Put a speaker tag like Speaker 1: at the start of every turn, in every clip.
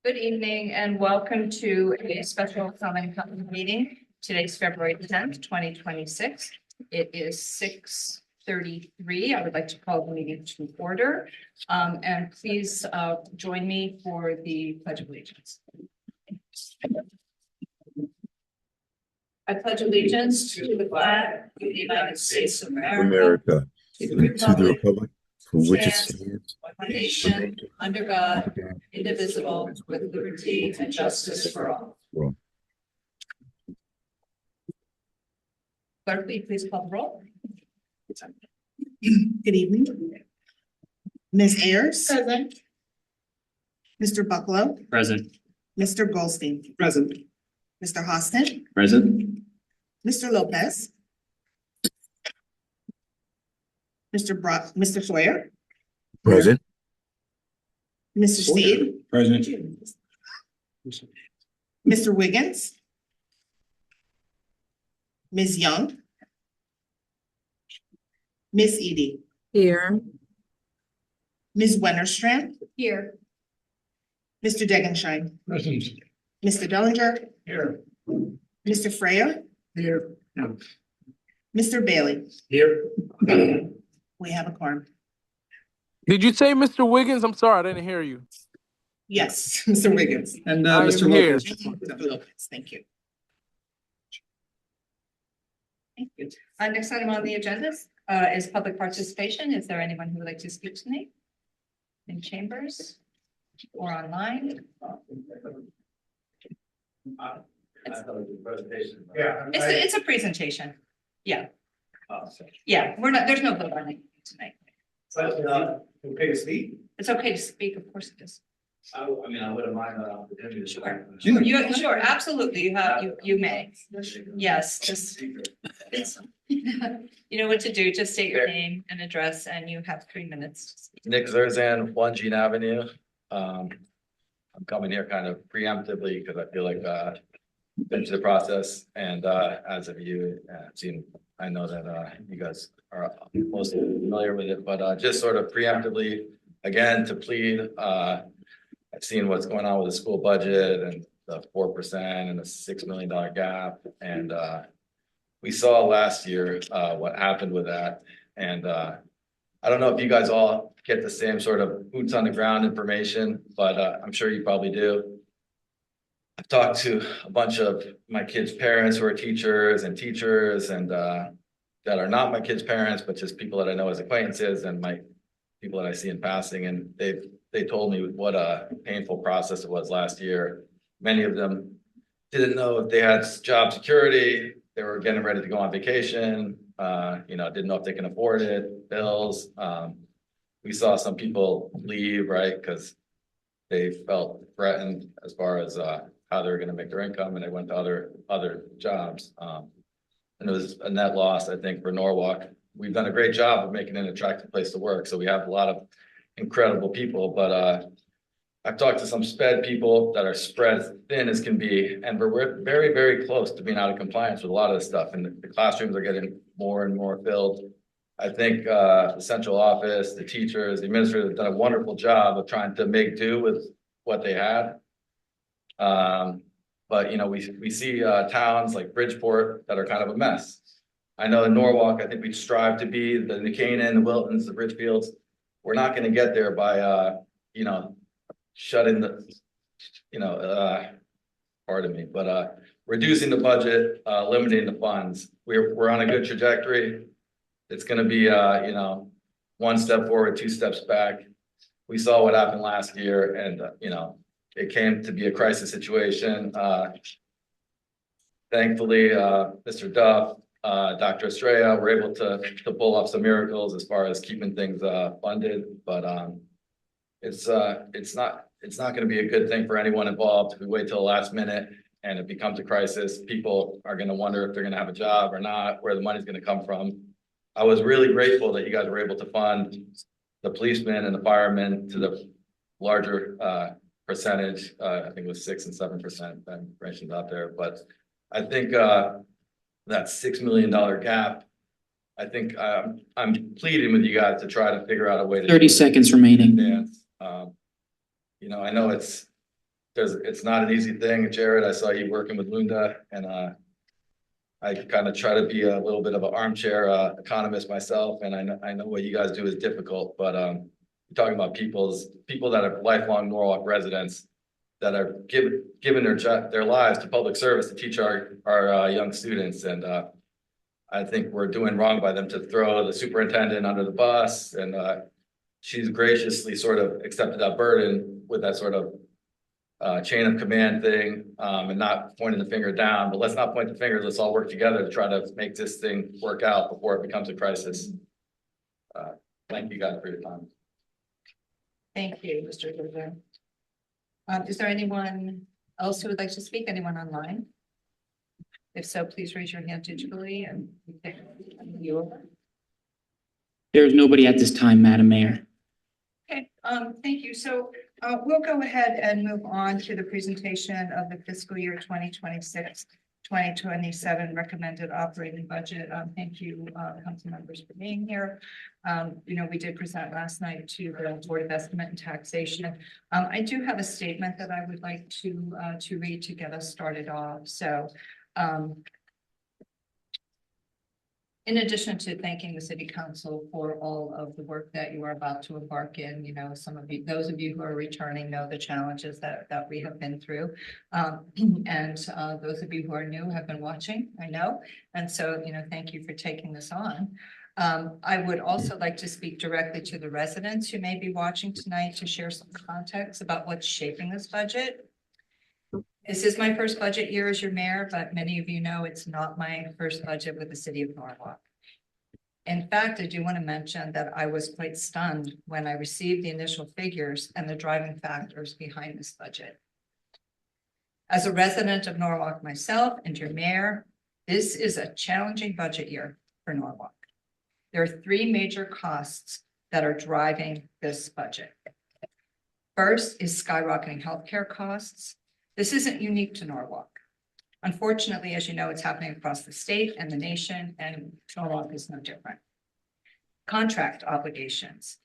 Speaker 1: Good evening and welcome to a special common company meeting. Today's February 10th, 2026. It is 6:33. I would like to call the meeting to order. And please join me for the Pledge of Allegiance. I pledge allegiance to the flag of the United States of America,
Speaker 2: and to the republic for which it stands,
Speaker 1: one nation, under God, indivisible, with liberty and justice for all.
Speaker 2: Well,
Speaker 1: Clerk, will you please call the roll?
Speaker 3: Good evening. Ms. Ayers.
Speaker 1: Present.
Speaker 3: Mr. Bucklow.
Speaker 4: Present.
Speaker 3: Mr. Goldstein.
Speaker 4: Present.
Speaker 3: Mr. Hostin.
Speaker 4: Present.
Speaker 3: Mr. Lopez. Mr. Sawyer.
Speaker 2: present,
Speaker 3: Mr. Steed.
Speaker 4: Present.
Speaker 3: Mr. Wiggins. Ms. Young. Ms. Edie.
Speaker 5: Here.
Speaker 3: Ms. Wennerstrand.
Speaker 1: Here.
Speaker 3: Mr. Degenscheid.
Speaker 4: Present.
Speaker 3: Mr. Dellinger.
Speaker 4: Here.
Speaker 3: Mr. Freya.
Speaker 4: Here.
Speaker 3: Mr. Bailey.
Speaker 4: Here.
Speaker 3: We have a quorum.
Speaker 5: Did you say Mr. Wiggins? I'm sorry, I didn't hear you.
Speaker 3: Yes, Mr. Wiggins.
Speaker 4: And
Speaker 5: I am
Speaker 4: Mr.
Speaker 5: here.
Speaker 4: Lopez.
Speaker 3: Mr. Lopez, thank you.
Speaker 1: Thank you. Next item on the agenda is public participation. Is there anyone who would like to speak to me? In chambers or online? It's a presentation. Yeah. Yeah, there's no vote on it tonight.
Speaker 6: Okay to speak?
Speaker 1: It's okay to speak, of course it is.
Speaker 6: I wouldn't mind that opportunity.
Speaker 1: Sure. Sure, absolutely. You may. Yes, just, you know what to do. Just state your name and address and you have 3 minutes.
Speaker 7: Nick Zerzan, 1 Jean Avenue. I'm coming here kind of preemptively because I feel like been through the process and as of you seen, I know that you guys are mostly familiar with it, but just sort of preemptively, again, to plead. I've seen what's going on with the school budget and the 4% and the $6 million gap. And we saw last year what happened with that. And I don't know if you guys all get the same sort of boots on the ground information, but I'm sure you probably do. I've talked to a bunch of my kids' parents who are teachers and that are not my kids' parents, but just people that I know as acquaintances and my people that I see in passing. And they told me what a painful process it was last year. Many of them didn't know if they had job security. They were getting ready to go on vacation. Didn't know if they can afford it, bills. We saw some people leave, right? Because they felt threatened as far as how they were going to make their income, and they went to other jobs. And it was a net loss, I think, for Norwalk. We've done a great job of making it an attractive place to work. So we have a lot of incredible people, but I've talked to some SPED people that are spread as thin as can be, and we're very, very close to being out of compliance with a lot of this stuff. And the classrooms are getting more and more filled. I think the central office, the teachers, the administrators have done a wonderful job of trying to make do with what they had. But we see towns like Bridgeport that are kind of a mess. I know in Norwalk, I think we strive to be the New Canaan, the Wiltons, the Bridgefields. We're not going to get there by shutting the pardon me, but reducing the budget, limiting the funds. We're on a good trajectory. It's going to be 1 step forward, 2 steps back. We saw what happened last year, and it came to be a crisis situation. Thankfully, Mr. Duff, Dr. Estrella were able to pull off some miracles as far as keeping things funded, but it's not going to be a good thing for anyone involved. If we wait till the last minute and it becomes a crisis, people are going to wonder if they're going to have a job or not, where the money's going to come from. I was really grateful that you guys were able to fund the policemen and the firemen to the larger percentage. I think it was 6 and 7% that mentioned out there, but I think that $6 million gap, I think I'm pleading with you guys to try to figure out a way to
Speaker 4: 30 seconds remaining.
Speaker 7: dance. I know it's not an easy thing. Jared, I saw you working with Lunda and, I kind of try to be a little bit of an armchair, economist myself, and I know what you guys do is difficult, but, you're talking about people that are lifelong Norwalk residents that are giving their lives to public service to teach our young students, and, I think we're doing wrong by them to throw the superintendent under the bus, and, she's graciously sort of accepted that burden with that sort of chain of command thing, and not pointing the finger down, but let's not point the finger. Let's all work together to try to make this thing work out before it becomes a crisis. Thank you guys for your time.
Speaker 1: Thank you, Mr. Goodwin. Is there anyone else who would like to speak? Anyone online? If so, please raise your hand digitally and we can you over.
Speaker 4: There is nobody at this time, Madam Mayor.
Speaker 1: Okay, thank you. So we'll go ahead and move on to the presentation of the fiscal year 2026-2027 recommended operating budget. Thank you, council members, for being here. We did present last night to the Board of Estimate and Taxation. I do have a statement that I would like to read to get us started off. So in addition to thanking the city council for all of the work that you are about to embark in, some of you, those of you who are returning know the challenges that we have been through. And those of you who are new have been watching, I know. And so, thank you for taking this on. I would also like to speak directly to the residents who may be watching tonight to share some context about what's shaping this budget. This is my first budget year as your mayor, but many of you know it's not my first budget with the city of Norwalk. In fact, I do want to mention that I was quite stunned when I received the initial figures and the driving factors behind this budget. As a resident of Norwalk myself and your mayor, this is a challenging budget year for Norwalk. There are three major costs that are driving this budget. First is skyrocketing healthcare costs. This isn't unique to Norwalk. Unfortunately, as you know, it's happening across the state and the nation, and Norwalk is no different. Contract obligations.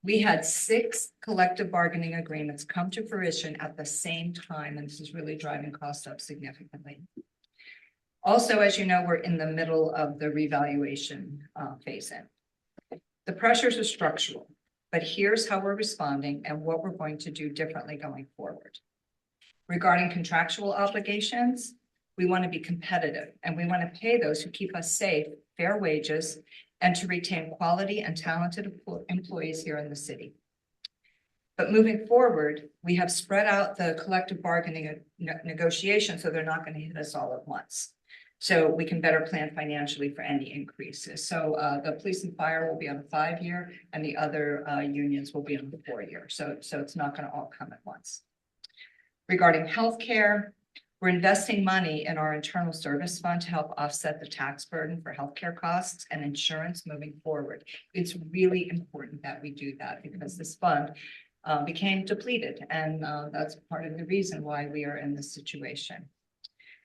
Speaker 1: We had 6 collective bargaining agreements come to fruition at the same time, and this is really driving costs up significantly. Also, as you know, we're in the middle of the revaluation phase in. The pressures are structural, but here's how we're responding and what we're going to do differently going forward. Regarding contractual obligations, we want to be competitive and we want to pay those who keep us safe, fair wages, and to retain quality and talented employees here in the city. But moving forward, we have spread out the collective bargaining negotiations so they're not going to hit us all at once. So we can better plan financially for any increases. So the police and fire will be on a 5-year and the other unions will be on the 4-year. So it's not going to all come at once. Regarding healthcare, we're investing money in our internal service fund to help offset the tax burden for healthcare costs and insurance moving forward. It's really important that we do that because this fund became depleted, and that's part of the reason why we are in this situation.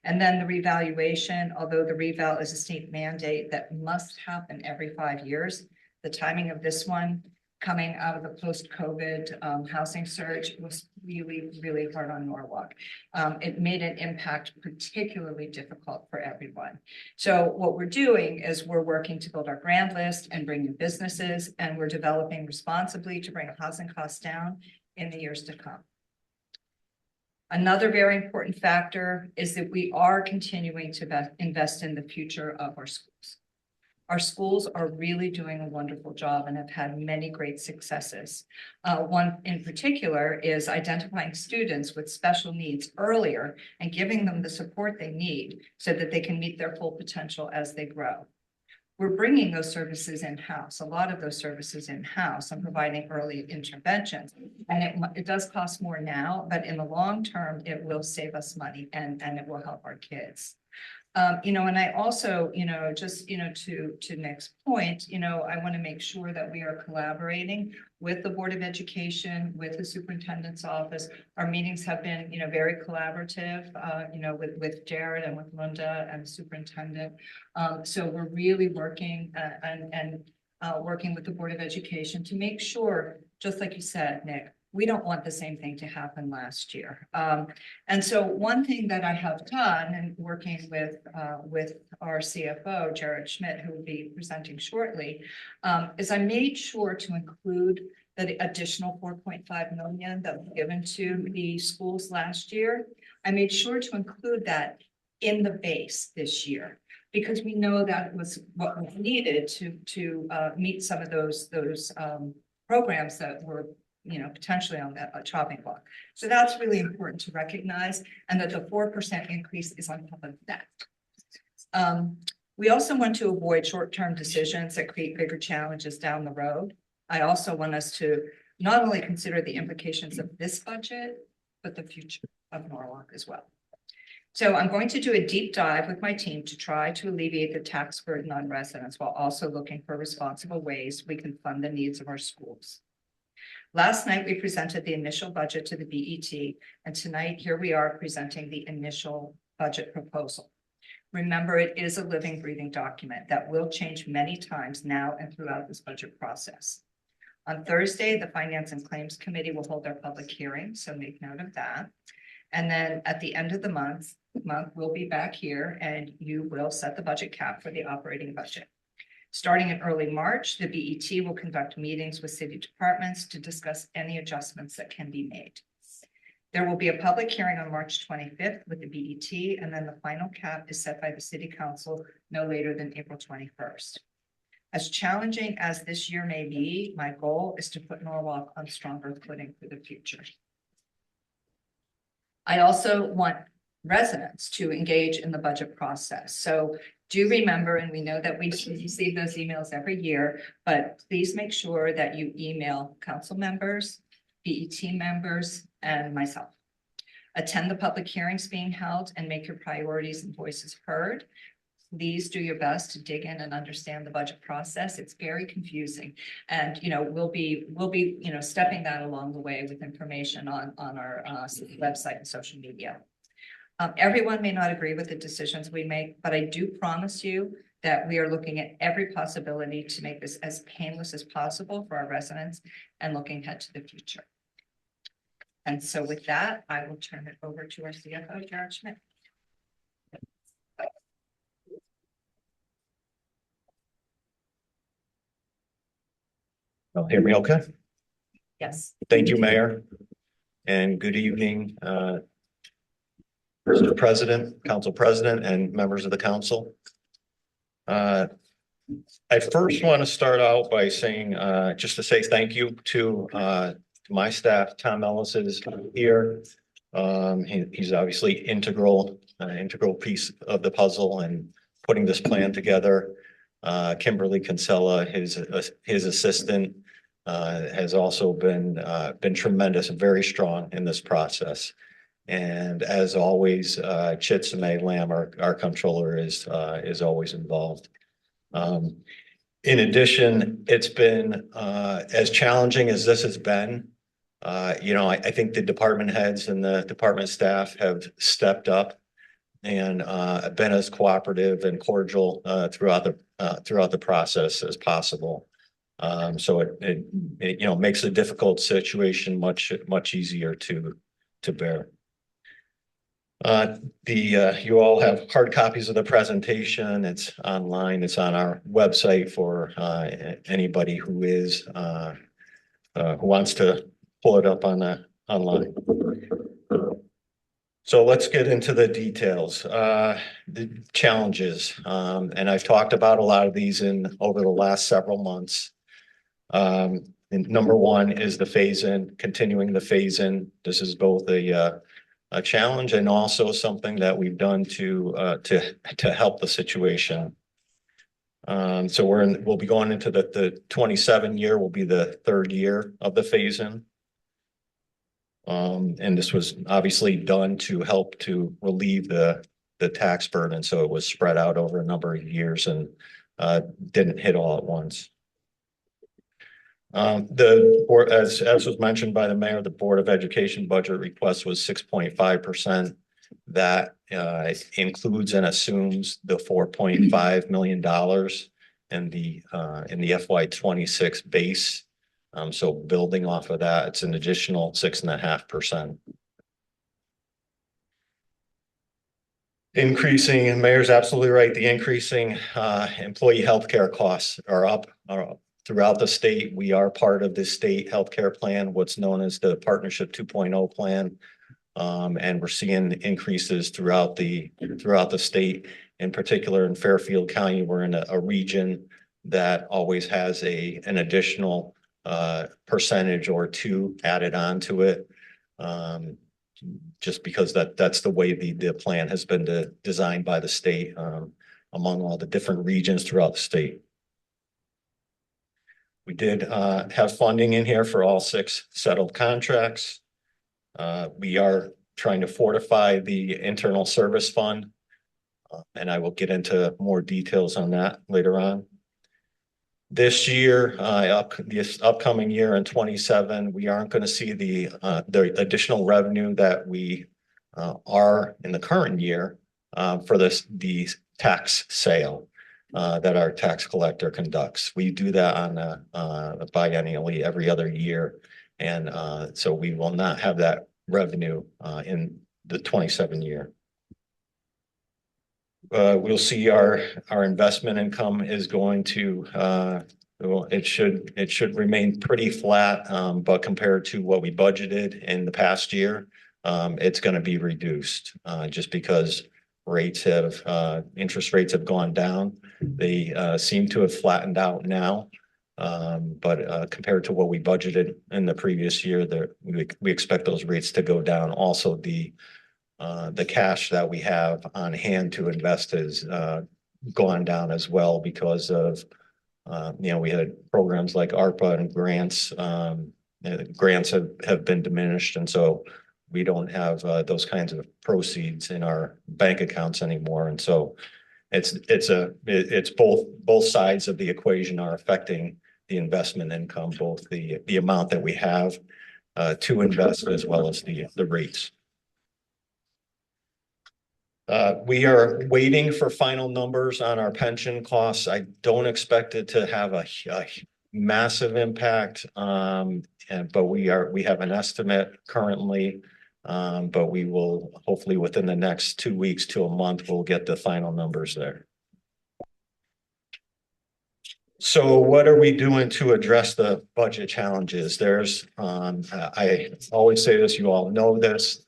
Speaker 1: And then the revaluation, although the reval is a state mandate that must happen every 5 years, the timing of this one coming out of the post-COVID housing surge was really, really hard on Norwalk. It made an impact particularly difficult for everyone. So what we're doing is we're working to build our grand list and bring in businesses, and we're developing responsibly to bring housing costs down in the years to come. Another very important factor is that we are continuing to invest in the future of our schools. Our schools are really doing a wonderful job and have had many great successes. One in particular is identifying students with special needs earlier and giving them the support they need so that they can meet their full potential as they grow. We're bringing those services in-house, a lot of those services in-house, and providing early interventions. And it does cost more now, but in the long term, it will save us money and it will help our kids. And I also, just, to Nick's point, I want to make sure that we are collaborating with the Board of Education, with the Superintendent's Office. Our meetings have been, very collaborative, with Jared and with Lunda and the Superintendent. So we're really working and working with the Board of Education to make sure, just like you said, Nick, We don't want the same thing to happen last year. And so one thing that I have done and working with our CFO, Jared Schmidt, who will be presenting shortly, is I made sure to include the additional 4.5 million that was given to the schools last year. I made sure to include that in the base this year, because we know that was what was needed to meet some of those programs that were, you know, potentially on that chopping block. So that's really important to recognize, and that the 4% increase is on top of that. We also want to avoid short-term decisions that create bigger challenges down the road. I also want us to not only consider the implications of this budget, but the future of Norwalk as well. So I'm going to do a deep dive with my team to try to alleviate the tax burden on residents while also looking for responsible ways we can fund the needs of our schools. Last night, we presented the initial budget to the BET, and tonight, here we are presenting the initial budget proposal. Remember, it is a living, breathing document that will change many times now and throughout this budget process. On Thursday, the Finance and Claims Committee will hold their public hearing, so make note of that. And then at the end of the month, we'll be back here and you will set the budget cap for the operating budget. Starting in early March, the BET will conduct meetings with city departments to discuss any adjustments that can be made. There will be a public hearing on March 25th with the BET, and then the final cap is set by the City Council no later than April 21st. As challenging as this year may be, my goal is to put Norwalk on stronger footing for the future. I also want residents to engage in the budget process. So do remember, and we know that we receive those emails every year, but please make sure that you email council members, BET members, and myself. Attend the public hearings being held and make your priorities and voices heard. Please do your best to dig in and understand the budget process. It's very confusing. And, you know, we'll be, you know, stepping that along the way with information on our website and social media. Everyone may not agree with the decisions we make, but I do promise you that we are looking at every possibility to make this as painless as possible for our residents and looking ahead to the future. And so with that, I will turn it over to our CFO, Jared Schmidt.
Speaker 8: Hear me okay?
Speaker 1: Yes.
Speaker 8: Thank you, Mayor. And good evening, Mr. President, Council President, and members of the council. I first want to start out by saying, just to say thank you to my staff. Tom Ellis is here. He's obviously integral piece of the puzzle and putting this plan together. Kimberly Kinsella, his assistant, has also been tremendous and very strong in this process. And as always, Chitsime Lamb, our controller, is always involved. In addition, it's been as challenging as this has been. You know, I think the department heads and the department staff have stepped up and been as cooperative and cordial throughout the process as possible. So it you know, makes a difficult situation much easier to bear. You all have hard copies of the presentation. It's online. It's on our website for anybody who wants to pull it up online. So let's get into the details, the challenges. And I've talked about a lot of these over the last several months. And number one is the phase-in, continuing the phase-in. This is both a challenge and also something that we've done to help the situation. So we'll be going into the 27 year will be the third year of the phase-in. And this was obviously done to help to relieve the tax burden. So it was spread out over a number of years and didn't hit all at once. As was mentioned by the mayor, the Board of Education budget request was 6.5%. That includes and assumes the $4.5 million in the FY26 base So building off of that, it's an additional 6.5%. Increasing, and Mayor's absolutely right, the increasing employee healthcare costs are up throughout the state. We are part of the state healthcare plan, what's known as the Partnership 2.0 plan. And we're seeing increases throughout the state. In particular, in Fairfield County, we're in a region that always has an additional percentage or two added on to it. Just because that's the way the plan has been designed by the state among all the different regions throughout the state. We did have funding in here for all 6 settled contracts. We are trying to fortify the internal service fund, and I will get into more details on that later on. This year, this upcoming year in 27, we aren't going to see the additional revenue that we are in the current year for the tax sale that our tax collector conducts. We do that on biennially every other year, and so we will not have that revenue in the 27 year. We'll see our investment income is going to it should remain pretty flat, but compared to what we budgeted in the past year, it's going to be reduced just because interest rates have gone down. They seem to have flattened out now, but compared to what we budgeted in the previous year, we expect those rates to go down. Also, the cash that we have on hand to invest has gone down as well because of we had programs like ARPA and grants. Grants have been diminished, and so we don't have those kinds of proceeds in our bank accounts anymore. And so it's both sides of the equation are affecting the investment income, both the amount that we have to invest as well as the rates. We are waiting for final numbers on our pension costs. I don't expect it to have a massive impact, but we have an estimate currently, but we will hopefully within the next 2 weeks to a month, we'll get the final numbers there. So what are we doing to address the budget challenges? There's, I always say this, you all know this,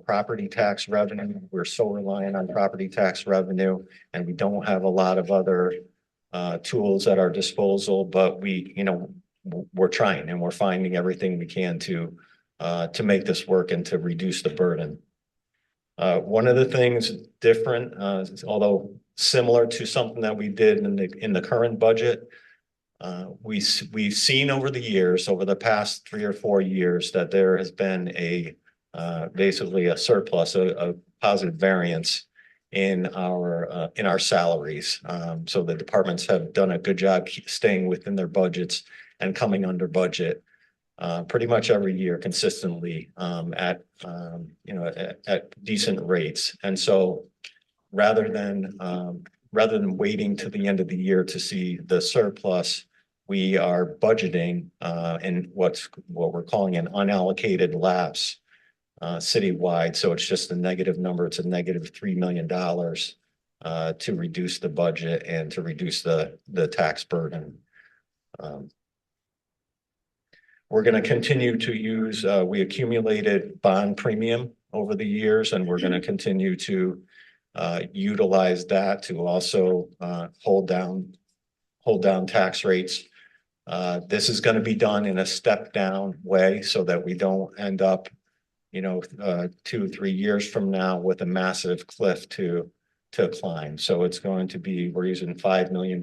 Speaker 8: property tax revenue. We're so reliant on property tax revenue, and we don't have a lot of other tools at our disposal, but we're trying and we're finding everything we can to make this work and to reduce the burden. One of the things different, although similar to something that we did in the current budget, we've seen over the past 3 or 4 years that there has been basically a surplus, a positive variance in our salaries. So the departments have done a good job staying within their budgets and coming under budget pretty much every year consistently at decent rates. And so rather than waiting to the end of the year to see the surplus, we are budgeting in what we're calling an unallocated lapse citywide. So it's just a negative number. It's a negative $3 million to reduce the budget and to reduce the tax burden. We're going to continue to use, we accumulated bond premium over the years, and we're going to continue to utilize that to also hold down tax rates. This is going to be done in a step down way so that we don't end up, 2 or 3 years from now with a massive cliff to climb. So it's going to be, we're using $5 million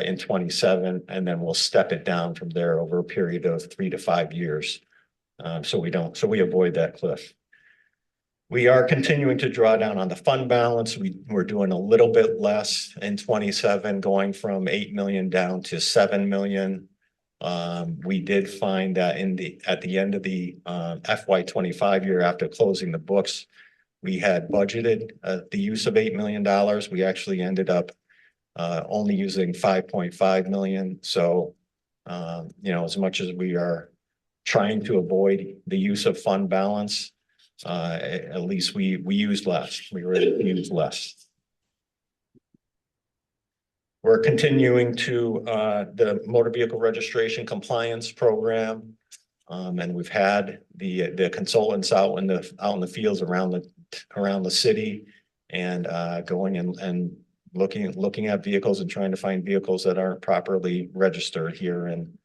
Speaker 8: in 27, and then we'll step it down from there over a period of 3 to 5 years. So we avoid that cliff. We are continuing to draw down on the fund balance. We're doing a little bit less in 27, going from 8 million down to 7 million. We did find that at the end of the FY25 year, after closing the books, we had budgeted the use of $8 million. We actually ended up only using 5.5 million. So As much as we are trying to avoid the use of fund balance, at least we used less. We really used less. We're continuing to the motor vehicle registration compliance program. And we've had the consultants out in the fields around the city and going and looking at vehicles and trying to find vehicles that aren't properly registered here in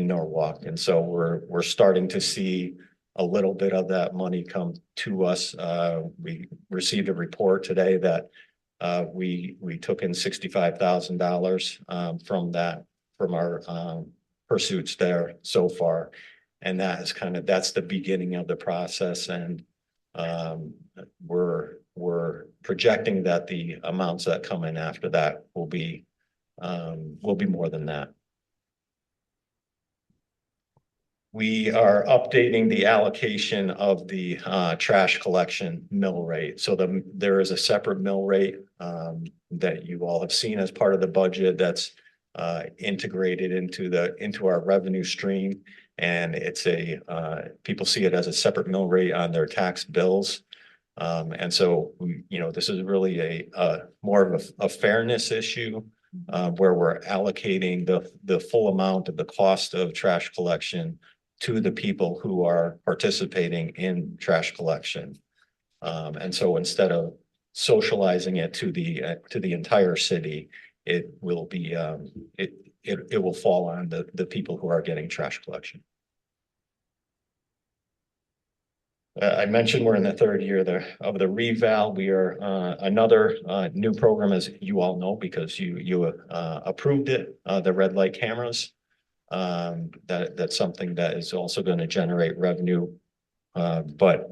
Speaker 8: Norwalk. And so we're starting to see a little bit of that money come to us. We received a report today that we took in $65,000 from our pursuits there so far. And that is that's the beginning of the process. And we're projecting that the amounts that come in after that will be more than that. We are updating the allocation of the trash collection mill rate. So there is a separate mill rate that you all have seen as part of the budget that's integrated into our revenue stream. And it's people see it as a separate mill rate on their tax bills. And so, this is really more of a fairness issue where we're allocating the full amount of the cost of trash collection to the people who are participating in trash collection. And so instead of socializing it to the entire city, it will be it will fall on the people who are getting trash collection. I mentioned we're in the third year of the reval. We are another new program, as you all know, because you approved it, the red light cameras. That's something that is also going to generate revenue, but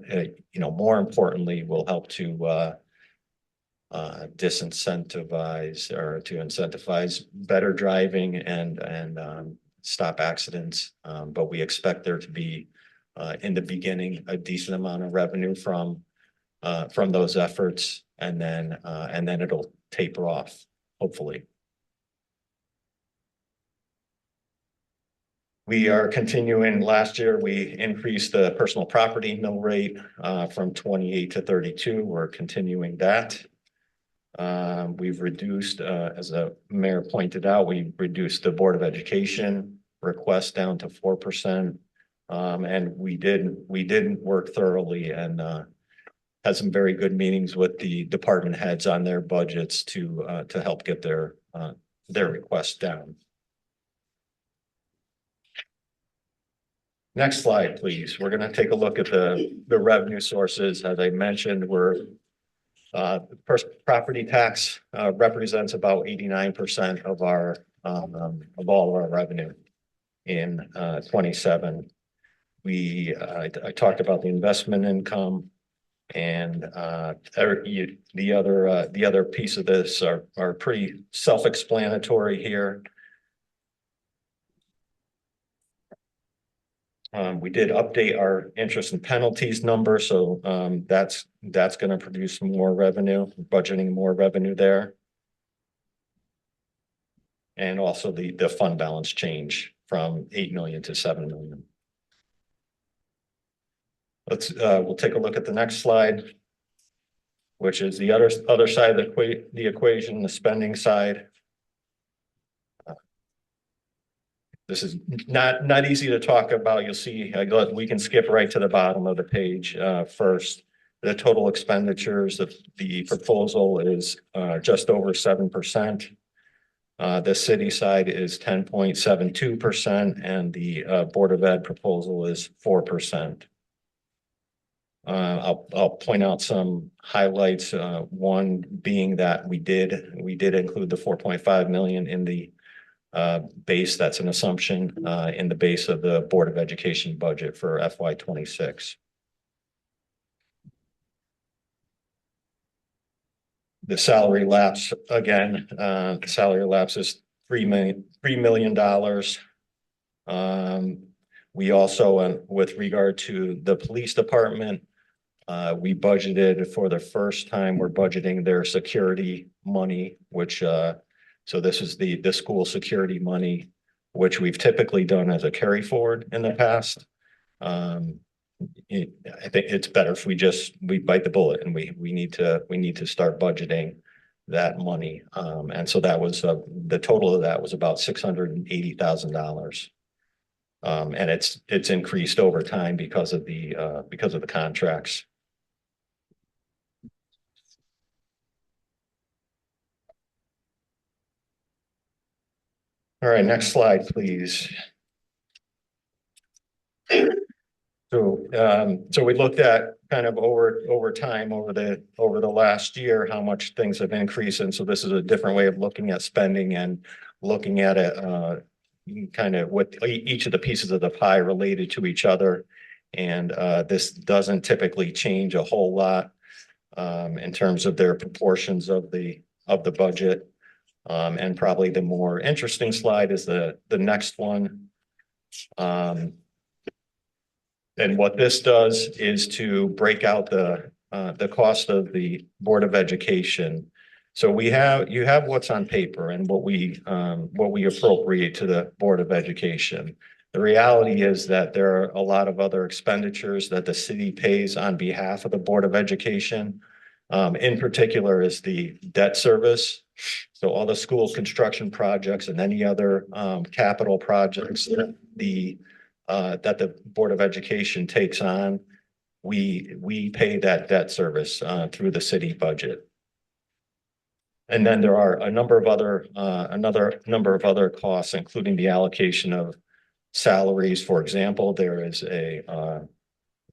Speaker 8: more importantly, will help to disincentivize or to incentivize better driving and stop accidents. But we expect there to be in the beginning a decent amount of revenue from those efforts, and then it'll taper off, hopefully. We are continuing. Last year, we increased the personal property mill rate from 28 to 32. We're continuing that. We've reduced, as the mayor pointed out, we reduced the Board of Education request down to 4%. And we did work thoroughly and had some very good meetings with the department heads on their budgets to help get their requests down. Next slide, please. We're going to take a look at the revenue sources. As I mentioned, property tax represents about 89% of all our revenue in 27. I talked about the investment income, and the other piece of this are pretty self-explanatory here. We did update our interest and penalties number, so that's going to produce more revenue, budgeting more revenue there. And also the fund balance change from 8 million to 7 million. We'll take a look at the next slide, which is the other side of the equation, the spending side. This is not easy to talk about. You'll see, we can skip right to the bottom of the page first. The total expenditures of the proposal is just over 7%. The city side is 10.72%, and the Board of Ed proposal is 4%. I'll point out some highlights. One being that we did include the 4.5 million in the base. That's an assumption in the base of the Board of Education budget for FY26. The salary lapse, again, the salary lapse is $3 million. We also, with regard to the police department, we budgeted for the first time, we're budgeting their security money, which, so this is the school security money. which we've typically done as a carry forward in the past. I think it's better if we bite the bullet and we need to start budgeting that money. And so that was, the total of that was about $680,000. And it's increased over time because of the contracts. All right, next slide, please. So we looked at kind of over time, over the last year, how much things have increased. And so this is a different way of looking at spending and looking at it, kind of with each of the pieces of the pie related to each other. And this doesn't typically change a whole lot in terms of their proportions of the budget. And probably the more interesting slide is the next one. And what this does is to break out the cost of the Board of Education. So you have what's on paper and what we appropriate to the Board of Education. The reality is that there are a lot of other expenditures that the city pays on behalf of the Board of Education. In particular is the debt service. So all the school construction projects and any other capital projects that the Board of Education takes on, we pay that debt service through the city budget. And then there are another number of other costs, including the allocation of salaries. For example, there is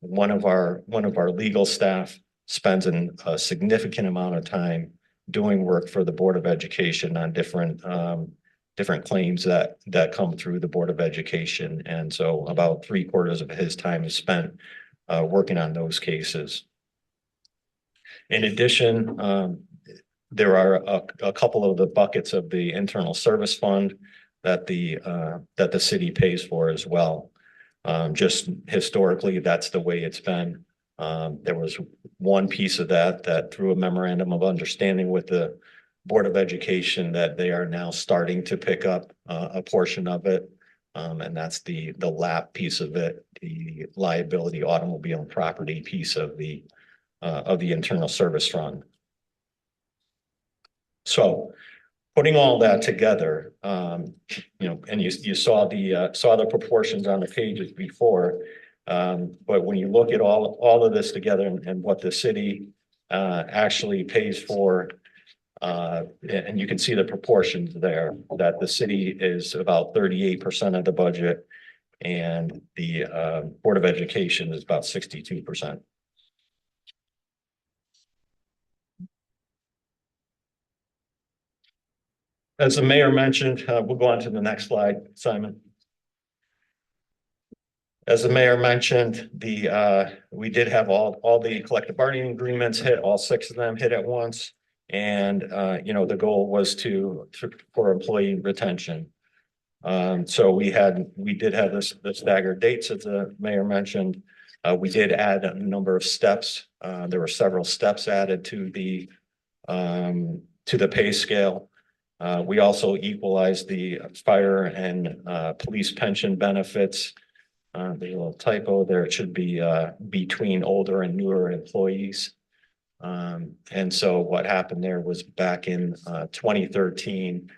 Speaker 8: one of our legal staff spends a significant amount of time doing work for the Board of Education on different claims that come through the Board of Education. And so about 3/4 of his time is spent working on those cases. In addition, there are a couple of the buckets of the internal service fund that the city pays for as well. Just historically, that's the way it's been. There was one piece of that through a memorandum of understanding with the Board of Education that they are now starting to pick up a portion of it. And that's the LAP piece of it, the liability automobile and property piece of the internal service fund. So putting all that together, and you saw the proportions on the pages before. But when you look at all of this together and what the city actually pays for, and you can see the proportions there, that the city is about 38% of the budget and the Board of Education is about 62%. As the mayor mentioned, we'll go on to the next slide, Simon. As the mayor mentioned, we did have all the collective bargaining agreements hit, all 6 of them hit at once. And, the goal was for employee retention. So we did have the staggered dates, as the mayor mentioned. We did add a number of steps. There were several steps added to the pay scale. We also equalized the fire and police pension benefits. There's a little typo there. It should be between older and newer employees. And so what happened there was back in 2013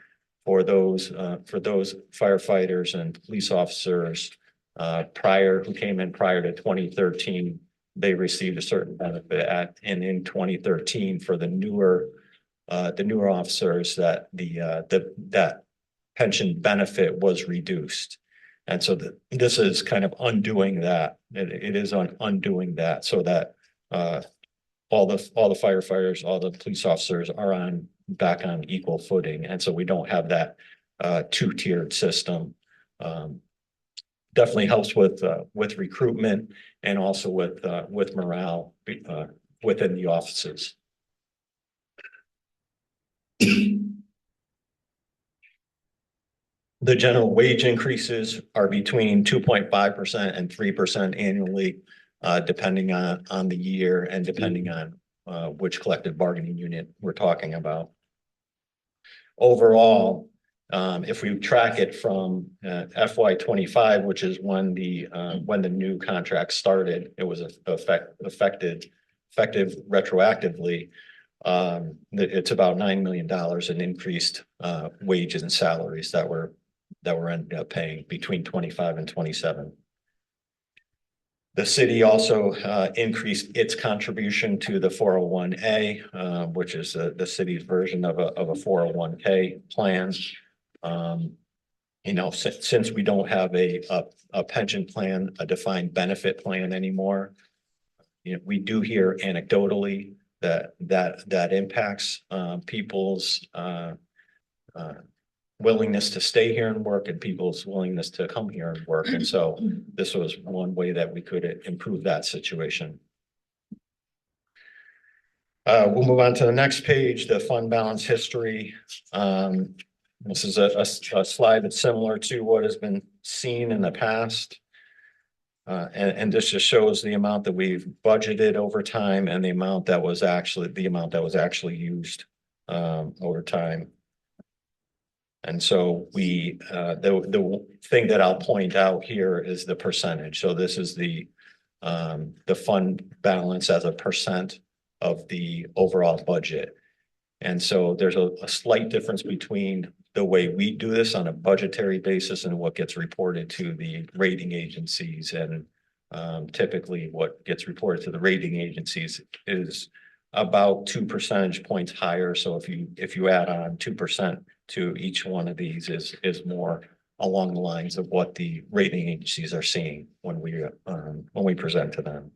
Speaker 8: for those firefighters and police officers who came in prior to 2013, they received a certain benefit and in 2013 for the newer officers that pension benefit was reduced. And so this is kind of undoing that. It is undoing that so that all the firefighters, all the police officers are back on equal footing. And so we don't have that 2-tiered system. Definitely helps with recruitment and also with morale within the offices. The general wage increases are between 2.5% and 3% annually, depending on the year and depending on which collective bargaining unit we're talking about. Overall, If we track it from FY 25, which is when the new contract started, it was effective retroactively. It's about $9 million in increased wages and salaries that we're ended up paying between 25 and 27. The city also increased its contribution to the 401A, which is the city's version of a 401K plan. You know, since we don't have a pension plan, a defined benefit plan anymore, you know, we do hear anecdotally that impacts people's willingness to stay here and work and people's willingness to come here and work. And so this was one way that we could improve that situation. We'll move on to the next page, the fund balance history. This is a slide that's similar to what has been seen in the past. And this just shows the amount that we've budgeted over time and the amount that was actually used over time. And so the thing that I'll point out here is the percentage. So this is the fund balance as a percent of the overall budget. And so there's a slight difference between the way we do this on a budgetary basis and what gets reported to the rating agencies. And typically what gets reported to the rating agencies is about 2 percentage points higher. So if you add on 2% to each one of these is more along the lines of what the rating agencies are seeing when we present to them.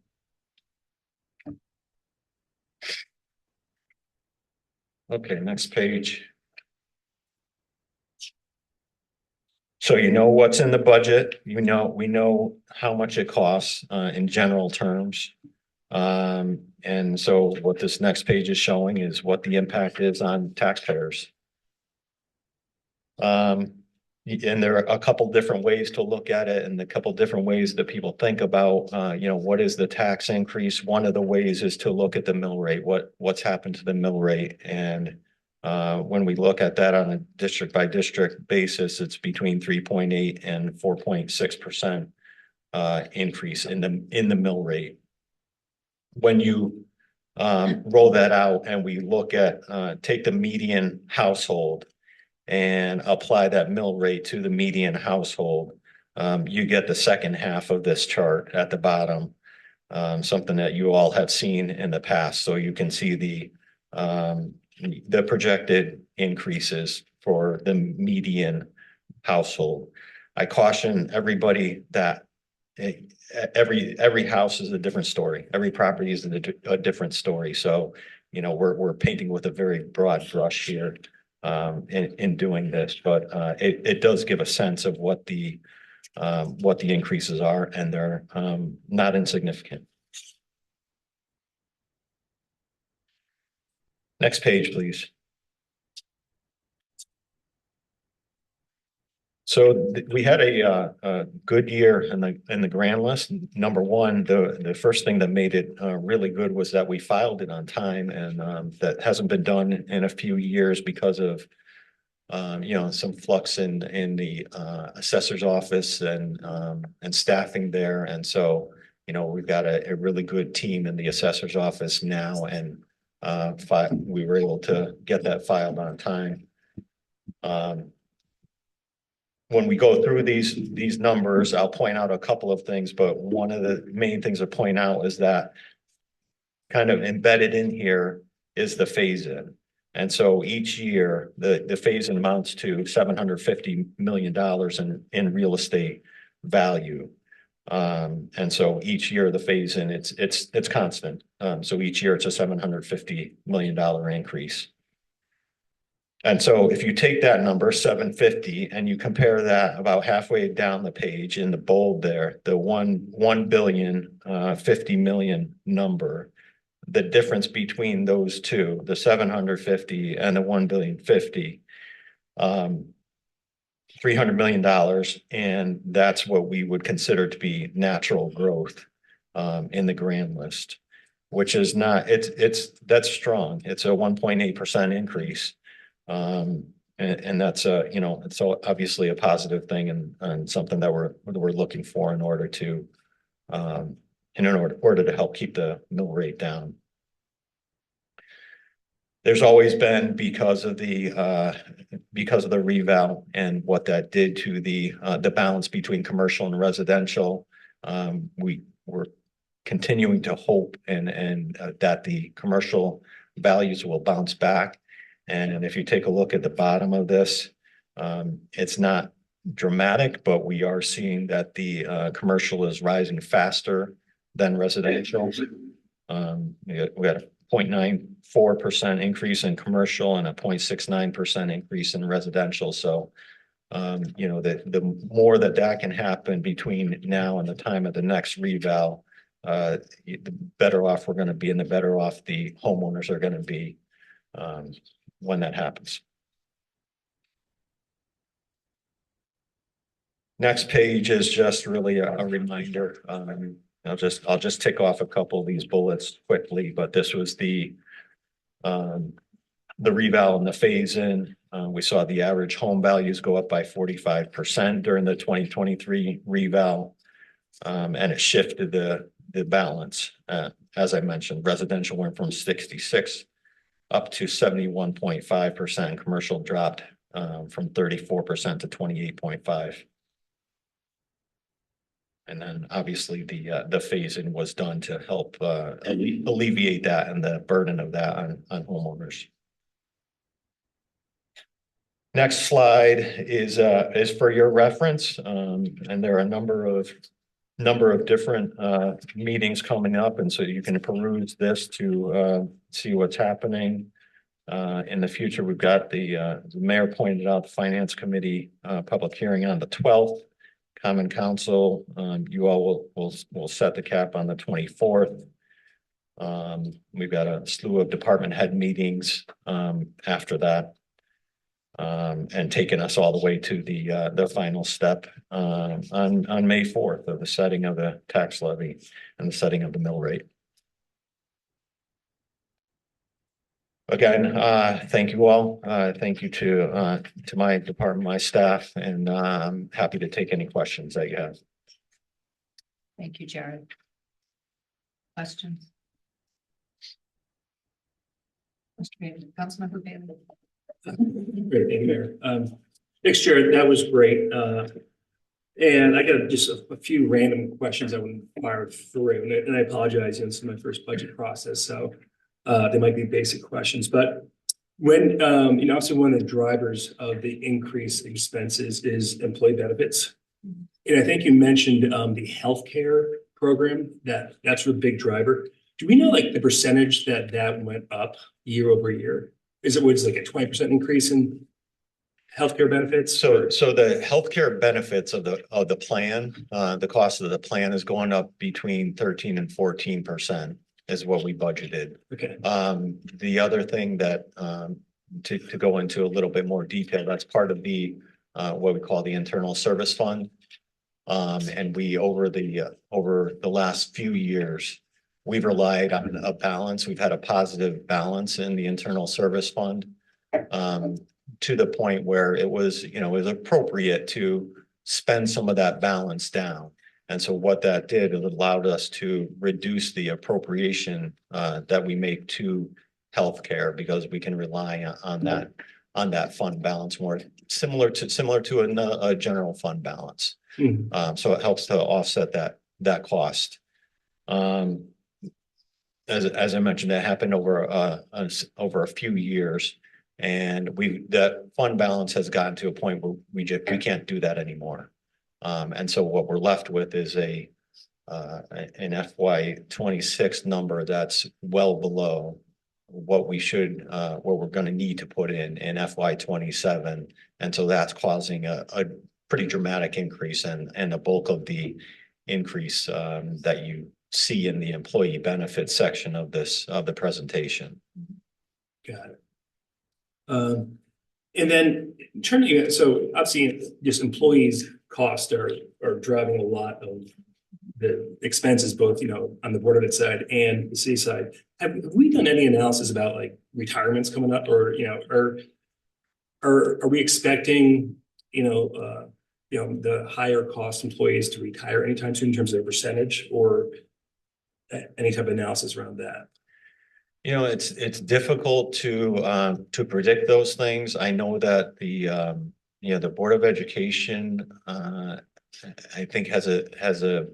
Speaker 8: Okay, next page. So you know what's in the budget, we know how much it costs in general terms. And so what this next page is showing is what the impact is on taxpayers. And there are a couple different ways to look at it and a couple different ways that people think about, what is the tax increase? One of the ways is to look at the mill rate, what's happened to the mill rate. And when we look at that on a district by district basis, it's between 3.8 and 4.6% increase in the mill rate. When you roll that out and we look at take the median household and apply that mill rate to the median household, you get the second half of this chart at the bottom, something that you all have seen in the past. So you can see the projected increases for the median household. I caution everybody that every house is a different story. Every property is a different story. So, we're painting with a very broad brush here in doing this, but it does give a sense of what the increases are, and they're not insignificant. Next page, please. So we had a good year in the grand list. Number one, the first thing that made it really good was that we filed it on time, and that hasn't been done in a few years because of some flux in the assessor's office and staffing there. And so we've got a really good team in the assessor's office now, and we were able to get that filed on time. When we go through these numbers, I'll point out a couple of things, but one of the main things to point out is that kind of embedded in here is the phase-in. And so each year, the phase-in amounts to $750 million in real estate value. And so each year the phase-in, it's constant. So each year it's a $750 million increase. And so if you take that number, 750, and you compare that about halfway down the page in the bold there, the 1 billion 50 million number, the difference between those two, the 750 and the 1 billion 50, $300 million. And that's what we would consider to be natural growth in the grand list, which is not, that's strong. It's a 1.8% increase. and that's you know, it's obviously a positive thing and something that we're looking for in order to to help keep the mill rate down. There's always been, because of the reval and what that did to the balance between commercial and residential. We're continuing to hope and that the commercial values will bounce back. And if you take a look at the bottom of this, it's not dramatic, but we are seeing that the commercial is rising faster than residential. We had a 0.94% increase in commercial and a 0.69% increase in residential. So, you know, the more that can happen between now and the time of the next reval, the better off we're going to be, and the better off the homeowners are going to be when that happens. Next page is just really a reminder. I'll just tick off a couple of these bullets quickly, but this was the reval and the phase in. We saw the average home values go up by 45% during the 2023 reval, and it shifted the balance. As I mentioned, residential went from 66 up to 71.5%. Commercial dropped from 34% to 28.5%. And then obviously the phase-in was done to help alleviate that and the burden of that on homeowners. Next slide is for your reference, and there are a number of different meetings coming up, and so you can peruse this to see what's happening in the future. We've got the mayor pointed out the finance committee public hearing on the 12th. Common Council, you all will set the cap on the 24th. We've got a slew of department head meetings after that, and taking us all the way to the final step on May 4th of the setting of the tax levy and the setting of the mill rate. Again, thank you all. Thank you to my department, my staff, and I'm happy to take any questions that you have.
Speaker 1: Thank you, Jared. Questions? Mr. Bailey, Councilmember Bailey.
Speaker 9: Great, thank you, Mayor. Thanks, Jared, that was great. And I got just a few random questions I want to fire through, and I apologize, this is my first budget process, so they might be basic questions. But when, you know, obviously one of the drivers of the increased expenses is employee benefits. And I think you mentioned the healthcare program, that's a big driver. Do we know like the percentage that went up year over year? Was like a 20% increase in healthcare benefits?
Speaker 8: So the healthcare benefits of the plan, the cost of the plan is going up between 13 and 14% is what we budgeted.
Speaker 9: Okay.
Speaker 8: The other thing that to go into a little bit more detail, that's part of the what we call the internal service fund. And we over the last few years, we've relied on a balance. We've had a positive balance in the internal service fund to the point where it was, you know, it was appropriate to spend some of that balance down. And so what that did, it allowed us to reduce the appropriation that we make to healthcare, because we can rely on that fund balance more similar to a general fund balance. So it helps to offset that cost. As I mentioned, that happened over a few years, and that fund balance has gotten to a point where we can't do that anymore. And so what we're left with is an FY26 number that's well below what we're going to need to put in FY27. And so that's causing a pretty dramatic increase, and the bulk of the increase that you see in the employee benefits section of the presentation.
Speaker 9: Got it. And then turning, so obviously just employees' costs are driving a lot of the expenses, both, you know, on the Board of Ed side and the city side. Have we done any analysis about like retirements coming up, or, you know, are we expecting, the higher cost employees to retire anytime soon in terms of their percentage or any type of analysis around that?
Speaker 8: It's difficult to predict those things. I know that the Board of Education, I think has a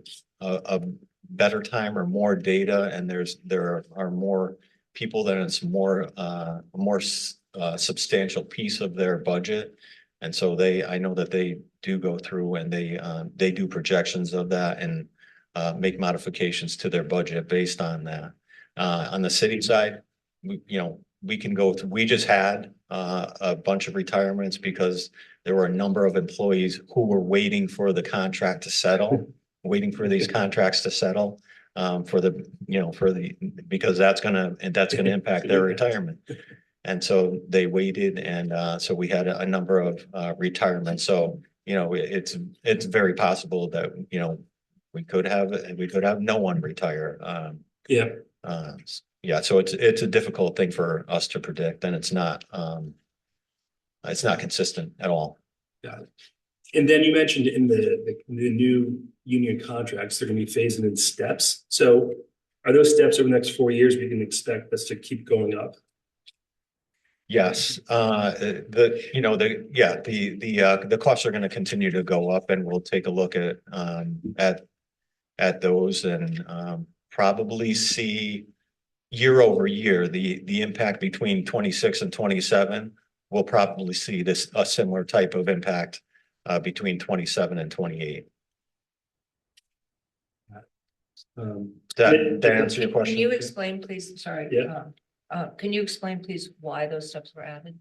Speaker 8: better time or more data, and there are more people that it's a more substantial piece of their budget. And so I know that they do go through and they do projections of that and make modifications to their budget based on that. On the city side, we can go through, we just had a bunch of retirements because there were a number of employees who were waiting for the contract to settle, waiting for these contracts to settle because that's gonna impact their retirement. And so they waited, and so we had a number of retirements. So, it's very possible that, we could have no one retire. Yeah, so it's a difficult thing for us to predict, and it's not consistent at all.
Speaker 9: Got it. And then you mentioned in the new union contracts, they're gonna be phasing in steps. So are those steps over the next 4 years, we can expect this to keep going up?
Speaker 8: Yes, the costs are gonna continue to go up, and we'll take a look at those and probably see year over year, the impact between 26 and 27. We'll probably see a similar type of impact between 27 and 28. That answer your question?
Speaker 1: Can you explain, please, sorry.
Speaker 9: Yeah.
Speaker 1: Can you explain, please, why those steps were added?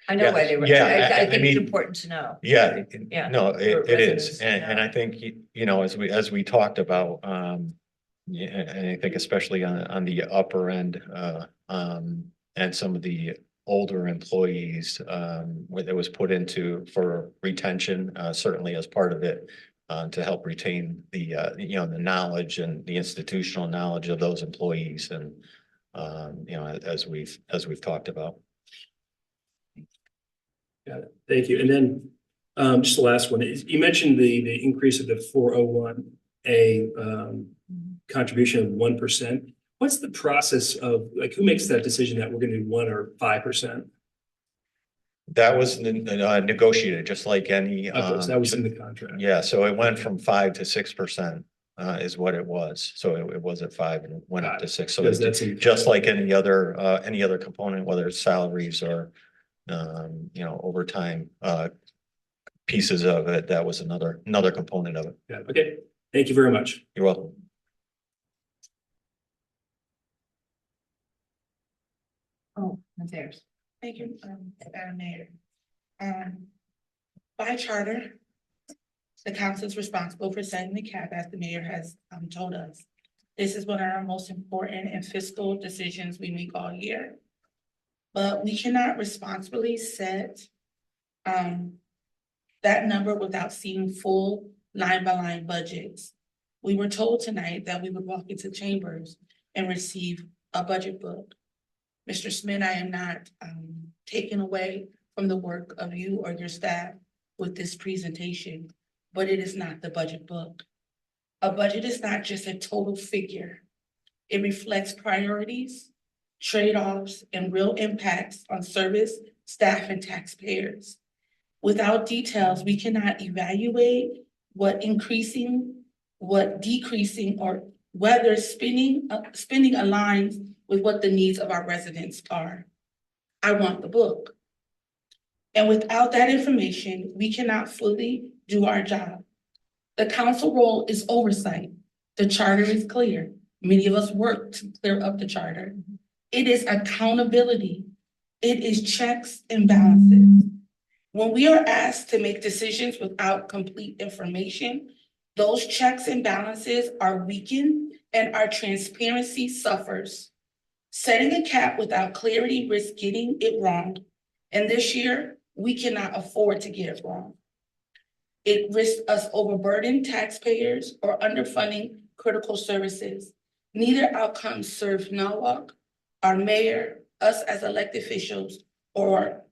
Speaker 1: I know why they were,
Speaker 8: Yeah,
Speaker 1: I
Speaker 8: I
Speaker 1: think
Speaker 8: mean,
Speaker 1: it's important to know.
Speaker 8: Yeah,
Speaker 1: Yeah,
Speaker 8: no,
Speaker 1: for
Speaker 8: it
Speaker 1: residents
Speaker 8: is.
Speaker 1: to
Speaker 8: And
Speaker 1: know.
Speaker 8: I think, as we talked about, yeah, and I think especially on the upper end, and some of the older employees, where it was put into for retention, certainly as part of it, to help retain the knowledge and the institutional knowledge of those employees. And, as we've talked about.
Speaker 9: Got it. Thank you. And then just the last one, you mentioned the increase of the 401A contribution of 1%. What's the process of, like, who makes that decision that we're going to do 1 or 5%?
Speaker 8: That was negotiated, just like any.
Speaker 9: So that was in the contract.
Speaker 8: Yeah, so it went from 5 to 6%, is what it was. So it was at 5 and it went up to 6. So
Speaker 9: Because
Speaker 8: it's
Speaker 9: that's
Speaker 8: just like any other component, whether it's salaries or, overtime, pieces of it. That was another component of it.
Speaker 9: Yeah. Okay. Thank you very much.
Speaker 8: You're welcome.
Speaker 1: Oh, that's theirs.
Speaker 10: Thank you, Madam Mayor. By charter, the council is responsible for setting the cap, as the mayor has told us. This is one of our most important and fiscal decisions we make all year. But we cannot responsibly set that number without seeing full line-by-line budgets. We were told tonight that we would walk into chambers and receive a budget book. Mr. Smith, I am not taking away from the work of you or your staff with this presentation, but it is not the budget book. A budget is not just a total figure. It reflects priorities, trade-offs, and real impacts on service, staff, and taxpayers. Without details, we cannot evaluate what increasing, what decreasing, or whether spending aligns with what the needs of our residents are. I want the book. And without that information, we cannot fully do our job. The council role is oversight. The charter is clear. Many of us work to clear up the charter. It is accountability. It is checks and balances. When we are asked to make decisions without complete information, those checks and balances are weakened and our transparency suffers. Setting a cap without clarity risks getting it wrong. And this year, we cannot afford to get it wrong. It risks us overburdening taxpayers or underfunding critical services. Neither outcome serves Norwalk, our mayor, us as elected officials, or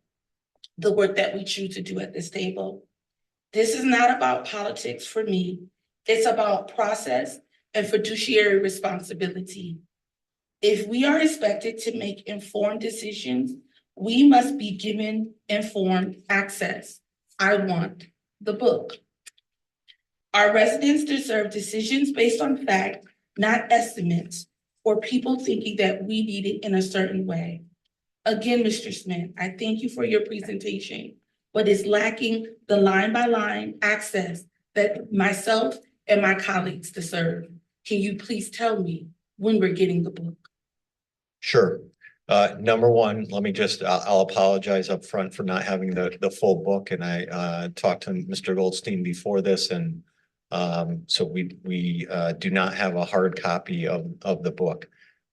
Speaker 10: the work that we choose to do at this table. This is not about politics for me. It's about process and fiduciary responsibility. If we are expected to make informed decisions, we must be given informed access. I want the book. Our residents deserve decisions based on fact, not estimates, or people thinking that we need it in a certain way. Again, Mr. Smith, I thank you for your presentation, but it's lacking the line-by-line access that myself and my colleagues deserve. Can you please tell me when we're getting the book?
Speaker 8: Sure. Number one, let me just, I'll apologize up front for not having the full book, and I talked to Mr. Goldstein before this, and so we do not have a hard copy of the book.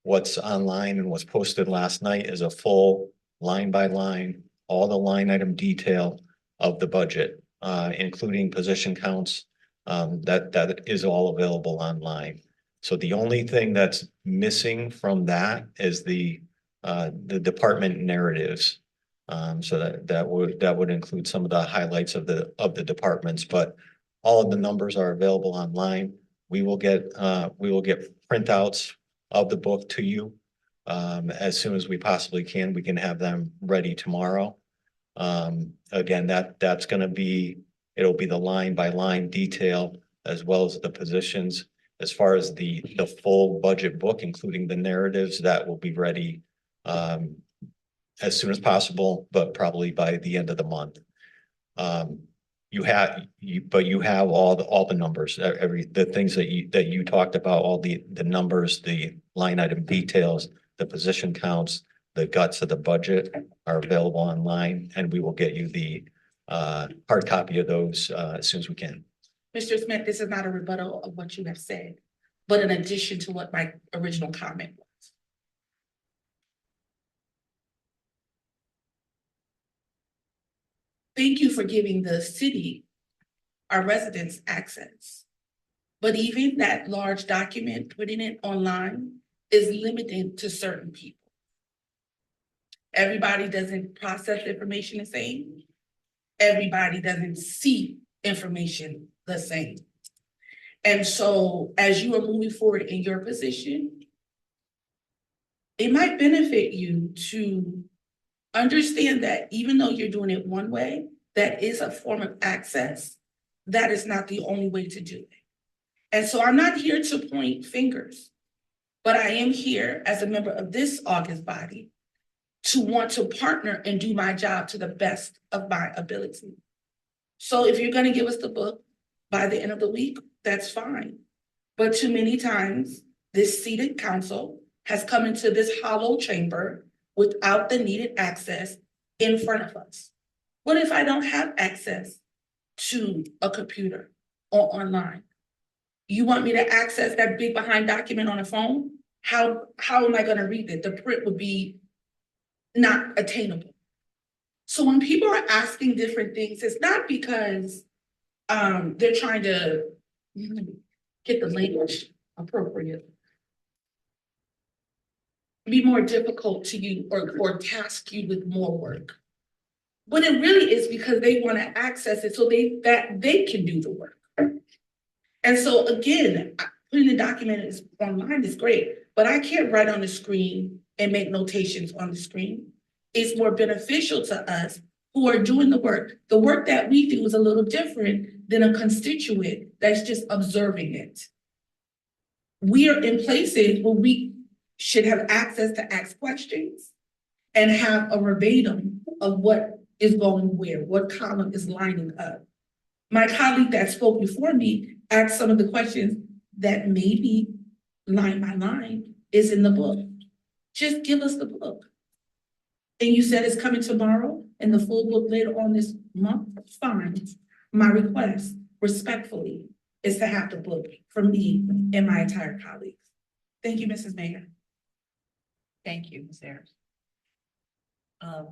Speaker 8: What's online and was posted last night is a full line by line, all the line item detail of the budget, including position counts. That is all available online. So the only thing that's missing from that is the department narratives. So that would include some of the highlights of the departments, but all of the numbers are available online. We will get printouts of the book to you as soon as we possibly can. We can have them ready tomorrow. Again, that's going to be, it'll be the line by line detail as well as the positions. As far as the full budget book, including the narratives, that will be ready as soon as possible, but probably by the end of the month. You have all the numbers, the things that you talked about, all the numbers, the line item details, the position counts, the guts of the budget are available online, and we will get you the hard copy of those as soon as we can.
Speaker 10: Mr. Smith, this is not a rebuttal of what you have said, but in addition to what my original comment was. Thank you for giving the city, our residents, access. But even that large document, putting it online is limited to certain people. Everybody doesn't process information the same. Everybody doesn't see information the same. And so as you are moving forward in your position, it might benefit you to understand that even though you're doing it one way, that is a form of access. That is not the only way to do it. And so I'm not here to point fingers, but I am here as a member of this August body to want to partner and do my job to the best of my ability. So if you're going to give us the book by the end of the week, that's fine. But too many times, this seated council has come into this hollow chamber without the needed access in front of us. What if I don't have access to a computer or online? You want me to access that big behind document on a phone? How am I going to read it? The print would be not attainable. So when people are asking different things, it's not because they're trying to get the language appropriate, be more difficult to you or task you with more work. But it really is because they want to access it so that they can do the work. And so again, putting the document online is great, but I can't write on the screen and make notations on the screen. It's more beneficial to us who are doing the work. The work that we do is a little different than a constituent that's just observing it. We are in places where we should have access to ask questions and have a verbatim of what is going where, what column is lining up. My colleague that spoke before me asked some of the questions that maybe line by line is in the book. Just give us the book. And you said it's coming tomorrow and the full book later on this month, fine. My request, respectfully, is to have the book from me and my entire colleagues. Thank you, Mrs. Mayor.
Speaker 1: Thank you, Ms. Ayers.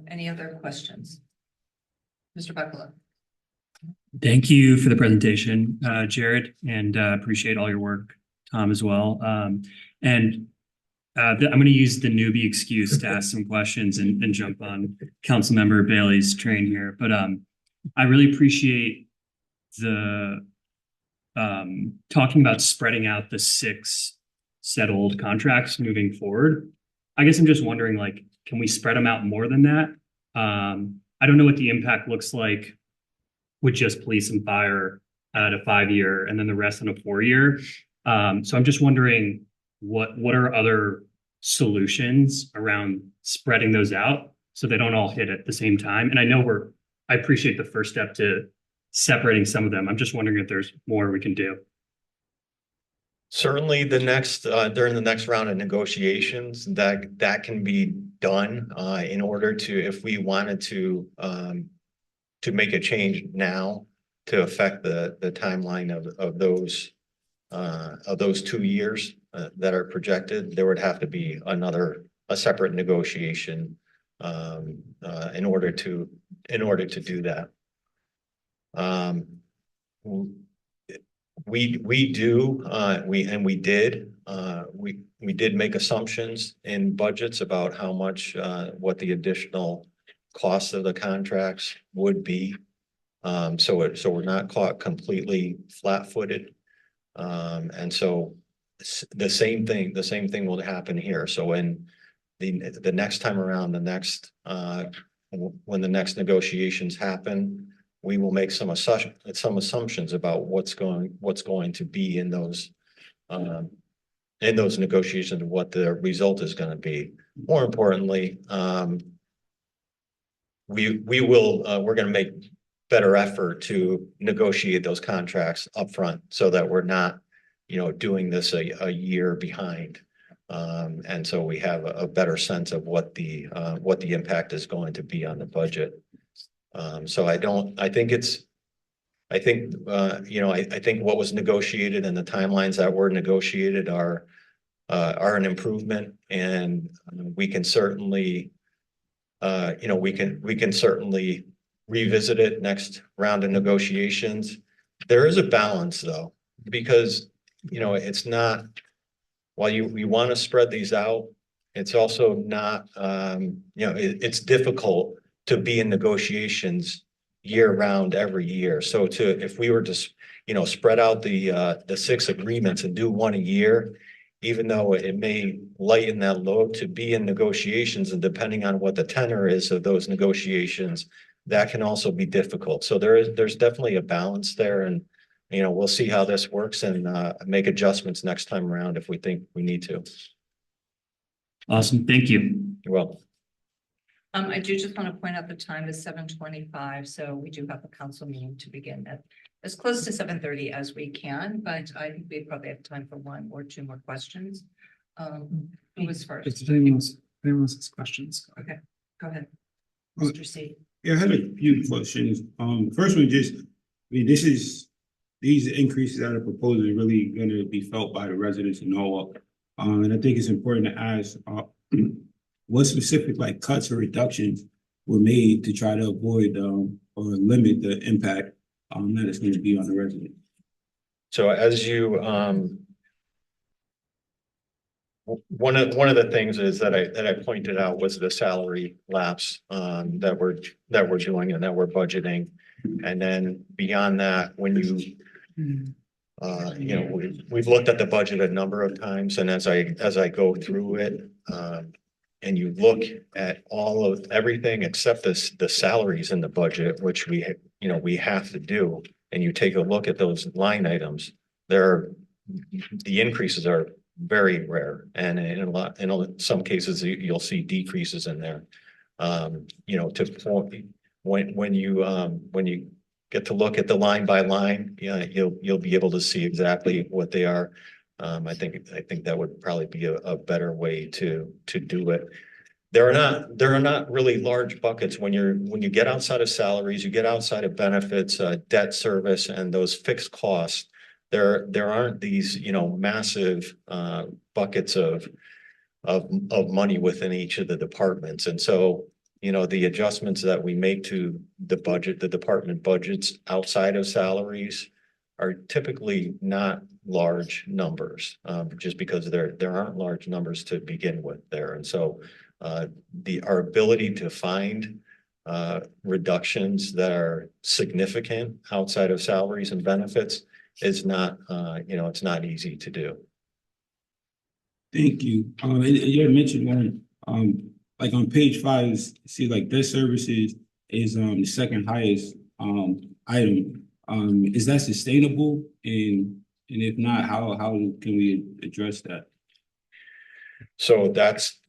Speaker 1: Any other questions? Mr. Buckler.
Speaker 11: Thank you for the presentation, Jared, and appreciate all your work, Tom, as well. And I'm going to use the newbie excuse to ask some questions and jump on Councilmember Bailey's train here. But I really appreciate the talking about spreading out the 6 settled contracts moving forward. I guess I'm just wondering, like, can we spread them out more than that? I don't know what the impact looks like with just police and fire at a 5-year and then the rest on a 4-year. So I'm just wondering what are other solutions around spreading those out so they don't all hit at the same time? And I know I appreciate the first step to separating some of them. I'm just wondering if there's more we can do.
Speaker 8: Certainly during the next round of negotiations, that can be done in order to, if we wanted to make a change now to affect the timeline of those 2 years that are projected, there would have to be a separate negotiation in order to do that. We did make assumptions in budgets about how much what the additional cost of the contracts would be. So we're not caught completely flat-footed. And so the same thing will happen here. So when the next time around, when the next negotiations happen, we will make some assumptions about what's going to be in those negotiations, what the result is going to be. More importantly, we're going to make better effort to negotiate those contracts upfront so that we're not, doing this a year behind. And so we have a better sense of what the impact is going to be on the budget. So I think what was negotiated and the timelines that were negotiated are an improvement, and we can certainly, we can certainly revisit it next round of negotiations. There is a balance though, because, it's not, while we want to spread these out, it's also not, it's difficult to be in negotiations year round every year. So if we were to, spread out the 6 agreements and do one a year, even though it may lighten that load, to be in negotiations, and depending on what the tenor is of those negotiations, that can also be difficult. So there's definitely a balance there, and we'll see how this works and make adjustments next time around if we think we need to.
Speaker 11: Awesome. Thank you.
Speaker 8: You're welcome.
Speaker 1: I do just want to point out the time is 7:25, so we do have a council meeting to begin at as close to 7:30 as we can, but I think we probably have time for 1 or 2 more questions. Who was first?
Speaker 12: If anyone else has questions.
Speaker 1: Okay, go ahead. Mr. C.
Speaker 12: Yeah, I had a few questions. First one, these increases that are proposed are really going to be felt by the residents of Norwalk. And I think it's important to ask what specific cuts or reductions were made to try to avoid or limit the impact that it's going to be on the residents.
Speaker 8: So as you, one of the things is that I pointed out was the salary lapse that we're doing and that we're budgeting. And then beyond that, when we've looked at the budget a number of times, and as I go through it, and you look at everything except the salaries in the budget, which we have to do, and you take a look at those line items, the increases are very rare, and in some cases you'll see decreases in there. When you get to look at the line by line, you'll be able to see exactly what they are. I think that would probably be a better way to do it. There are not really large buckets when you get outside of salaries, you get outside of benefits, debt service, and those fixed costs. There aren't these massive buckets of money within each of the departments, and so the adjustments that we make to the budget, the department budgets outside of salaries, are typically not large numbers, just because there aren't large numbers to begin with there. And so our ability to find reductions that are significant outside of salaries and benefits is not, it's not easy to do.
Speaker 12: Thank you. And you had mentioned one, like on page 5, see like debt services is the second highest item. Is that sustainable? And if not, how can we address that?
Speaker 8: So that's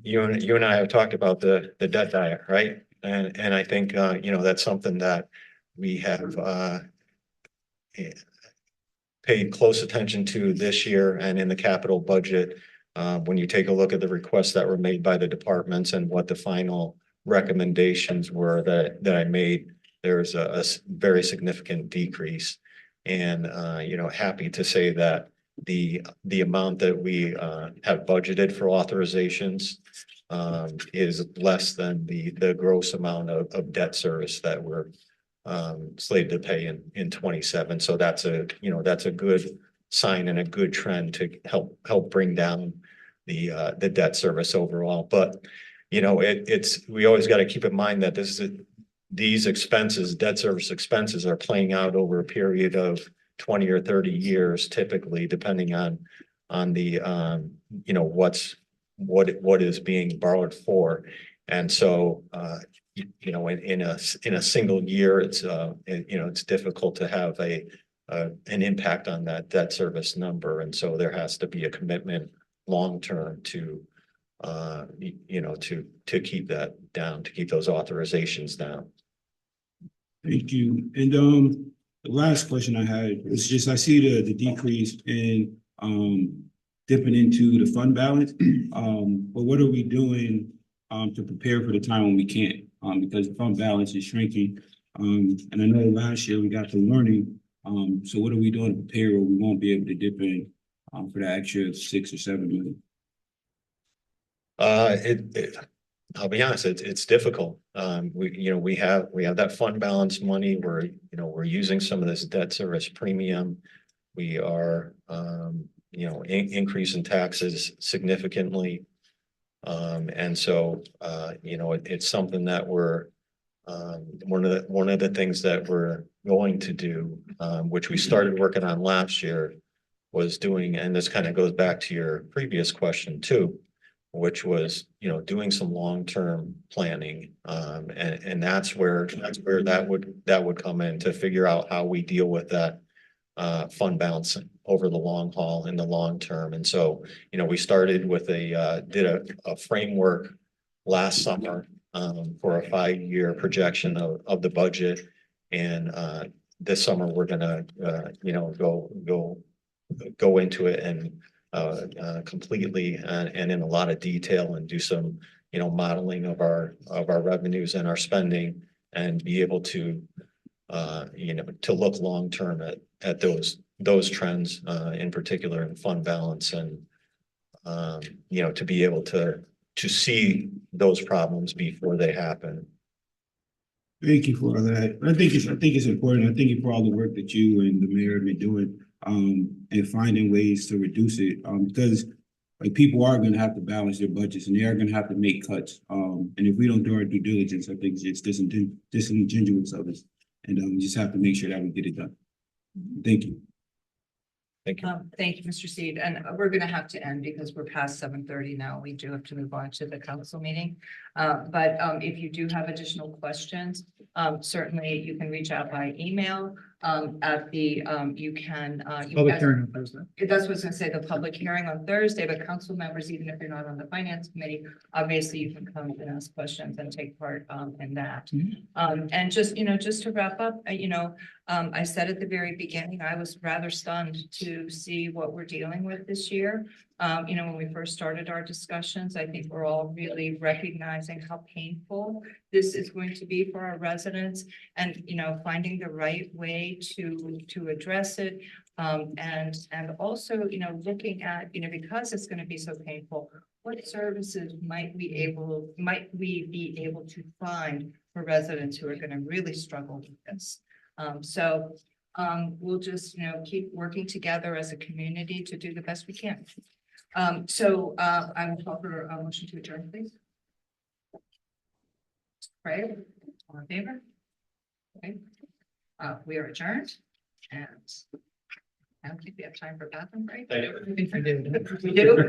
Speaker 8: you and I have talked about the debt diet, right? And I think that's something that we have paid close attention to this year and in the capital budget. When you take a look at the requests that were made by the departments and what the final recommendations were that I made, there's a very significant decrease. And happy to say that the amount that we have budgeted for authorizations is less than the gross amount of debt service that we're slated to pay in 27. So that's a good sign and a good trend to help bring down the debt service overall. But we always got to keep in mind that these expenses, debt service expenses, are playing out over a period of 20 or 30 years, typically, depending on the what is being borrowed for. And so in a single year, it's difficult to have an impact on that debt service number. And so there has to be a commitment long term to keep that down, to keep those authorizations down.
Speaker 12: Thank you. And the last question I had is just, I see the decrease in dipping into the fund balance. But what are we doing to prepare for the time when we can't? Because the fund balance is shrinking. And I know last year we got the learning. So what are we doing to prepare where we won't be able to dip in for the extra 6 or 7 million?
Speaker 8: I'll be honest, it's difficult. We have that fund balance money. We're using some of this debt service premium. We are increasing taxes significantly. And so it's something that we're one of the things that we're going to do, which we started working on last year, was doing, and this kind of goes back to your previous question too, which was, doing some long-term planning. And that's where that would come in, to figure out how we deal with that fund balance over the long haul in the long term. And so, we started with did a framework last summer for a 5-year projection of the budget. And this summer we're gonna go into it and completely and in a lot of detail, and do some modeling of our revenues and our spending, and be able to to look long term at those trends, in particular in fund balance, and to be able to see those problems before they happen.
Speaker 12: Thank you for all that. I think it's important. I thank you for all the work that you and the mayor have been doing, and finding ways to reduce it. Because like, people are going to have to balance their budgets, and they are going to have to make cuts. And if we don't do our due diligence, I think it's disingenuous of us. And we just have to make sure that we get it done. Thank you.
Speaker 8: Thank you.
Speaker 1: Thank you, Mr. Seed. And we're going to have to end because we're past 7:30 now. We do have to move on to the council meeting. But if you do have additional questions, certainly you can reach out by email. At the
Speaker 5: Public hearing on Thursday.
Speaker 1: That's what I was going to say, the public hearing on Thursday, but council members, even if you're not on the finance committee, obviously you can come and ask questions and take part in that. And just to wrap up, I said at the very beginning, I was rather stunned to see what we're dealing with this year. When we first started our discussions, I think we're all really recognizing how painful this is going to be for our residents, and, finding the right way to address it. And also, looking at, because it's going to be so painful, what services might we be able to find for residents who are going to really struggle with this? We'll just, keep working together as a community to do the best we can. I will call for a motion to adjourn, please. Right, all in favor? Okay, we are adjourned and I don't think we have time for bathroom break.
Speaker 6: Thank you.
Speaker 1: We do.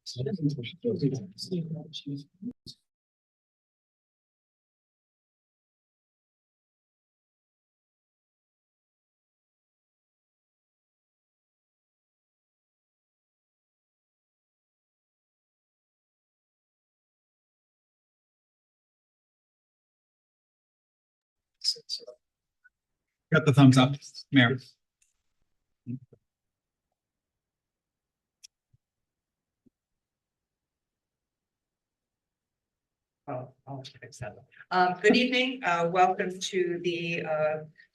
Speaker 13: Got the thumbs up, Mayor.
Speaker 1: I'll fix that. Good evening, welcome to the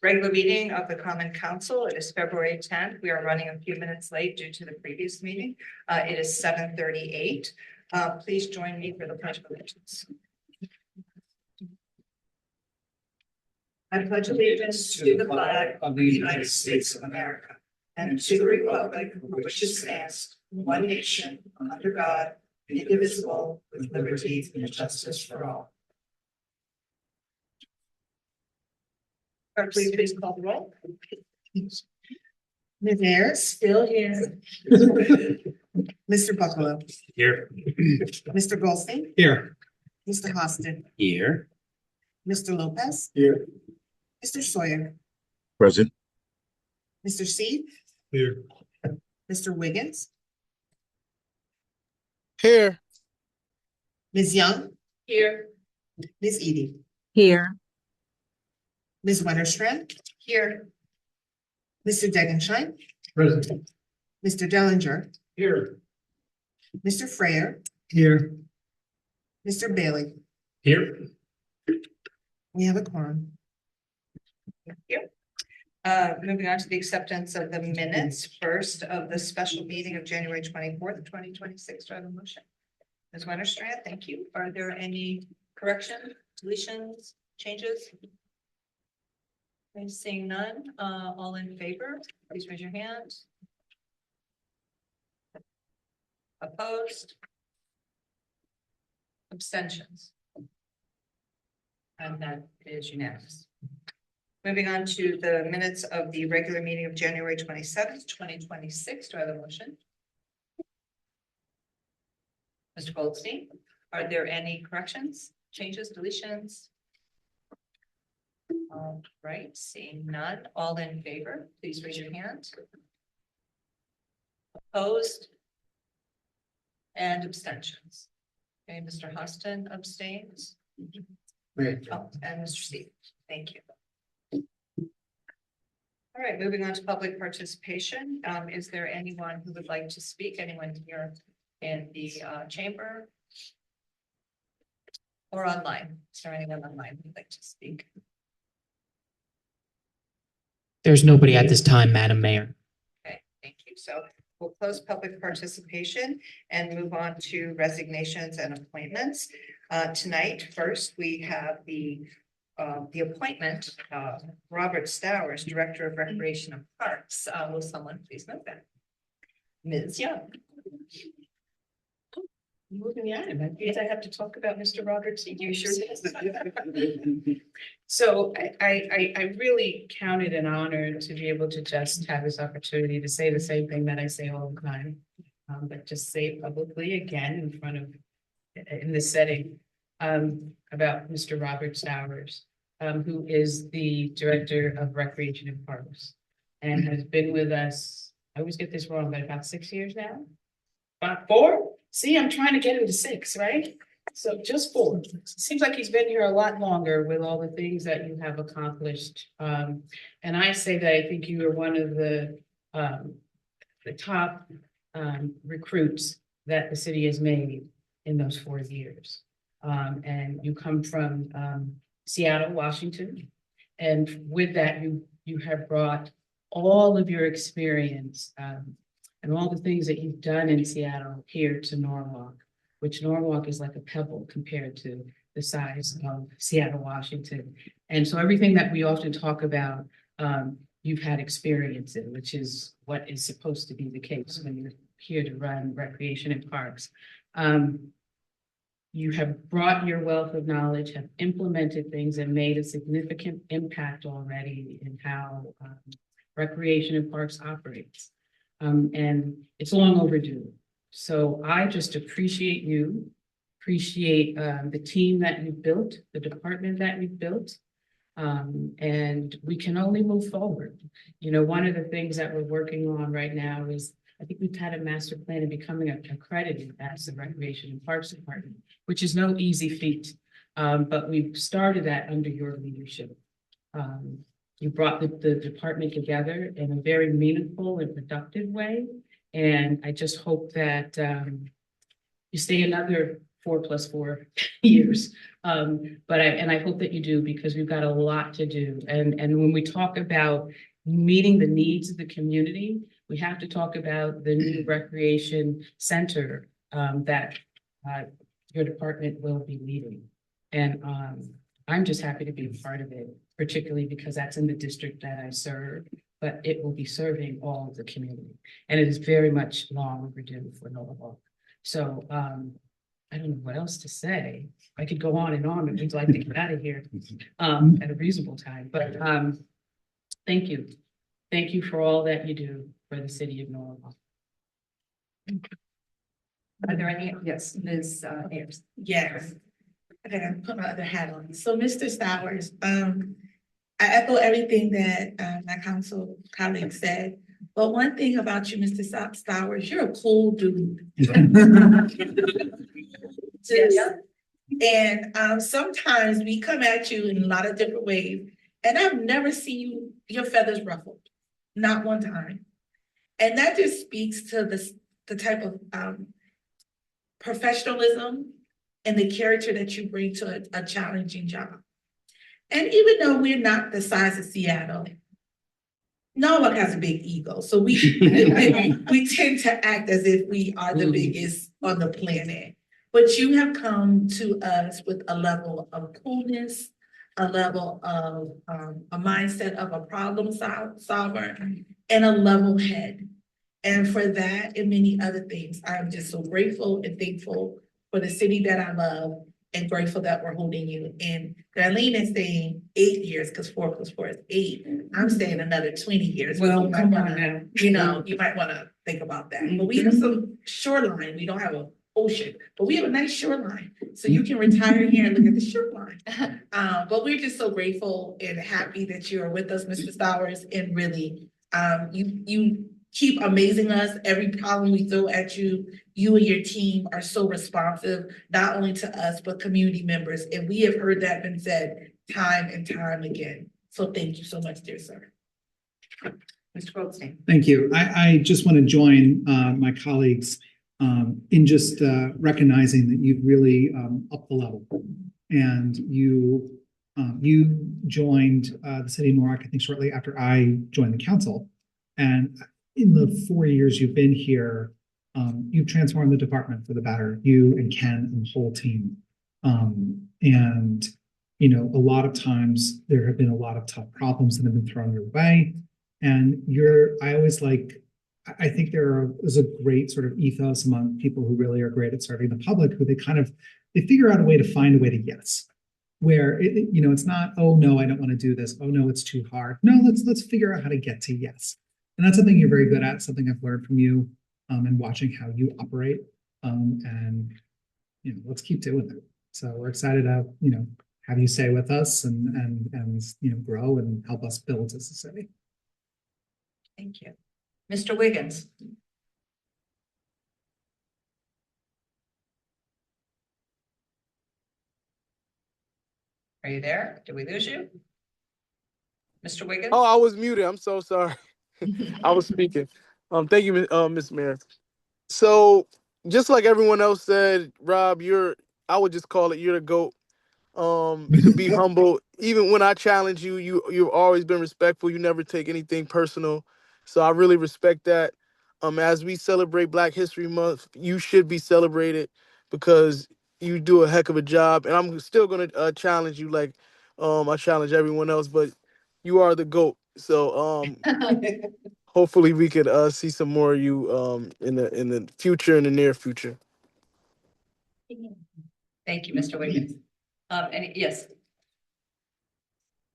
Speaker 1: regular meeting of the Common Council. It is February 10th. We are running a few minutes late due to the previous meeting. It is 7:38. Please join me for the pledge of allegiance. I pledge allegiance to the flag of the United States of America and to the republic for which it stands, one nation, under God, indivisible, with liberty and justice for all. Clerk, will you please call the roll?
Speaker 3: Ms. Ayers,
Speaker 1: Still here.
Speaker 3: Mr. Buffalo,
Speaker 9: Here.
Speaker 3: Mr. Goldstein,
Speaker 13: Here.
Speaker 3: Mr. Austin,
Speaker 4: Here.
Speaker 3: Mr. Lopez,
Speaker 13: Here.
Speaker 3: Mr. Sawyer,
Speaker 2: Present.
Speaker 3: Mr. Seed,
Speaker 13: Here.
Speaker 3: Mr. Wiggins,
Speaker 5: Here.
Speaker 3: Ms. Young,
Speaker 1: Here.
Speaker 3: Ms. Edie,
Speaker 14: Here.
Speaker 3: Ms. Winterstrand,
Speaker 1: Here.
Speaker 3: Mr. Degenshine,
Speaker 13: Present.
Speaker 3: Mr. Dellinger,
Speaker 13: Here.
Speaker 3: Mr. Freyer,
Speaker 13: Here.
Speaker 3: Mr. Bailey.
Speaker 9: Here.
Speaker 3: We have a quorum.
Speaker 1: Thank you. Moving on to the acceptance of the minutes, first of the special meeting of January 24th, 2026. Do I have a motion? Ms. Winterstrand, thank you. Are there any corrections, deletions, changes? I'm seeing none. All in favor, please raise your hand. Opposed? Abstentions? And that is unanimous. Moving on to the minutes of the regular meeting of January 27th, 2026. Do I have a motion? Mr. Goldstein, are there any corrections, changes, deletions? All right, seeing none, all in favor, please raise your hand. Opposed? And abstentions. Okay, Mr. Austin abstains. Oh, and Mr. Steve, thank you. All right, moving on to public participation. Is there anyone who would like to speak? Anyone here in the chamber? Or online? Is there anyone online who would like to speak?
Speaker 4: There's nobody at this time, Madam Mayor.
Speaker 1: Okay, thank you. So we'll close public participation and move on to resignations and appointments. Tonight, first, we have the appointment of Robert Stowers, Director of Recreation and Parks. Will someone please move that? Ms. Young. Moving the item. I guess I have to talk about Mr. Roberts. You sure did.
Speaker 15: So I really count it an honor to be able to just have this opportunity to say the same thing that I say all the time. But just say it publicly again in front of, in this setting, about Mr. Robert Stowers, who is the Director of Recreation and Parks and has been with us, I always get this wrong, but about 6 years now? About 4? See, I'm trying to get him to 6, right? So just 4. Seems like he's been here a lot longer with all the things that you have accomplished. And I say that I think you are one of the top recruits that the city has made in those 4 years. And you come from Seattle, Washington. And with that, you have brought all of your experience and all the things that you've done in Seattle here to Norwalk, which Norwalk is like a pebble compared to the size of Seattle, Washington. And so everything that we often talk about, you've had experience in, which is what is supposed to be the case when you're here to run recreation and parks. You have brought your wealth of knowledge, have implemented things and made a significant impact already in how recreation and parks operates. And it's long overdue. So I just appreciate you, appreciate the team that you've built, the department that you've built. And we can only move forward. You know, one of the things that we're working on right now is, I think we've had a master plan of becoming accredited as the Recreation and Parks Department, which is no easy feat. But we've started that under your leadership. You brought the department together in a very meaningful and productive way. And I just hope that you stay another 4+4 years. But I hope that you do, because we've got a lot to do. And when we talk about meeting the needs of the community, we have to talk about the new recreation center that your department will be leading. And I'm just happy to be a part of it, particularly because that's in the district that I serve, but it will be serving all of the community. And it is very much long overdue for Norwalk. So I don't know what else to say. I could go on and on, but we'd like to get out of here at a reasonable time. But thank you. Thank you for all that you do for the city of Norwalk.
Speaker 1: Are there any? Yes, Ms. Ayers.
Speaker 10: Yes. I gotta put my other hat on. So, Mr. Stowers, I echo everything that my council colleague said. But one thing about you, Mr. Stowers, you're a cool dude.
Speaker 1: Yeah.
Speaker 10: And sometimes we come at you in a lot of different ways, and I've never seen your feathers ruffled, not one time. And that just speaks to the type of professionalism and the character that you bring to a challenging job. And even though we're not the size of Seattle, Norwalk has a big ego. So we tend to act as if we are the biggest on the planet. But you have come to us with a level of coolness, a level of a mindset of a problem solver, and a level head. And for that and many other things, I'm just so grateful and thankful for the city that I love, and grateful that we're holding you. And Darlene is saying 8 years, because 4+4 is 8. I'm saying another 20 years.
Speaker 15: Well, come on
Speaker 10: wanna,
Speaker 15: now.
Speaker 10: you know, you might want to think about that. But we have some shoreline. We don't have an ocean, but we have a nice shoreline. So you can retire here and look at the shoreline. But we're just so grateful and happy that you are with us, Mr. Stowers. And really, you keep amazing us. Every problem we throw at you, you and your team are so responsive, not only to us, but community members. And we have heard that been said time and time again. So thank you so much, dear sir.
Speaker 1: Mr. Goldstein.
Speaker 13: Thank you. I just want to join my colleagues in just recognizing that you've really upped the level. And you joined the city of Norwalk, I think, shortly after I joined the council. And in the 4 years you've been here, you've transformed the department for the better, you and Ken and the whole team. And, you know, a lot of times there have been a lot of tough problems that have been thrown your way. And I think there's a great sort of ethos among people who really are great at serving the public, who they figure out a way to find a way to yes. Where it's not, oh no, I don't want to do this. Oh no, it's too hard. No, let's figure out how to get to yes. And that's something you're very good at, something I've learned from you and watching how you operate. And let's keep doing it. So we're excited to have you stay with us and grow and help us build as a city.
Speaker 1: Thank you. Mr. Wiggins. Are you there? Did we lose you? Mr. Wiggins?
Speaker 5: Oh, I was muted. I'm so sorry. I was speaking. Thank you, Ms. Mayor. So just like everyone else said, Rob, I would just call it, you're the GOAT. To be humble. Even when I challenge you, you've always been respectful. You never take anything personal. So I really respect that. As we celebrate Black History Month, you should be celebrated because you do a heck of a job. And I'm still gonna challenge you like I challenge everyone else, but you are the GOAT. So hopefully we could see some more of you in the future, in the near future.
Speaker 1: Thank you, Mr. Wiggins. Yes.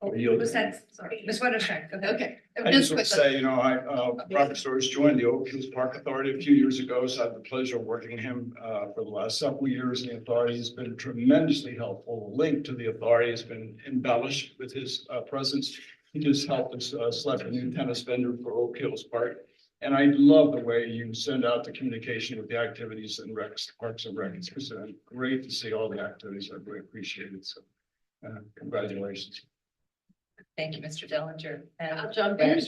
Speaker 1: Who's that? Sorry, Ms. Winterstein. Okay.
Speaker 14: I just want to say, Robert Storrs joined the Oak Hills Park Authority a few years ago, so I had the pleasure of working with him for the last several years. And the authority has been tremendously helpful. The link to the authority has been embellished with his presence. He just helped us select a new tennis vendor for Oak Hills Park. And I love the way you send out the communication with the activities and recs, Parks and Recs. It's great to see all the activities. I really appreciate it. So congratulations.
Speaker 1: Thank you, Mr. Dellinger. And
Speaker 16: I'll jump in.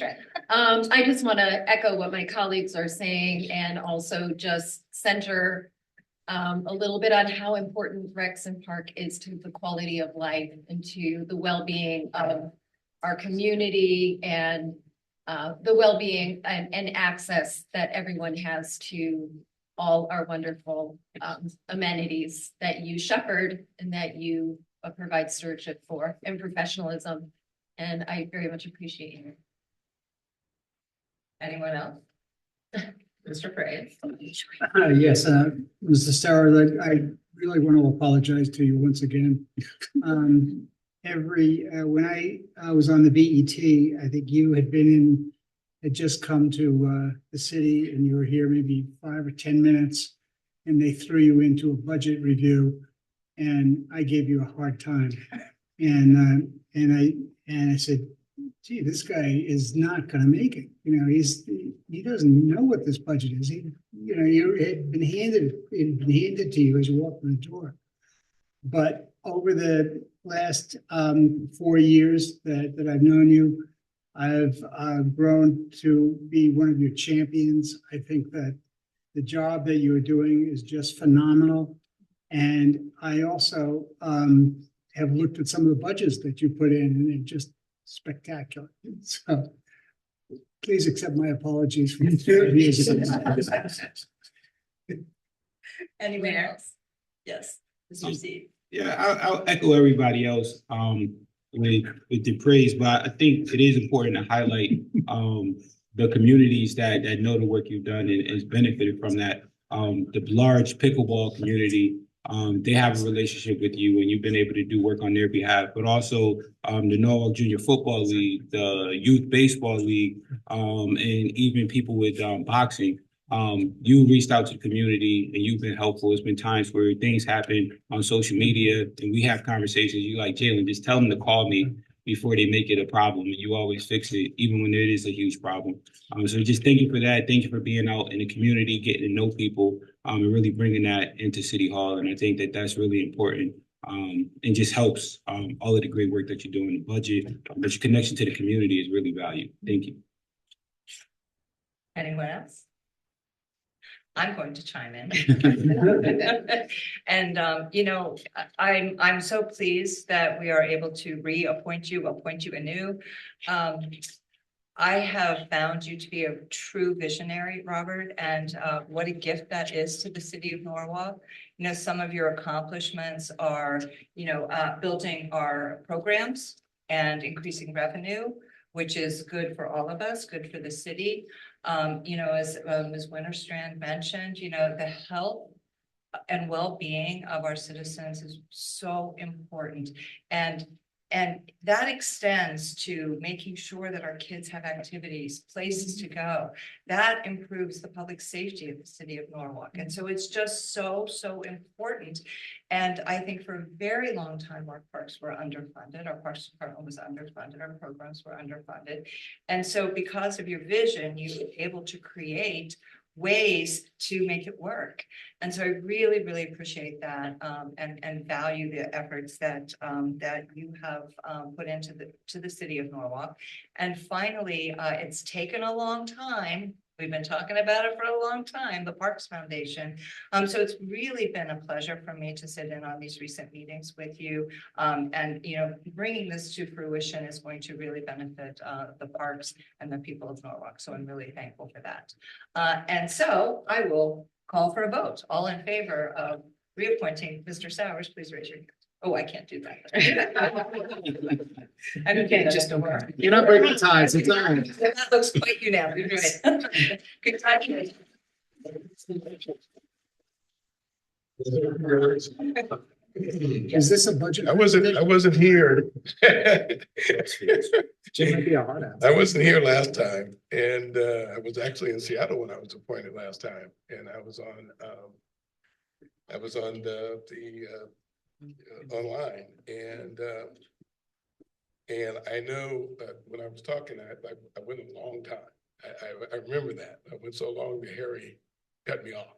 Speaker 16: I just want to echo what my colleagues are saying and also just center a little bit on how important Recs and Park is to the quality of life and to the well-being of our community and the well-being and access that everyone has to all our wonderful amenities that you shepherd and that you provide stewardship for and professionalism. And I very much appreciate you.
Speaker 1: anyone else? Mr. Frey.
Speaker 17: Yes, Mr. Starr, I really want to apologize to you once again. When I was on the BET, I think you had just come to the city and you were here maybe 5 or 10 minutes and they threw you into a budget review and I gave you a hard time. And I said, gee, this guy is not going to make it. He doesn't know what this budget is. It had been handed to you as you walked in the door. But over the last 4 years that I've known you, I've grown to be one of your champions. I think that the job that you are doing is just phenomenal. And I also have looked at some of the budgets that you put in and they're just spectacular. So please accept my apologies for years ago.
Speaker 1: Anyone else? Yes, Mr. C.
Speaker 12: Yeah, I'll echo everybody else with the praise, but I think it is important to highlight the communities that know the work you've done and has benefited from that. The large pickleball community, they have a relationship with you and you've been able to do work on their behalf, but also the Norwalk Junior Football League, the Youth Baseball League, and even people with boxing. You reached out to the community and you've been helpful. There's been times where things happen on social media and we have conversations. You like, Jalen, just tell them to call me before they make it a problem. And you always fix it, even when it is a huge problem. So just thank you for that. Thank you for being out in the community, getting to know people, and really bringing that into City Hall. And I think that that's really important. And just helps all of the great work that you're doing in the budget, but your connection to the community is really valued. Thank you.
Speaker 1: Anyone else? I'm going to chime in. And, I'm so pleased that we are able to appoint you anew. I have found you to be a true visionary, Robert, and what a gift that is to the city of Norwalk. Some of your accomplishments are, building our programs and increasing revenue, which is good for all of us, good for the city. As Ms. Winterstrand mentioned, the health and well-being of our citizens is so important. And that extends to making sure that our kids have activities, places to go. That improves the public safety of the city of Norwalk. And so it's just so important. And I think for a very long time, our parks were underfunded. Our parks department was underfunded. Our programs were underfunded. And so because of your vision, you were able to create ways to make it work. And so I really, really appreciate that and value the efforts that you have put into the city of Norwalk. And finally, it's taken a long time. We've been talking about it for a long time, the Parks Foundation. So it's really been a pleasure for me to sit in on these recent meetings with you. And, bringing this to fruition is going to really benefit the parks and the people of Norwalk. So I'm really thankful for that. And so I will call for a vote. All in favor of reappointing Mr. Sowers, please raise your hand. Oh, I can't do that. I can't just over.
Speaker 13: You're not breaking the ties, it's all right.
Speaker 1: That looks quite unanimous. Right. Congratulations.
Speaker 17: Is this a budget?
Speaker 14: I wasn't here.
Speaker 9: Jim might be a hard ass.
Speaker 14: I wasn't here last time, and I was actually in Seattle when I was appointed last time, and I was on the online, and I know when I was talking, I went a long time. I remember that. I went so long that Harry cut me off.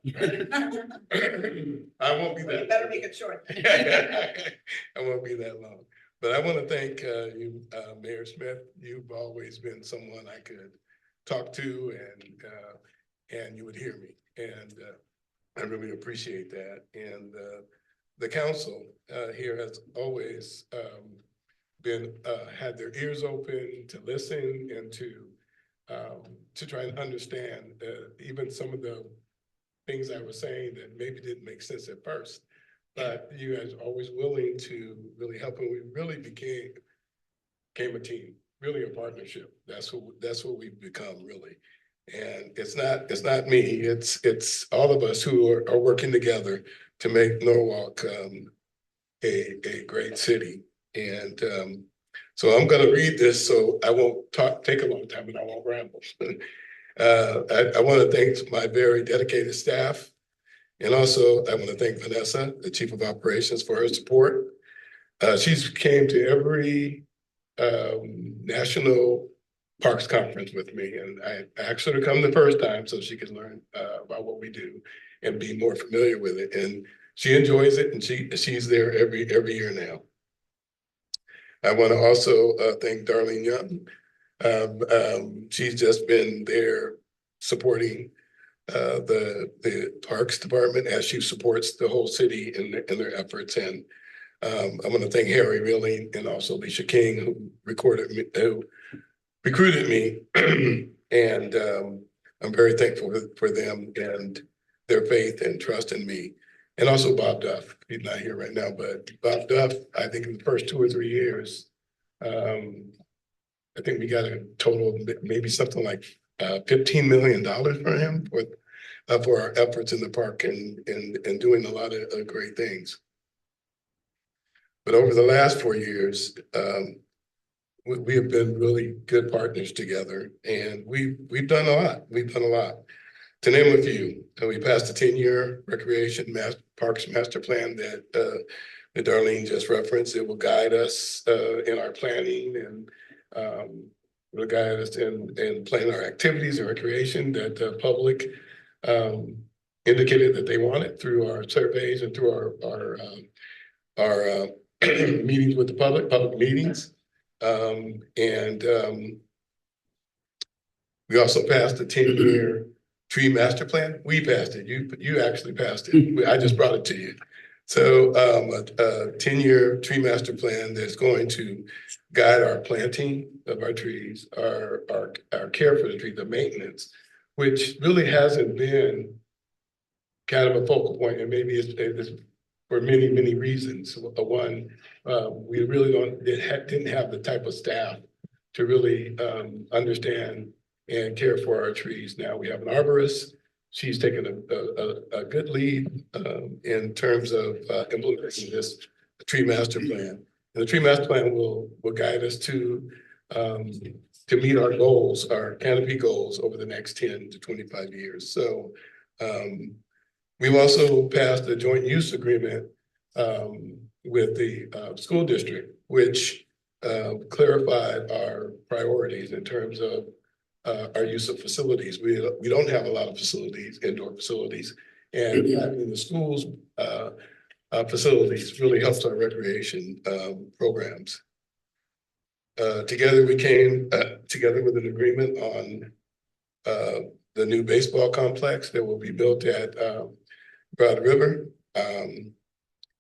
Speaker 14: I won't be that.
Speaker 3: You better make it short.
Speaker 14: I won't be that long. But I want to thank you, Mayor Smith. You've always been someone I could talk to, and you would hear me. And I really appreciate that. And the council here has always been had their ears open to listen and to try and understand even some of the things I was saying that maybe didn't make sense at first. But you guys are always willing to really help, and we really became a team, really a partnership. That's what we've become, really. And it's not me. It's all of us who are working together to make Norwalk a great city. And so I'm going to read this, so I won't take a long time, and I won't ramble. I want to thank my very dedicated staff. And also, I want to thank Vanessa, the Chief of Operations, for her support. She's came to every National Parks Conference with me, and I asked her to come the first time so she could learn about what we do and be more familiar with it. And she enjoys it, and she's there every year now. I want to also thank Darlene Young. She's just been there supporting the Parks Department as she supports the whole city in their efforts. And I want to thank Harry really, and also Alicia King, who recruited me. And I'm very thankful for them and their faith and trust in me. And also Bob Duff. He's not here right now, but Bob Duff, I think in the first 2 or 3 years, I think we got a total of maybe something like $15 million for him for our efforts in the park and doing a lot of great things. But over the last 4 years, we have been really good partners together, and we've done a lot. We've done a lot. To name a few, we passed a 10-year recreation parks master plan that Darlene just referenced. It will guide us in our planning and will guide us in planning our activities and recreation that the public indicated that they wanted through our surveys and through our meetings with the public meetings. We also passed a 10-year tree master plan. We passed it. You actually passed it. I just brought it to you. So a 10-year tree master plan that's going to guide our planting of our trees, our care for the trees, the maintenance, which really hasn't been kind of a focal point, and maybe it's for many, many reasons. One, we really didn't have the type of staff to really understand and care for our trees. Now we have an arborist. She's taken a good lead in terms of implementing this tree master plan. And the tree master plan will guide us to meet our goals, our canopy goals over the next 10 to 25 years. So we've also passed a joint use agreement with the school district, which clarified our priorities in terms of our use of facilities. We don't have a lot of facilities, indoor facilities, and having the schools facilities really helps our recreation programs. Together we came together with an agreement on the new baseball complex that will be built at Broad River.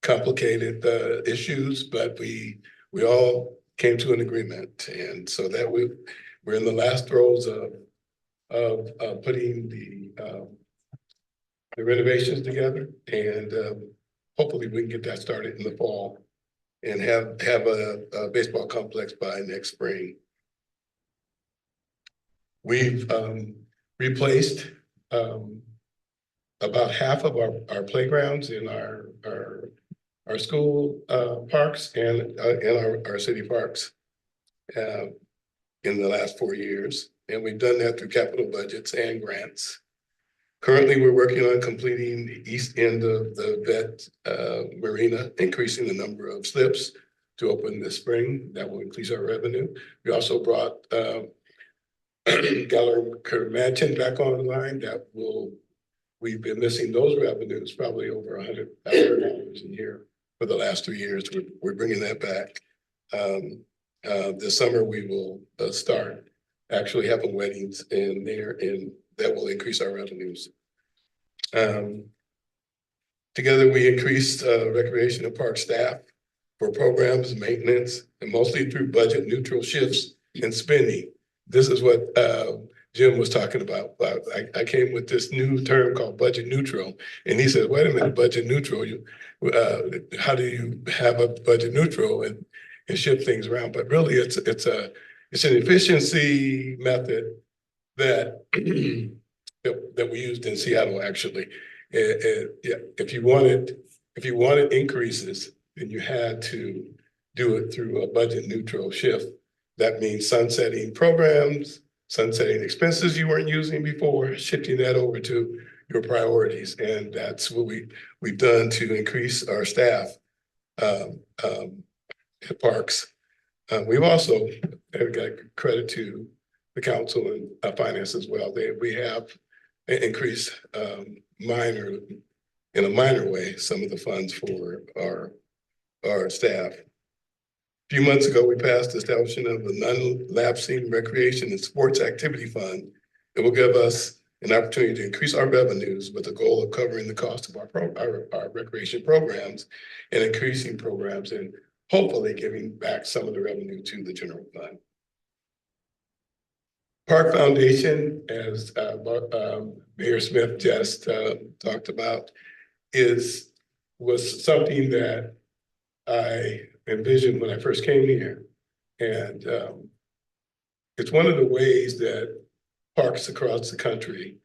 Speaker 14: Complicated issues, but we all came to an agreement, and so that we're in the last throes of putting the renovations together, and hopefully we can get that started in the fall and have a baseball complex by next spring. We've replaced about half of our playgrounds in our
Speaker 18: our school parks and our city parks in the last 4 years. And we've done that through capital budgets and grants. Currently, we're working on completing the east end of the vet marina, increasing the number of slips to open this spring. That will increase our revenue. We also brought Gallagher Mansion back online. We've been missing those revenues, probably over $100,000 a year for the last 3 years. We're bringing that back. This summer, we will start actually having weddings in there, and that will increase our revenues. Together, we increased recreation and park staff for programs, maintenance, and mostly through budget neutral shifts in spending. This is what Jim was talking about. I came with this new term called budget neutral, and he said, wait a minute, budget neutral, how do you have a budget neutral and shift things around? But really, it's an efficiency method that that we used in Seattle, actually. If you wanted increases, then you had to do it through a budget neutral shift. That means sunsetting programs, sunsetting expenses you weren't using before, shifting that over to your priorities. And that's what we've done to increase our staff at parks. We've also got credit to the council and finance as well. We have increased in a minor way some of the funds for our staff. A few months ago, we passed the establishment of a non-lapsing recreation and sports activity fund. It will give us an opportunity to increase our revenues with the goal of covering the cost of our recreation programs and increasing programs and hopefully giving back some of the revenue to the general fund. Park Foundation, as Mayor Smith just talked about, was something that I envisioned when I first came here. And it's one of the ways that parks across the country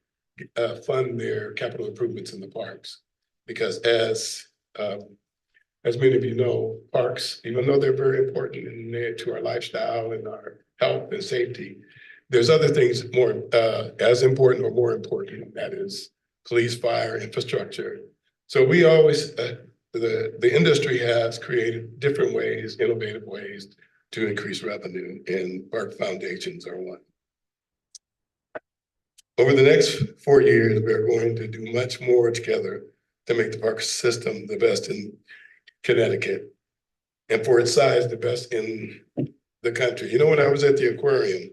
Speaker 18: fund their capital improvements in the parks. Because as many of you know, parks, even though they're very important to our lifestyle and our health and safety, there's other things more as important or more important, and that is police, fire, infrastructure. So we always, the industry has created different ways, innovative ways to increase revenue, and park foundations are one. Over the next 4 years, we're going to do much more together to make the park system the best in Connecticut, and for its size, the best in the country. You know, when I was at the aquarium,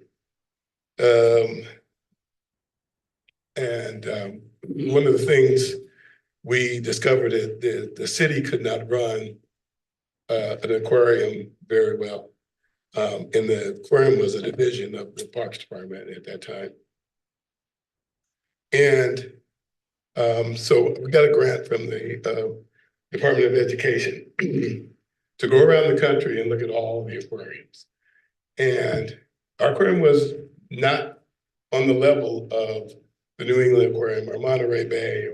Speaker 18: one of the things we discovered is the city could not run an aquarium very well. And the aquarium was a division of the Parks Department at that time. And so we got a grant from the Department of Education to go around the country and look at all the aquariums. And our aquarium was not on the level of the New England Aquarium or Monterey Bay,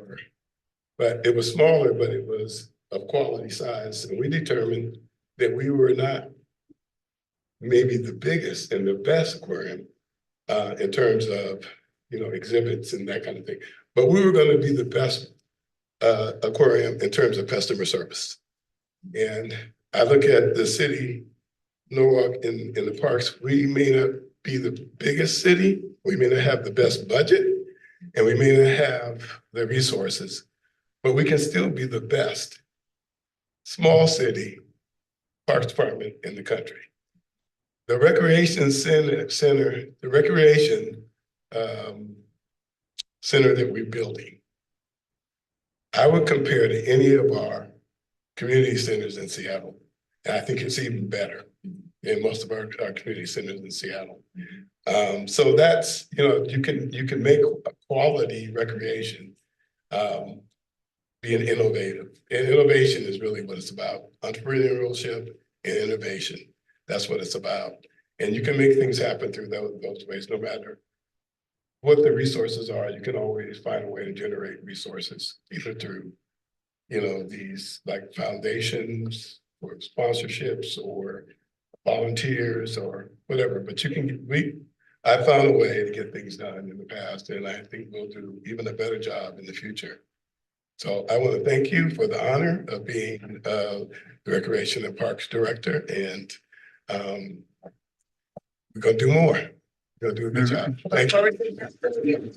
Speaker 18: but it was smaller, but it was of quality size. And we determined that we were not maybe the biggest and the best aquarium in terms of, you know, exhibits and that kind of thing, but we were going to be the best aquarium in terms of customer service. And I look at the city, Norwalk, in the parks, we may not be the biggest city, we may not have the best budget, and we may not have the resources, but we can still be the best small city parks department in the country. The recreation center, the recreation center that we're building, I would compare to any of our community centers in Seattle. And I think it's even better in most of our community centers in Seattle. So that's, you know, you can make a quality recreation being innovative. And innovation is really what it's about. Entrepreneurship and innovation. That's what it's about. And you can make things happen through those ways, no matter what the resources are. You can always find a way to generate resources, either through these like foundations or sponsorships or volunteers or whatever, but I found a way to get things done in the past, and I think we'll do even a better job in the future. So I want to thank you for the honor of being the Recreation and Parks Director, and we're gonna do more. We're gonna do a good job. Thank you.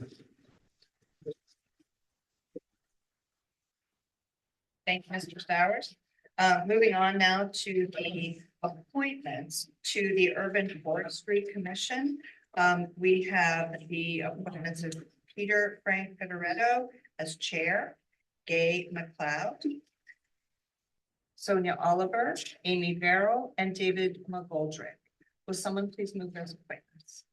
Speaker 1: Thank you, Mr. Stowers. Moving on now to the appointments to the Urban Forestry Commission. We have the appointments of Peter Frank Federetto as chair, Gay McLeod, Sonia Oliver, Amy Verrill, and David McGoldrick. Will someone please move those appointments?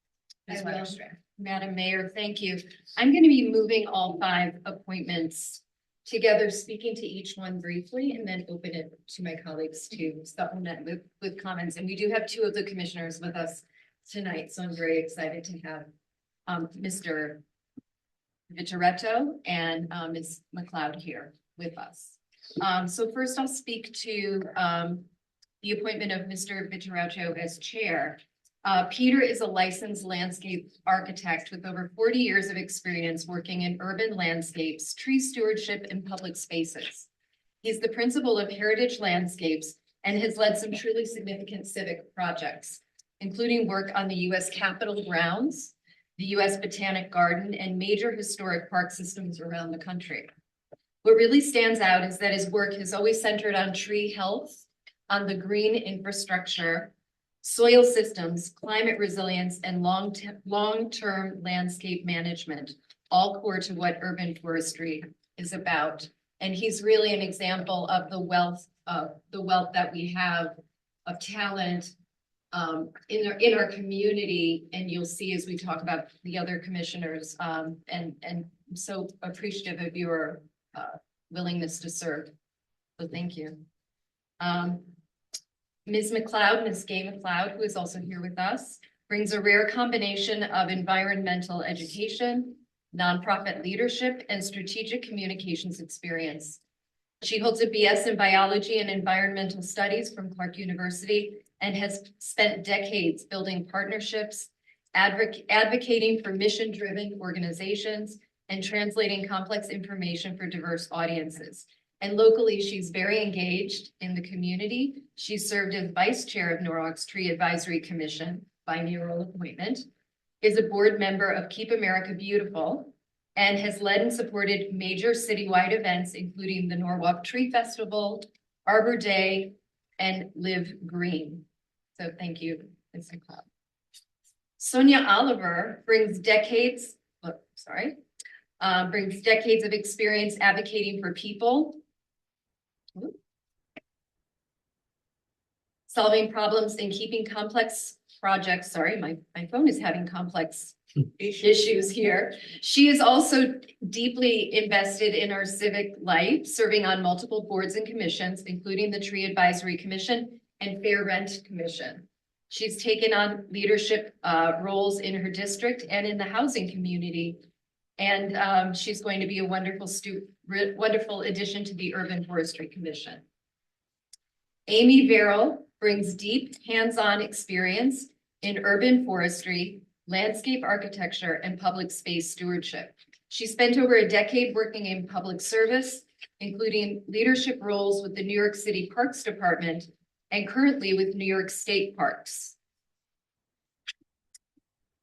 Speaker 1: Ms.
Speaker 16: I will.
Speaker 1: Winterstrand.
Speaker 16: Madam Mayor, thank you. I'm going to be moving all 5 appointments together, speaking to each one briefly, and then open it to my colleagues to supplement with comments. And we do have 2 of the commissioners with us tonight, so I'm very excited to have Mr. Vittoretto and Ms. McLeod here with us. So first I'll speak to the appointment of Mr. Vittoretto as chair. Peter is a licensed landscape architect with over 40 years of experience working in urban landscapes, tree stewardship, and public spaces. He's the principal of Heritage Landscapes and has led some truly significant civic projects, including work on the U.S. Capitol grounds, the U.S. Botanic Garden, and major historic park systems around the country. What really stands out is that his work has always centered on tree health, on the green infrastructure, soil systems, climate resilience, and long-term landscape management, all core to what urban forestry is about. And he's really an example of the wealth that we have of talent in our community. And you'll see as we talk about the other commissioners, and I'm so appreciative of your willingness to serve. So thank you. Ms. McLeod, Ms. Gay McLeod, who is also here with us, brings a rare combination of environmental education, nonprofit leadership, and strategic communications experience. She holds a BS in biology and environmental studies from Clark University and has spent decades building partnerships, advocating for mission-driven organizations, and translating complex information for diverse audiences. And locally, she's very engaged in the community. She served as vice chair of Norwalk's Tree Advisory Commission by mayoral appointment, is a board member of Keep America Beautiful, and has led and supported major citywide events, including the Norwalk Tree Festival, Arbor Day, and Live Green. So thank you, Ms. McLeod. Sonia Oliver brings decades of experience advocating for people, solving problems, and keeping complex projects. Sorry, my phone is having complex issues here. She is also deeply invested in our civic life, serving on multiple boards and commissions, including the Tree Advisory Commission and Fair Rent Commission. She's taken on leadership roles in her district and in the housing community. And she's going to be a wonderful addition to the Urban Forestry Commission. Amy Verrill brings deep hands-on experience in urban forestry, landscape architecture, and public space stewardship. She spent over a decade working in public service, including leadership roles with the New York City Parks Department and currently with New York State Parks.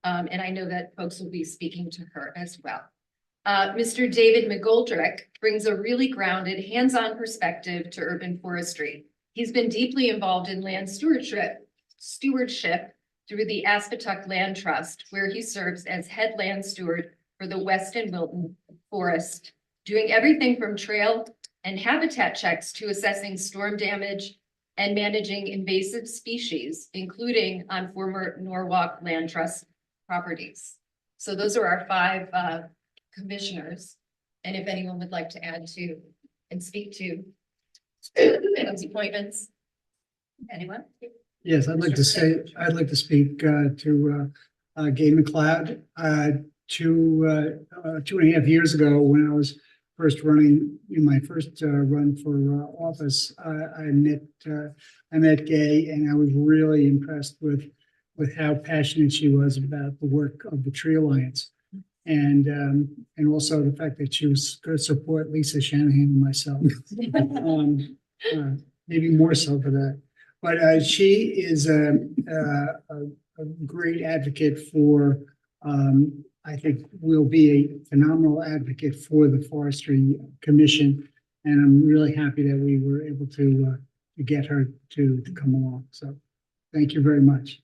Speaker 16: And I know that folks will be speaking to her as well. Mr. David McGoldrick brings a really grounded, hands-on perspective to urban forestry. He's been deeply involved in land stewardship through the Aspetuck Land Trust, where he serves as head land steward for the Weston Wilton Forest, doing everything from trail and habitat checks to assessing storm damage and managing invasive species, including on former Norwalk Land Trust properties. So those are our 5 commissioners. And if anyone would like to add to and speak to those appointments, anyone?
Speaker 17: Yes, I'd like to speak to Gay McLeod. 2.5 years ago, when I was my first run for office, I met Gay, and I was really impressed with how passionate she was about the work of the Tree Alliance. And also the fact that she was going to support Lisa Shanahan and myself. Maybe more so for that. But she is a great advocate for, I think will be a phenomenal advocate for the Forestry Commission. And I'm really happy that we were able to get her to come along. So thank you very much.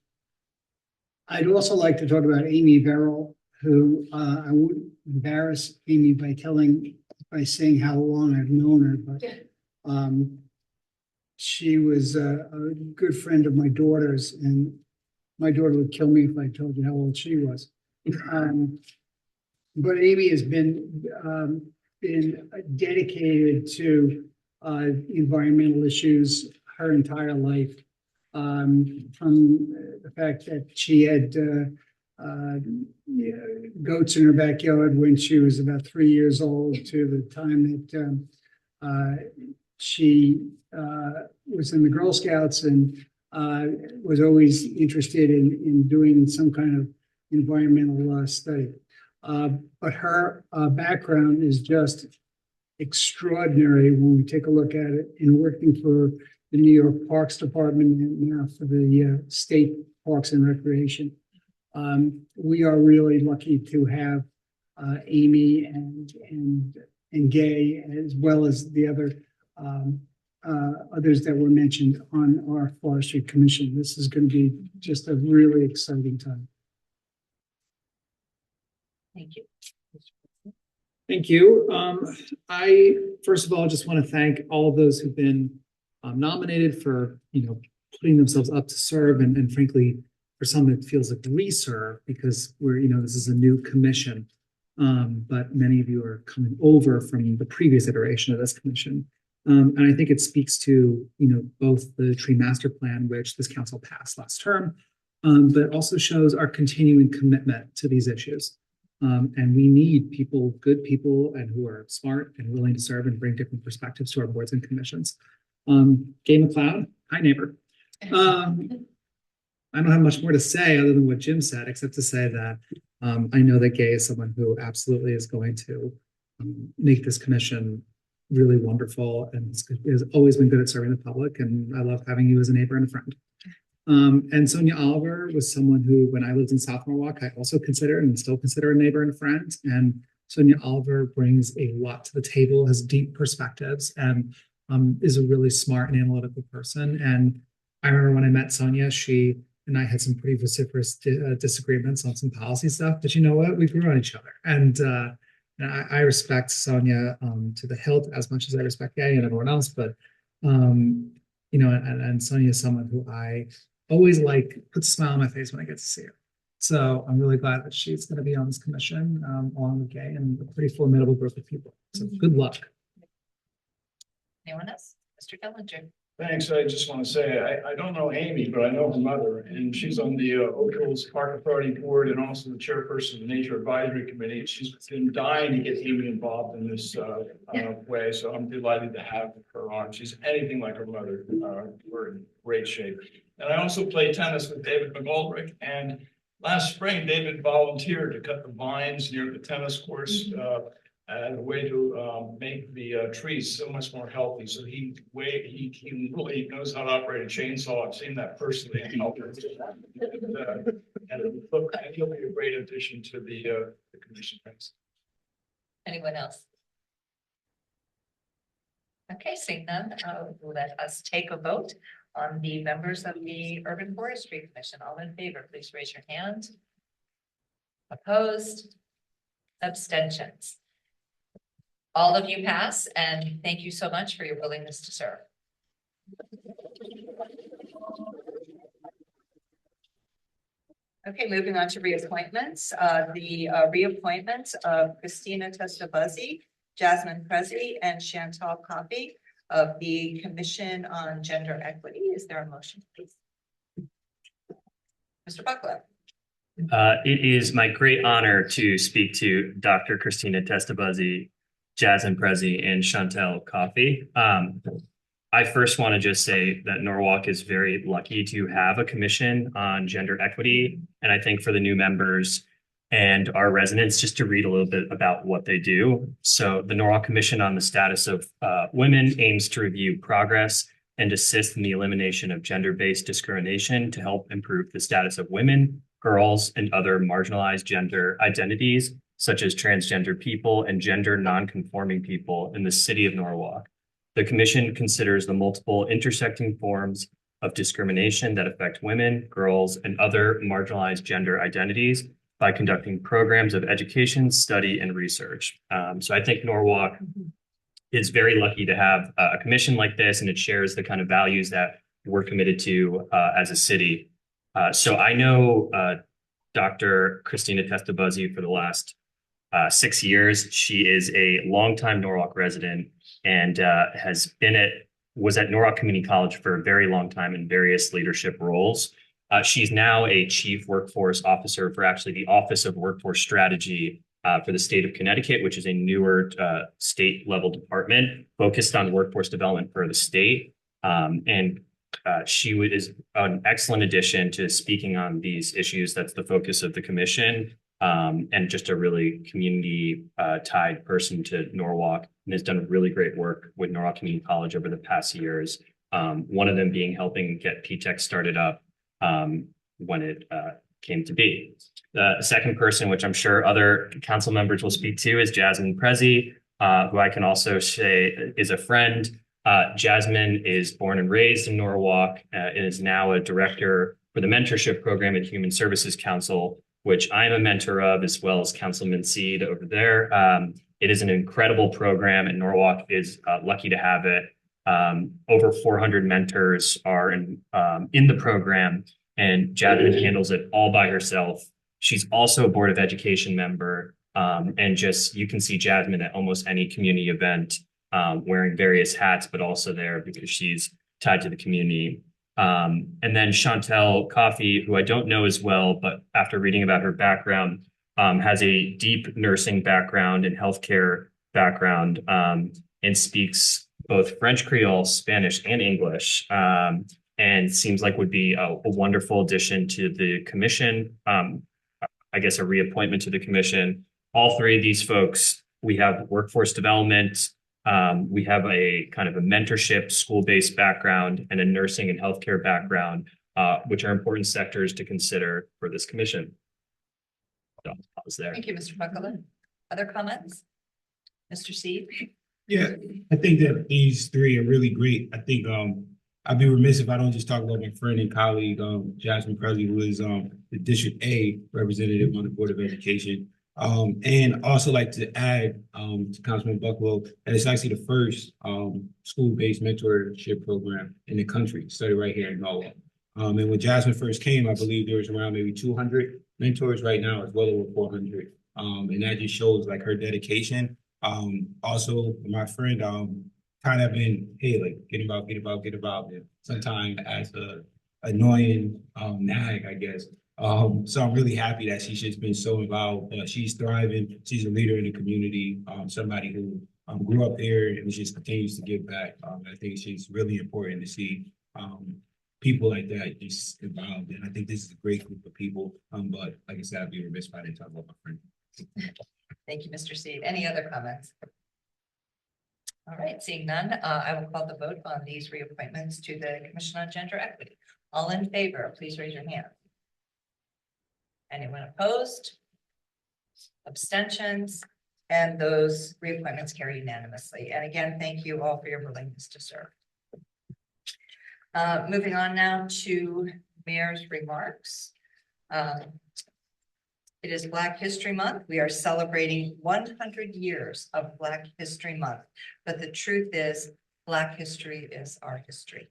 Speaker 17: I'd also like to talk about Amy Verrill, who I wouldn't embarrass Amy by saying how long I've known her, but she was a good friend of my daughter's, and my daughter would kill me if I told you how old she was. But Amy has been dedicated to environmental issues her entire life, from the fact that she had goats in her backyard when she was about 3 years old, to the time that she was in the Girl Scouts and was always interested in doing some kind of environmental study. But her background is just extraordinary when we take a look at it, in working for the New York Parks Department and now for the State Parks and Recreation. We are really lucky to have Amy and Gay, as well as the others that were mentioned on our Forestry Commission. This is going to be just a really exciting time.
Speaker 1: Thank you.
Speaker 13: Thank you. I, first of all, just want to thank all of those who've been nominated for, putting themselves up to serve, and frankly, for some, it feels like we serve because this is a new commission. But many of you are coming over from the previous iteration of this commission. And I think it speaks to, both the tree master plan, which this council passed last term, but also shows our continuing commitment to these issues. And we need people, good people, and who are smart and willing to serve and bring different perspectives to our boards and commissions. Gay McLeod, hi neighbor. I don't have much more to say other than what Jim said, except to say that I know that Gay is someone who absolutely is going to make this commission really wonderful, and has always been good at serving the public. And I love having you as a neighbor and a friend. And Sonia Oliver was someone who, when I lived in South Norwalk, I also considered and still consider a neighbor and a friend. And Sonia Oliver brings a lot to the table, has deep perspectives, and is a really smart and analytical person. And I remember when I met Sonia, she and I had some pretty vociferous disagreements on some policy stuff, but you know what? We grew on each other. And I respect Sonia to the hilt as much as I respect Gay and everyone else. But, and Sonia is someone who I always puts a smile on my face when I get to see her. So I'm really glad that she's going to be on this commission along with Gay and a pretty formidable group of people. So good luck.
Speaker 1: Anyone else? Mr. Dellinger.
Speaker 14: Thanks. I just want to say, I don't know Amy, but I know her mother, and she's on the Oak Hills Park Authority Board and also the chairperson of the Nature Advisory Committee. She's been dying to get Amy involved in this way, so I'm delighted to have her on. She's anything like her mother. We're in great shape. And I also play tennis with David McGoldrick, and last spring, David volunteered to cut the vines near the tennis course as a way to make the trees so much more healthy. So he really knows how to operate a chainsaw. I've seen that personally. And he'll be a great addition to the commission. Thanks.
Speaker 1: Anyone else? Okay, seeing none, let us take a vote on the members of the Urban Forestry Commission. All in favor, please raise your hand. Opposed? Abstentions? All of you pass, and thank you so much for your willingness to serve. Okay, moving on to reappointments. The reappointments of Christina Testabuzzi, Jasmine Prezi, and Chantal Coffey of the Commission on Gender Equity. Is there a motion, please? Mr. Buckler.
Speaker 11: It is my great honor to speak to Dr. Christina Testabuzzi, Jasmine Prezi and Chantel Coffey. I first want to just say that Norwalk is very lucky to have a commission on gender equity. And I think for the new members and our residents, just to read a little bit about what they do. So the Norwalk Commission on the Status of Women aims to review progress and assist in the elimination of gender-based discrimination to help improve the status of women, girls, and other marginalized gender identities, such as transgender people and gender non-conforming people in the city of Norwalk. The commission considers the multiple intersecting forms of discrimination that affect women, girls, and other marginalized gender identities by conducting programs of education, study, and research. So I think Norwalk is very lucky to have a commission like this, and it shares the kind of values that we're committed to as a city. So I know Dr. Christina Testabuzzi for the last 6 years. She is a longtime Norwalk resident and was at Norwalk Community College for a very long time in various leadership roles. She's now a chief workforce officer for actually the Office of Workforce Strategy for the state of Connecticut, which is a newer state level department focused on workforce development for the state. She is an excellent addition to speaking on these issues. That's the focus of the commission. And just a really community tied person to Norwalk, and has done really great work with Norwalk Community College over the past years. One of them being helping get PTech started up when it came to be. The second person, which I'm sure other council members will speak to, is Jasmine Prezi, who I can also say is a friend. Jasmine is born and raised in Norwalk and is now a director for the mentorship program at Human Services Council, which I'm a mentor of, as well as Councilman Seed over there. It is an incredible program, and Norwalk is lucky to have it. Over 400 mentors are in the program, and Jasmine handles it all by herself. She's also a Board of Education member, and just you can see Jasmine at almost any community event, wearing various hats, but also there because she's tied to the community. And then Chantel Coffey, who I don't know as well, but after reading about her background, has a deep nursing background and healthcare background, and speaks both French Creole, Spanish, and English, and seems like would be a wonderful addition to the commission. I guess a reappointment to the commission. All three of these folks, we have workforce development, we have a kind of a mentorship, school-based background, and a nursing and healthcare background, which are important sectors to consider for this commission. So I'll pause there.
Speaker 1: Thank you, Mr. Buckland. Other comments? Mr. Seed?
Speaker 12: Yeah, I think that these three are really great. I think I'd be remiss if I don't just talk about my friend and colleague, Jasmine Prezi, who is the District A representative on the Board of Education. And also like to add to Councilman Bucklow that it's actually the first school-based mentorship program in the country, started right here in Norwalk. And when Jasmine first came, I believe there was around maybe 200 mentors. Right now, it's well over 400. And that just shows like her dedication. Also, my friend kind of been, hey, like get involved. And sometimes as a annoying nag, I guess. So I'm really happy that she's just been so involved. She's thriving. She's a leader in the community. Somebody who grew up here and just continues to give back. I think she's really important to see people like that just involved. And I think this is a great group of people. But like I said, I'd be remiss if I didn't talk about my friend.
Speaker 1: Thank you, Mr. Seed. Any other comments? All right, seeing none, I will call the vote on these reappointments to the Commission on Gender Equity. All in favor, please raise your hand. Anyone opposed? Abstentions? And those reappointments carry unanimously. And again, thank you all for your willingness to serve. Moving on now to Mayor's remarks. It is Black History Month. We are celebrating 100 years of Black History Month. But the truth is, Black history is our history.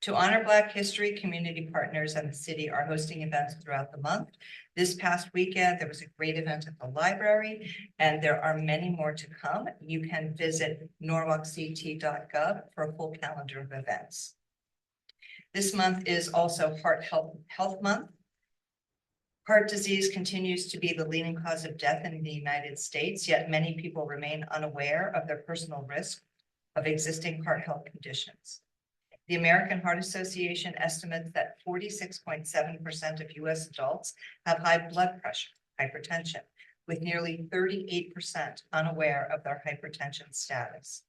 Speaker 1: To honor Black history, community partners and the city are hosting events throughout the month. This past weekend, there was a great event at the library, and there are many more to come. You can visit norwalkct.gov for a full calendar of events. This month is also Heart Health Month. Heart disease continues to be the leading cause of death in the United States, yet many people remain unaware of their personal risk of existing heart health conditions. The American Heart Association estimates that 46.7% of US adults have high blood pressure, hypertension, with nearly 38% unaware of their hypertension status.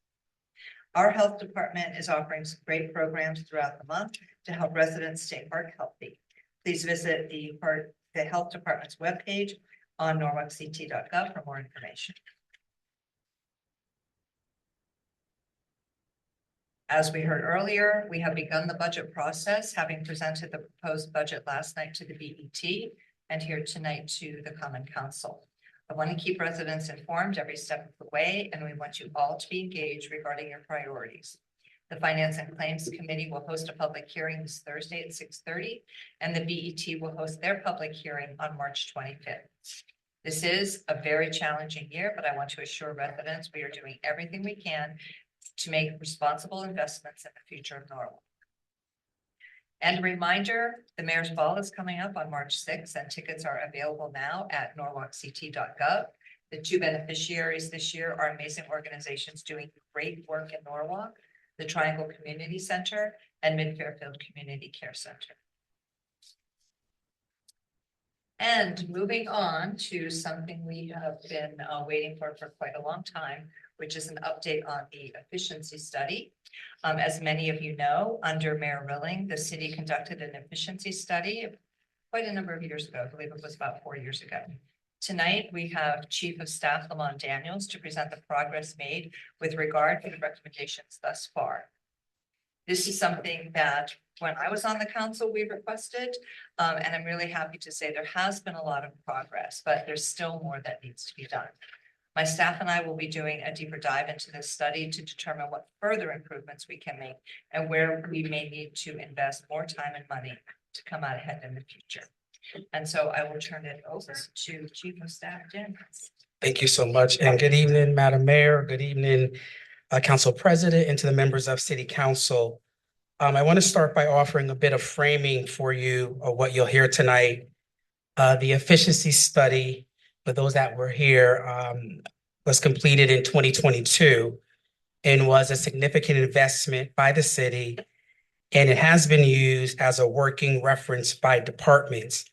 Speaker 1: Our health department is offering some great programs throughout the month to help residents stay heart healthy. Please visit the health department's webpage on norwalkct.gov for more information. As we heard earlier, we have begun the budget process, having presented the proposed budget last night to the BET and here tonight to the Common Council. I want to keep residents informed every step of the way, and we want you all to be engaged regarding your priorities. The Finance and Claims Committee will host a public hearing this Thursday at 6:30, and the BET will host their public hearing on March 25th. This is a very challenging year, but I want to assure residents we are doing everything we can to make responsible investments in the future of Norwalk. And a reminder, the Mayor's Ball is coming up on March 6th, and tickets are available now at norwalkct.gov. The two beneficiaries this year are amazing organizations doing great work in Norwalk, the Triangle Community Center and Mid-Fairfield Community Care Center. And moving on to something we have been waiting for quite a long time, which is an update on the efficiency study. As many of you know, under Mayor Rilling, the city conducted an efficiency study quite a number of years ago. I believe it was about 4 years ago. Tonight, we have Chief of Staff Lamont Daniels to present the progress made with regard to the recommendations thus far. This is something that when I was on the council, we requested, and I'm really happy to say there has been a lot of progress, but there's still more that needs to be done. My staff and I will be doing a deeper dive into this study to determine what further improvements we can make and where we may need to invest more time and money to come out ahead in the future. And so I will turn it over to Chief of Staff Daniels.
Speaker 19: Thank you so much, and good evening, Madam Mayor. Good evening, Council President, and to the members of City Council. I want to start by offering a bit of framing for you of what you'll hear tonight. The efficiency study, for those that were here, was completed in 2022 and was a significant investment by the city, and it has been used as a working reference by departments,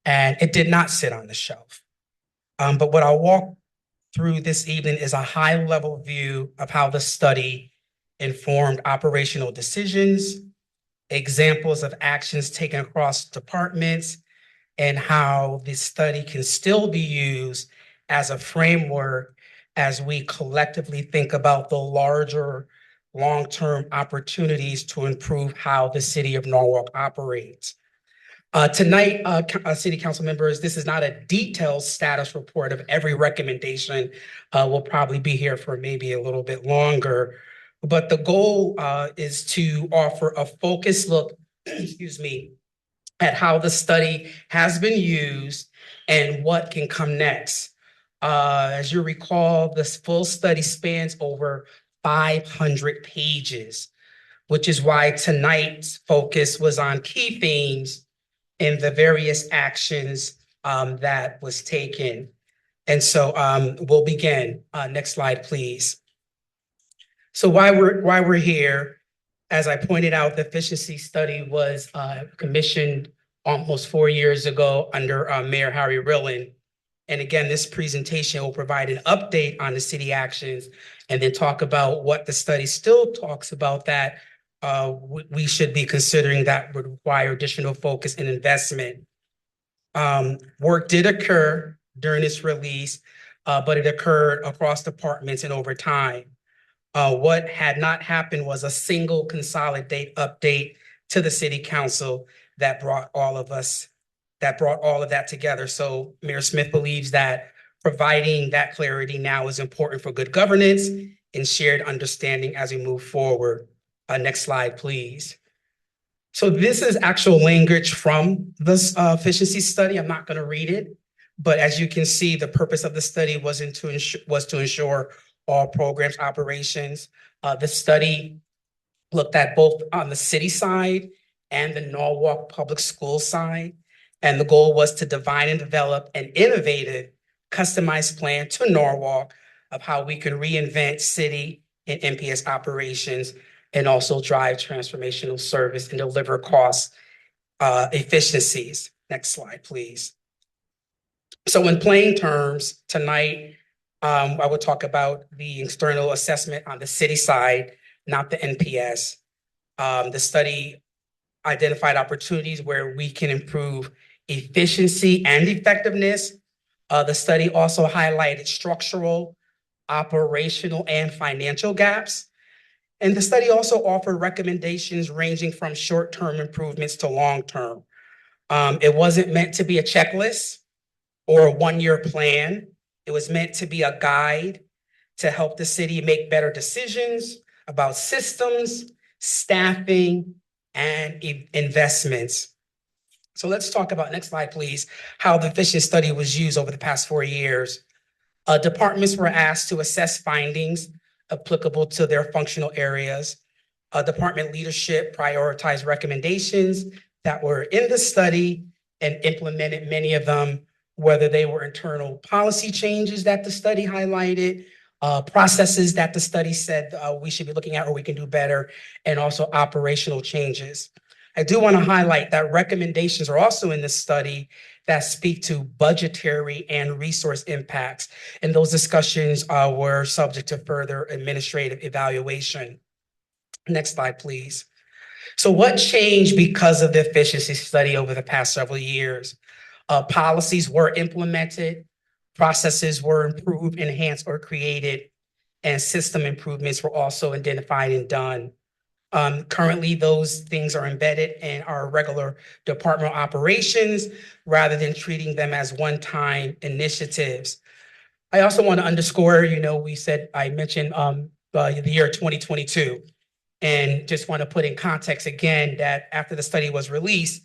Speaker 19: and it did not sit on the shelf. But what I'll walk through this evening is a high-level view of how the study informed operational decisions, examples of actions taken across departments, and how this study can still be used as a framework as we collectively think about the larger long-term opportunities to improve how the city of Norwalk operates. Tonight, City Council members, this is not a detailed status report of every recommendation. We'll probably be here for maybe a little bit longer, but the goal is to offer a focused look, excuse me, at how the study has been used and what can come next. As you recall, this full study spans over 500 pages, which is why tonight's focus was on key themes and the various actions that was taken. And so we'll begin. Next slide, please. So why we're here, as I pointed out, the efficiency study was commissioned almost 4 years ago under Mayor Harry Rilling. And again, this presentation will provide an update on the city actions and then talk about what the study still talks about that we should be considering that would require additional focus and investment. Work did occur during this release, but it occurred across departments and over time. What had not happened was a single consolidate update to the city council that brought all of that together. So Mayor Smith believes that providing that clarity now is important for good governance and shared understanding as we move forward. Next slide, please. So this is actual language from this efficiency study. I'm not going to read it, but as you can see, the purpose of the study was to ensure all programs operations. The study looked at both on the city side and the Norwalk Public School side. And the goal was to define and develop an innovative, customized plan to Norwalk of how we can reinvent city and MPS operations and also drive transformational service and deliver cost efficiencies. Next slide, please. So in plain terms, tonight, I will talk about the external assessment on the city side, not the NPS. The study identified opportunities where we can improve efficiency and effectiveness. The study also highlighted structural, operational, and financial gaps. And the study also offered recommendations ranging from short-term improvements to long-term. It wasn't meant to be a checklist or a one-year plan. It was meant to be a guide to help the city make better decisions about systems, staffing, and investments. So let's talk about, next slide, please, how the efficiency study was used over the past 4 years. Departments were asked to assess findings applicable to their functional areas. Department leadership prioritized recommendations that were in the study and implemented many of them, whether they were internal policy changes that the study highlighted, processes that the study said we should be looking at or we can do better, and also operational changes. I do want to highlight that recommendations are also in the study that speak to budgetary and resource impacts, and those discussions were subject to further administrative evaluation. Next slide, please. So what changed because of the efficiency study over the past several years? Policies were implemented, processes were improved, enhanced, or created, and system improvements were also identified and done. Currently, those things are embedded in our regular departmental operations rather than treating them as one-time initiatives. I also want to underscore, I mentioned the year 2022, and just want to put in context again that after the study was released,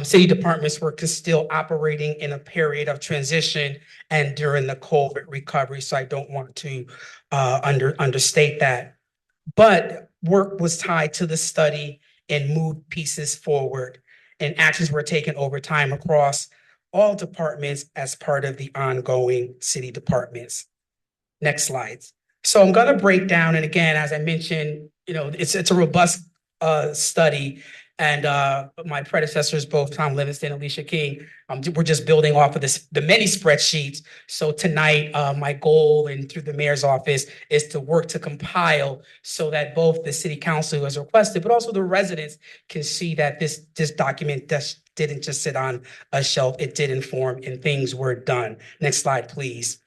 Speaker 19: city departments were still operating in a period of transition and during the COVID recovery. So I don't want to understate that. But work was tied to the study and moved pieces forward, and actions were taken over time across all departments as part of the ongoing city departments. Next slides. So I'm going to break down, and again, as I mentioned, it's a robust study. And my predecessors, both Tom Livingston and Alicia King, we're just building off of the many spreadsheets. So tonight, my goal and through the mayor's office is to work to compile so that both the city council has requested, but also the residents can see that this document didn't just sit on a shelf. It did inform and things were done. Next slide, please.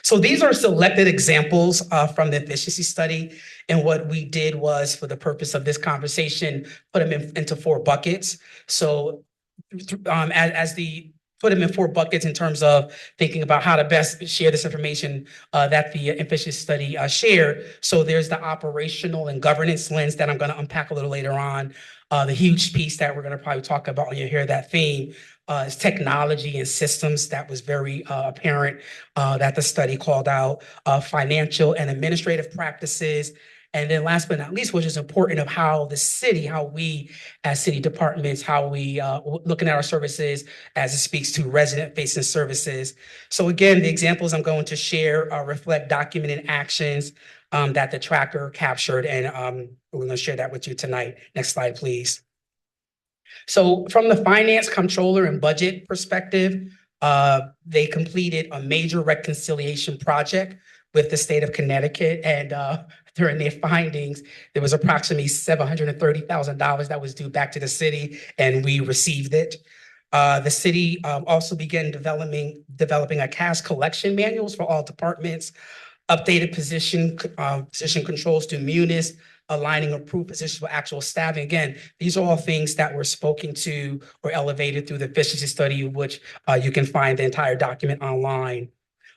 Speaker 19: So these are selected examples from the efficiency study. And what we did was, for the purpose of this conversation, put them into 4 buckets. So put them in 4 buckets in terms of thinking about how to best share this information that the efficiency study shared. So there's the operational and governance lens that I'm going to unpack a little later on. The huge piece that we're going to probably talk about when you hear that theme is technology and systems. That was very apparent that the study called out, financial and administrative practices. And then last but not least, which is important, of how the city, how we as city departments, how we looking at our services as it speaks to resident-facing services. So again, the examples I'm going to share reflect documented actions that the tracker captured, and we're going to share that with you tonight. Next slide, please. So from the finance, controller, and budget perspective, they completed a major reconciliation project with the state of Connecticut, and during their findings, there was approximately $730,000 that was due back to the city, and we received it. The city also began developing a cash collection manuals for all departments, updated position controls to munis, aligning approved positions with actual staffing. Again, these are all things that were spoken to or elevated through the efficiency study, which you can find the entire document online.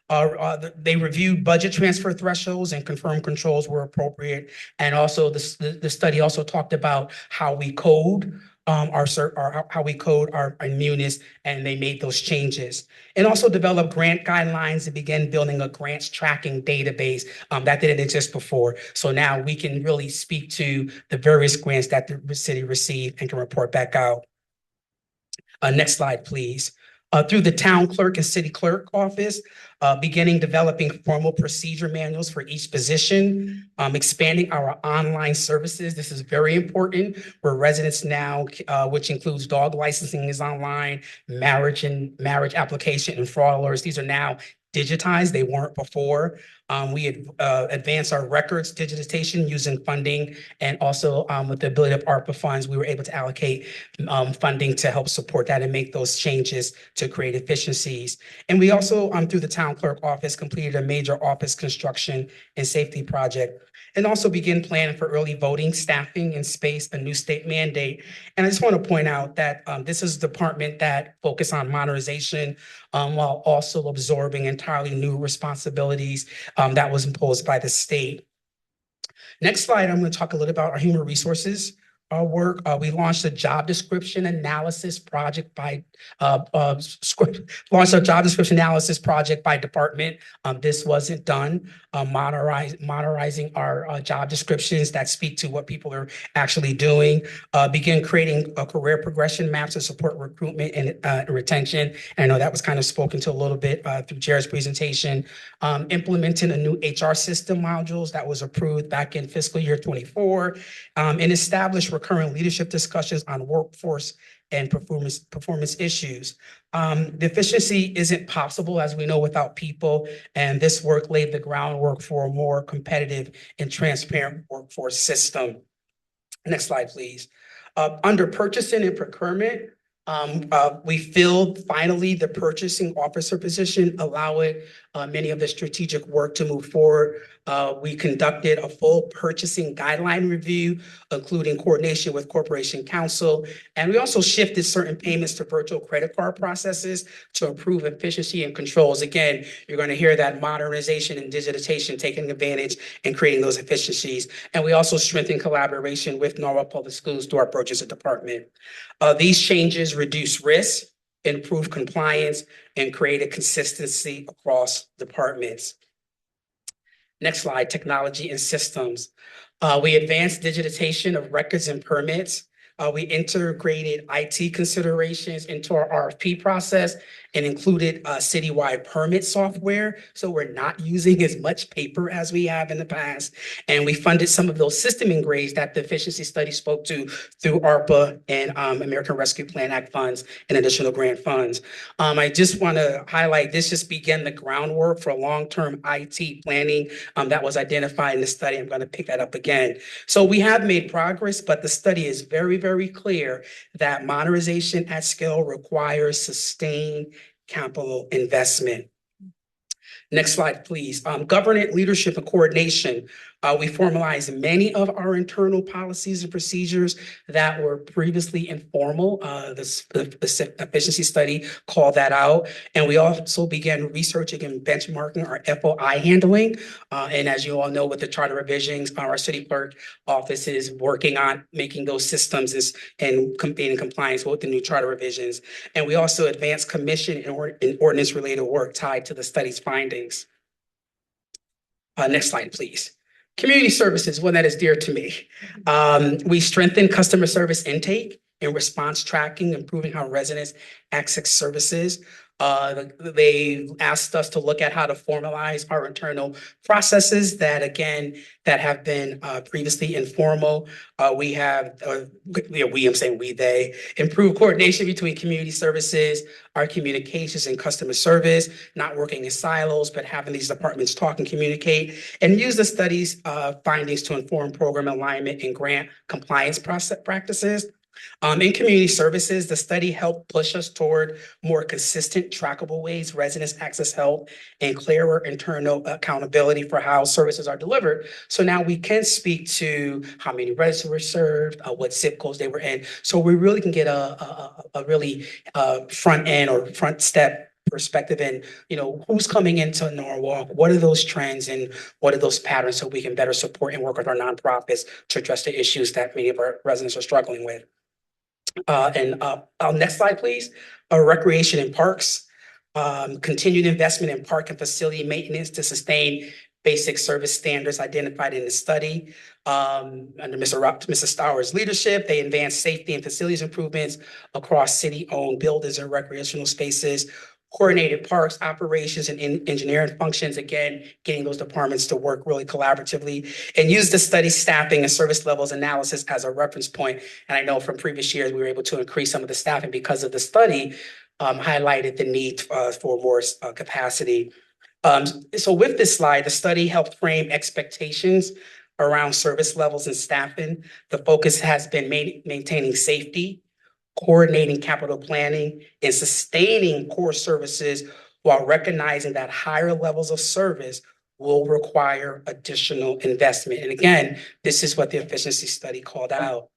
Speaker 19: They reviewed budget transfer thresholds and confirmed controls were appropriate. And also the study also talked about how we code our munis, and they made those changes. And also developed grant guidelines and began building a grants tracking database that didn't exist before. So now we can really speak to the various grants that the city received and can report back out. Next slide, please. Through the town clerk and city clerk office, beginning developing formal procedure manuals for each position, expanding our online services. This is very important, where residents now, which includes dog licensing is online, marriage application and fraud alerts. These are now digitized. They weren't before. We advanced our records digitization using funding, and also with the ability of ARPA funds, we were able to allocate funding to help support that and make those changes to create efficiencies. And we also, through the town clerk office, completed a major office construction and safety project, and also begin planning for early voting, staffing, and space, a new state mandate. And I just want to point out that this is a department that focused on modernization while also absorbing entirely new responsibilities that was imposed by the state. Next slide, I'm going to talk a little about our human resources work. We launched a job description analysis project by department. This wasn't done. Modernizing our job descriptions that speak to what people are actually doing. Begin creating career progression maps to support recruitment and retention. And I know that was kind of spoken to a little bit through Jared's presentation. Implementing a new HR system modules that was approved back in fiscal year 24, and established recurring leadership discussions on workforce and performance issues. The efficiency isn't possible, as we know, without people, and this work laid the groundwork for a more competitive and transparent workforce system. Next slide, please. Under purchasing and procurement, we filled finally the purchasing officer position, allowing many of the strategic work to move forward. We conducted a full purchasing guideline review, including coordination with Corporation Counsel. And we also shifted certain payments to virtual credit card processes to improve efficiency and controls. Again, you're going to hear that modernization and digitization taking advantage and creating those efficiencies. And we also strengthened collaboration with Norwalk Public Schools through our purchasing department. These changes reduce risk, improve compliance, and create a consistency across departments. Next slide, technology and systems. We advanced digitization of records and permits. We integrated IT considerations into our RFP process and included citywide permit software. So we're not using as much paper as we have in the past. And we funded some of those system upgrades that the efficiency study spoke to through ARPA and American Rescue Plan Act funds and additional grant funds. I just want to highlight, this just began the groundwork for long-term IT planning that was identified in the study. I'm going to pick that up again. So we have made progress, but the study is very, very clear that modernization at scale requires sustained capital investment. Next slide, please. Governance, leadership, and coordination. We formalized many of our internal policies and procedures that were previously informal. The efficiency study called that out. And we also began researching and benchmarking our FOI handling. And as you all know, with the charter revisions, our city clerk office is working on making those systems and being in compliance with the new charter revisions. And we also advanced commission and ordinance related work tied to the study's findings. Next slide, please. Community services, one that is dear to me. We strengthened customer service intake and response tracking, improving how residents access services. They asked us to look at how to formalize our internal processes that have been previously informal. They improve coordination between community services, our communications and customer service, not working in silos, but having these departments talk and communicate, and use the study's findings to inform program alignment and grant compliance practices. In community services, the study helped push us toward more consistent, trackable ways residents access help and clearer internal accountability for how services are delivered. So now we can speak to how many residents were served, what zip codes they were in. So we really can get a really front end or front step perspective in, who's coming into Norwalk, what are those trends and what are those patterns, so we can better support and work with our nonprofits to address the issues that many of our residents are struggling with. Next slide, please. Recreation and parks. Continued investment in park and facility maintenance to sustain basic service standards identified in the study. Under Mr. Stowers' leadership, they advanced safety and facilities improvements across city-owned buildings and recreational spaces, coordinated parks, operations, and engineering functions, again, getting those departments to work really collaboratively, and use the study staffing and service levels analysis as a reference point. And I know from previous years, we were able to increase some of the staffing because of the study, highlighted the need for more capacity. So with this slide, the study helped frame expectations around service levels and staffing. The focus has been maintaining safety, coordinating capital planning, and sustaining core services while recognizing that higher levels of service will require additional investment. And again, this is what the efficiency study called out.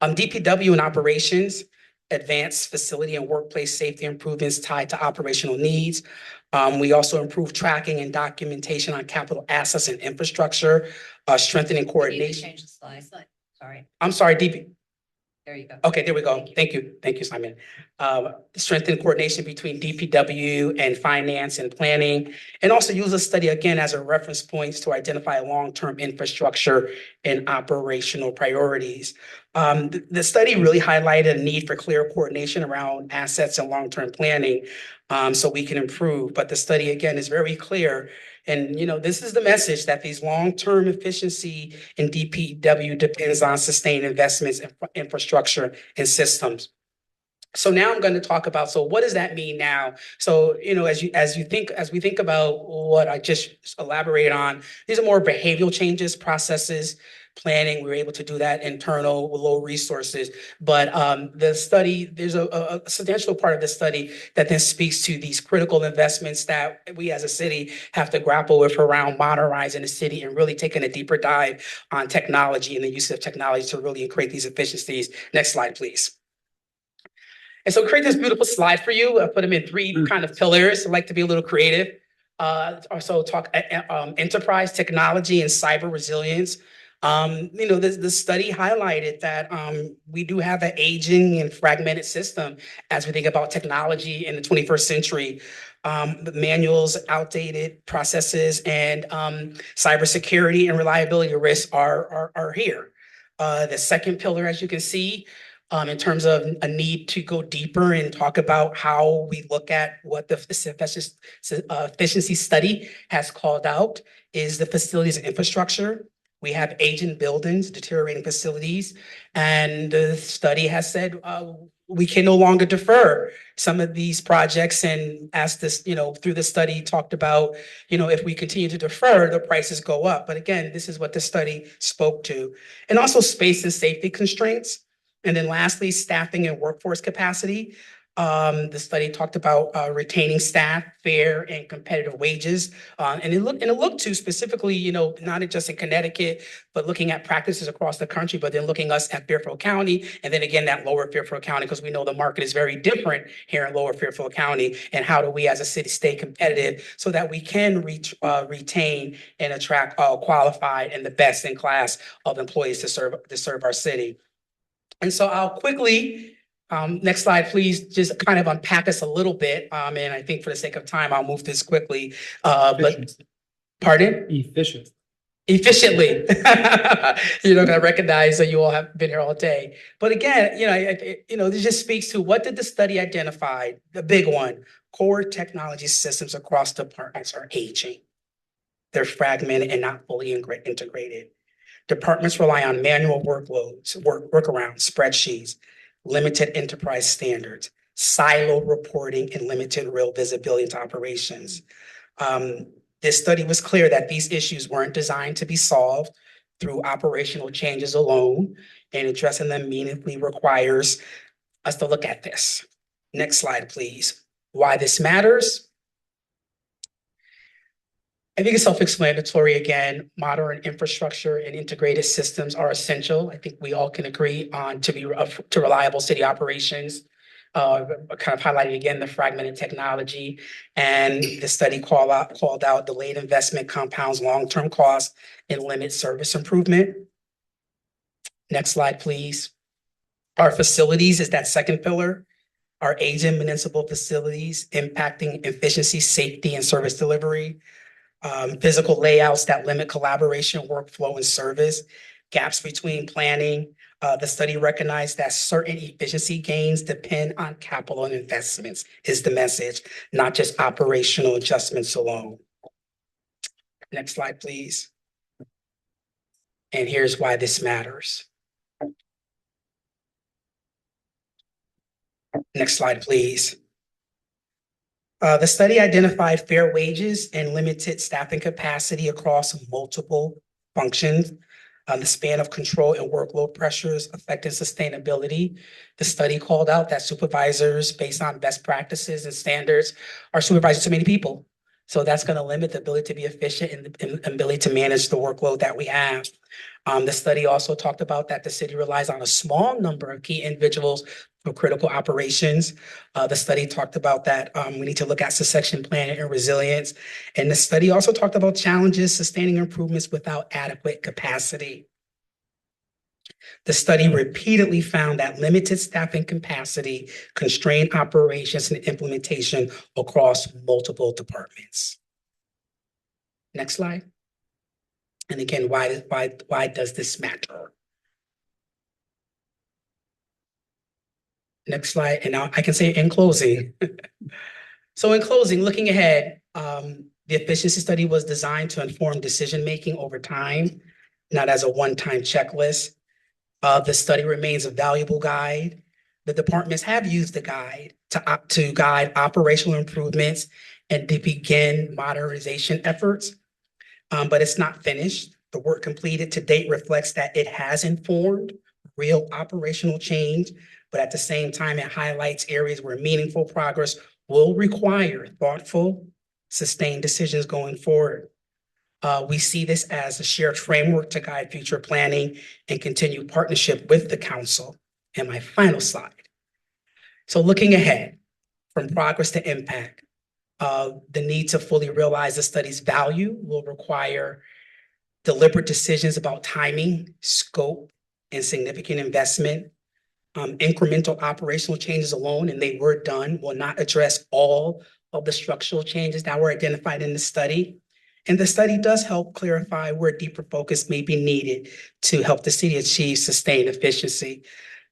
Speaker 19: DPW and operations, advanced facility and workplace safety improvements tied to operational needs. We also improved tracking and documentation on capital assets and infrastructure, strengthening coordination.
Speaker 16: Change the slide, sorry.
Speaker 19: I'm sorry,
Speaker 16: There you go.
Speaker 19: Okay, there we go. Thank you. Thank you, Simon. Strengthen coordination between DPW and finance and planning, and also use the study again as a reference points to identify long-term infrastructure and operational priorities. The study really highlighted a need for clear coordination around assets and long-term planning, so we can improve. But the study again is very clear. And, this is the message that these long-term efficiency in DPW depends on sustained investments in infrastructure and systems. So now I'm going to talk about, so what does that mean now? So, as we think about what I just elaborated on, these are more behavioral changes, processes, planning. We were able to do that internal with low resources. But the study, there's a substantial part of the study that then speaks to these critical investments that we as a city have to grapple with around modernizing the city and really taking a deeper dive on technology and the use of technology to really create these efficiencies. Next slide, please. And so create this beautiful slide for you. I put them in three kind of pillars. I like to be a little creative. Also talk enterprise technology and cyber resilience. The study highlighted that we do have an aging and fragmented system as we think about technology in the 21st century. The manuals, outdated processes, and cybersecurity and reliability risks are here. The second pillar, as you can see, in terms of a need to go deeper and talk about how we look at what the efficiency study has called out, is the facilities and infrastructure. We have aging buildings, deteriorating facilities, and the study has said we can no longer defer some of these projects. And as this, through the study talked about, if we continue to defer, the prices go up. But again, this is what the study spoke to. And also space and safety constraints. And then lastly, staffing and workforce capacity. The study talked about retaining staff, fair and competitive wages. And it looked to specifically, not just in Connecticut, but looking at practices across the country, but then looking us at Fairfield County. And then again, that lower Fairfield County, because we know the market is very different here in lower Fairfield County. And how do we as a city stay competitive so that we can retain and attract qualified and the best in class of employees to serve our city. And so I'll quickly, next slide, please, just kind of unpack this a little bit. And I think for the sake of time, I'll move this quickly. But pardon? Efficiently. I recognize that you all have been here all day. But again, this just speaks to what did the study identify? The big one, core technology systems across departments are aging. They're fragmented and not fully integrated. Departments rely on manual workloads, workarounds, spreadsheets, limited enterprise standards, silo reporting, and limited real visibility into operations. This study was clear that these issues weren't designed to be solved through operational changes alone, and addressing them meaningfully requires us to look at this. Next slide, please. Why this matters? I think it's self-explanatory. Again, modern infrastructure and integrated systems are essential. I think we all can agree on to reliable city operations. Kind of highlighting again the fragmented technology, and the study called out delayed investment compounds long-term costs and limits service improvement. Next slide, please. Our facilities is that second pillar. Our aging municipal facilities impacting efficiency, safety, and service delivery. physical layouts that limit collaboration, workflow, and service, gaps between planning. The study recognized that certain efficiency gains depend on capital and investments is the message, not just operational adjustments alone. Next slide, please. And here's why this matters. Next slide, please. The study identified fair wages and limited staffing capacity across multiple functions. The span of control and workload pressures affecting sustainability. The study called out that supervisors, based on best practices and standards, are supervising too many people. So that's going to limit the ability to be efficient and the ability to manage the workload that we have. The study also talked about that the city relies on a small number of key individuals for critical operations. The study talked about that we need to look at succession planning and resilience. And the study also talked about challenges sustaining improvements without adequate capacity. The study repeatedly found that limited staffing capacity constrained operations and implementation across multiple departments. Next slide. And again, why does this matter? Next slide, and now I can say in closing. So in closing, looking ahead, the efficiency study was designed to inform decision-making over time, not as a one-time checklist. The study remains a valuable guide. The departments have used the guide to guide operational improvements and to begin modernization efforts, but it's not finished. The work completed to date reflects that it has informed real operational change, but at the same time, it highlights areas where meaningful progress will require thoughtful, sustained decisions going forward. We see this as a shared framework to guide future planning and continued partnership with the council. And my final slide. So looking ahead, from progress to impact, the need to fully realize the study's value will require deliberate decisions about timing, scope, and significant investment. Incremental operational changes alone, and they were done, will not address all of the structural changes that were identified in the study. And the study does help clarify where deeper focus may be needed to help the city achieve sustained efficiency.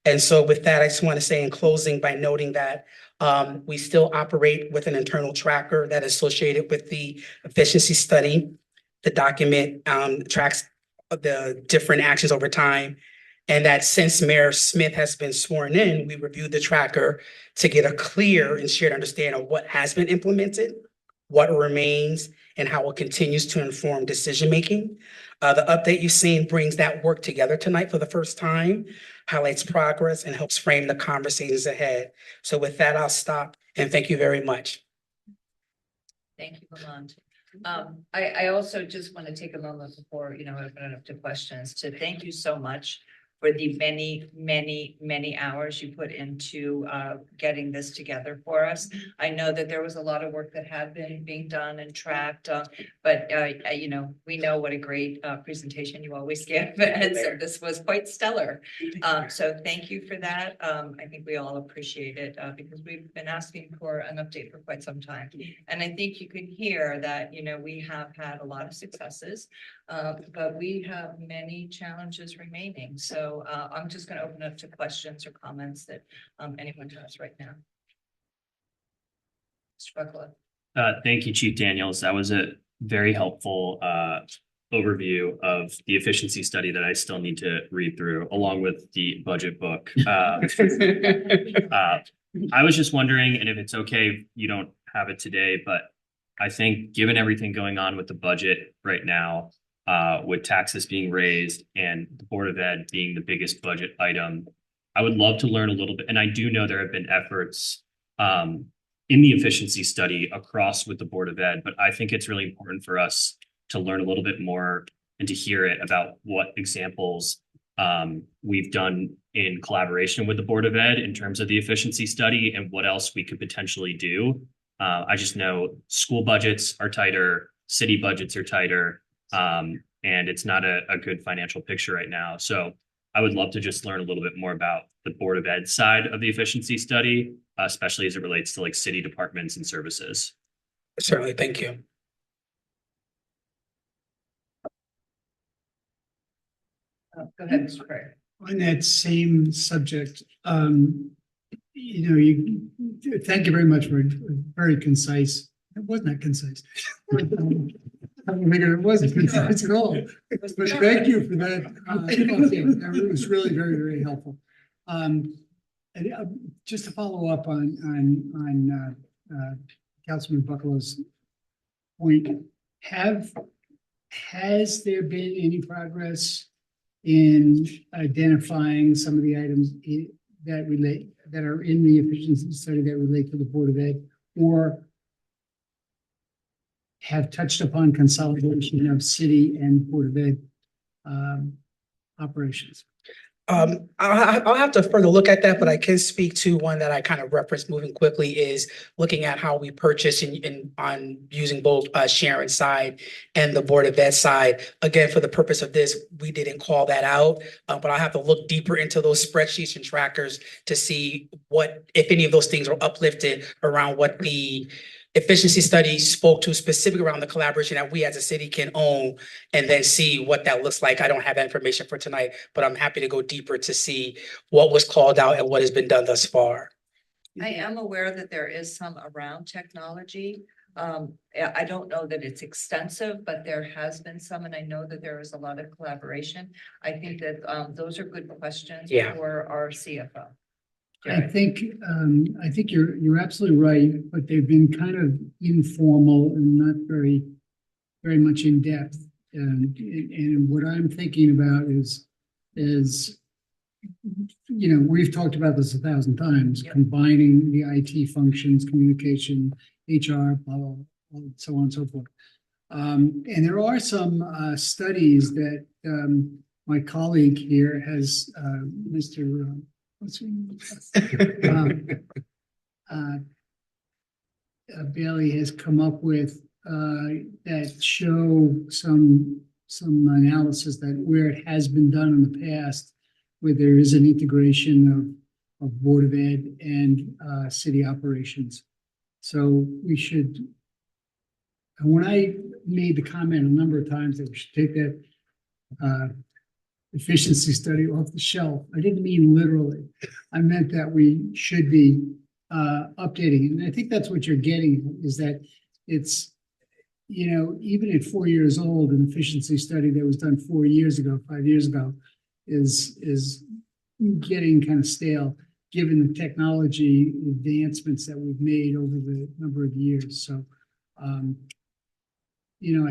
Speaker 19: And so with that, I just want to say in closing by noting that we still operate with an internal tracker that is associated with the efficiency study. The document tracks the different actions over time. And that since Mayor Smith has been sworn in, we reviewed the tracker to get a clear and shared understanding of what has been implemented, what remains, and how it continues to inform decision-making. The update you've seen brings that work together tonight for the first time, highlights progress, and helps frame the conversations ahead. So with that, I'll stop, and thank you very much.
Speaker 1: Thank you, Lamont. I also just want to take a moment before, open it up to questions to thank you so much for the many hours you put into getting this together for us. I know that there was a lot of work that had been being done and tracked, but we know what a great presentation you always give, and so this was quite stellar. So thank you for that. I think we all appreciate it because we've been asking for an update for quite some time, and I think you can hear that we have had a lot of successes, but we have many challenges remaining. So I'm just going to open up to questions or comments that anyone has right now. Mr. Buckler.
Speaker 11: Thank you, Chief Daniels. That was a very helpful overview of the efficiency study that I still need to read through, along with the budget book. I was just wondering, and if it's okay, if you don't have it today, but I think given everything going on with the budget right now, with taxes being raised and the Board of Ed being the biggest budget item, I would love to learn a little bit. And I do know there have been efforts in the efficiency study across with the Board of Ed, but I think it's really important for us to learn a little bit more and to hear it about what examples we've done in collaboration with the Board of Ed in terms of the efficiency study and what else we could potentially do. I just know school budgets are tighter, city budgets are tighter, and it's not a good financial picture right now. So I would love to just learn a little bit more about the Board of Ed side of the efficiency study, especially as it relates to like city departments and services.
Speaker 19: Certainly, thank you.
Speaker 1: Go ahead, Mr. Prayer.
Speaker 17: On that same subject, thank you very much for very concise. It wasn't that concise. I don't think it wasn't concise at all, but thank you for that. It was really very, very helpful. Just to follow up on Councilman Bucklow's point, has there been any progress in identifying some of the items that are in the efficiency study that relate to the Board of Ed, or have touched upon consolidation of city and Board of Ed operations?
Speaker 19: I'll have to further look at that, but I can speak to one that I kind of referenced moving quickly is looking at how we purchase on using both Sharon's side and the Board of Ed side. Again, for the purpose of this, we didn't call that out, but I'll have to look deeper into those spreadsheets and trackers to see what, if any of those things are uplifted around what the efficiency study spoke to, specifically around the collaboration that we as a city can own, and then see what that looks like. I don't have that information for tonight, but I'm happy to go deeper to see what was called out and what has been done thus far.
Speaker 1: I am aware that there is some around technology. I don't know that it's extensive, but there has been some, and I know that there is a lot of collaboration. I think that those are good questions for our CFO.
Speaker 17: I think you're absolutely right, but they've been kind of informal and not very much in depth. And what I'm thinking about is we've talked about this 1,000 times, combining the IT functions, communication, HR, blah, blah, blah, so on and so forth. And there are some studies that my colleague here has, Mr. What's her name? Bailey has come up with that show some analysis that where it has been done in the past, where there is an integration of Board of Ed and city operations. So we should. And when I made the comment a number of times that we should take that efficiency study off the shelf, I didn't mean literally. I meant that we should be updating. And I think that's what you're getting, is that it's, even at 4 years old, an efficiency study that was done 4 years ago, 5 years ago, is getting kind of stale, given the technology advancements that we've made over the number of years. So, I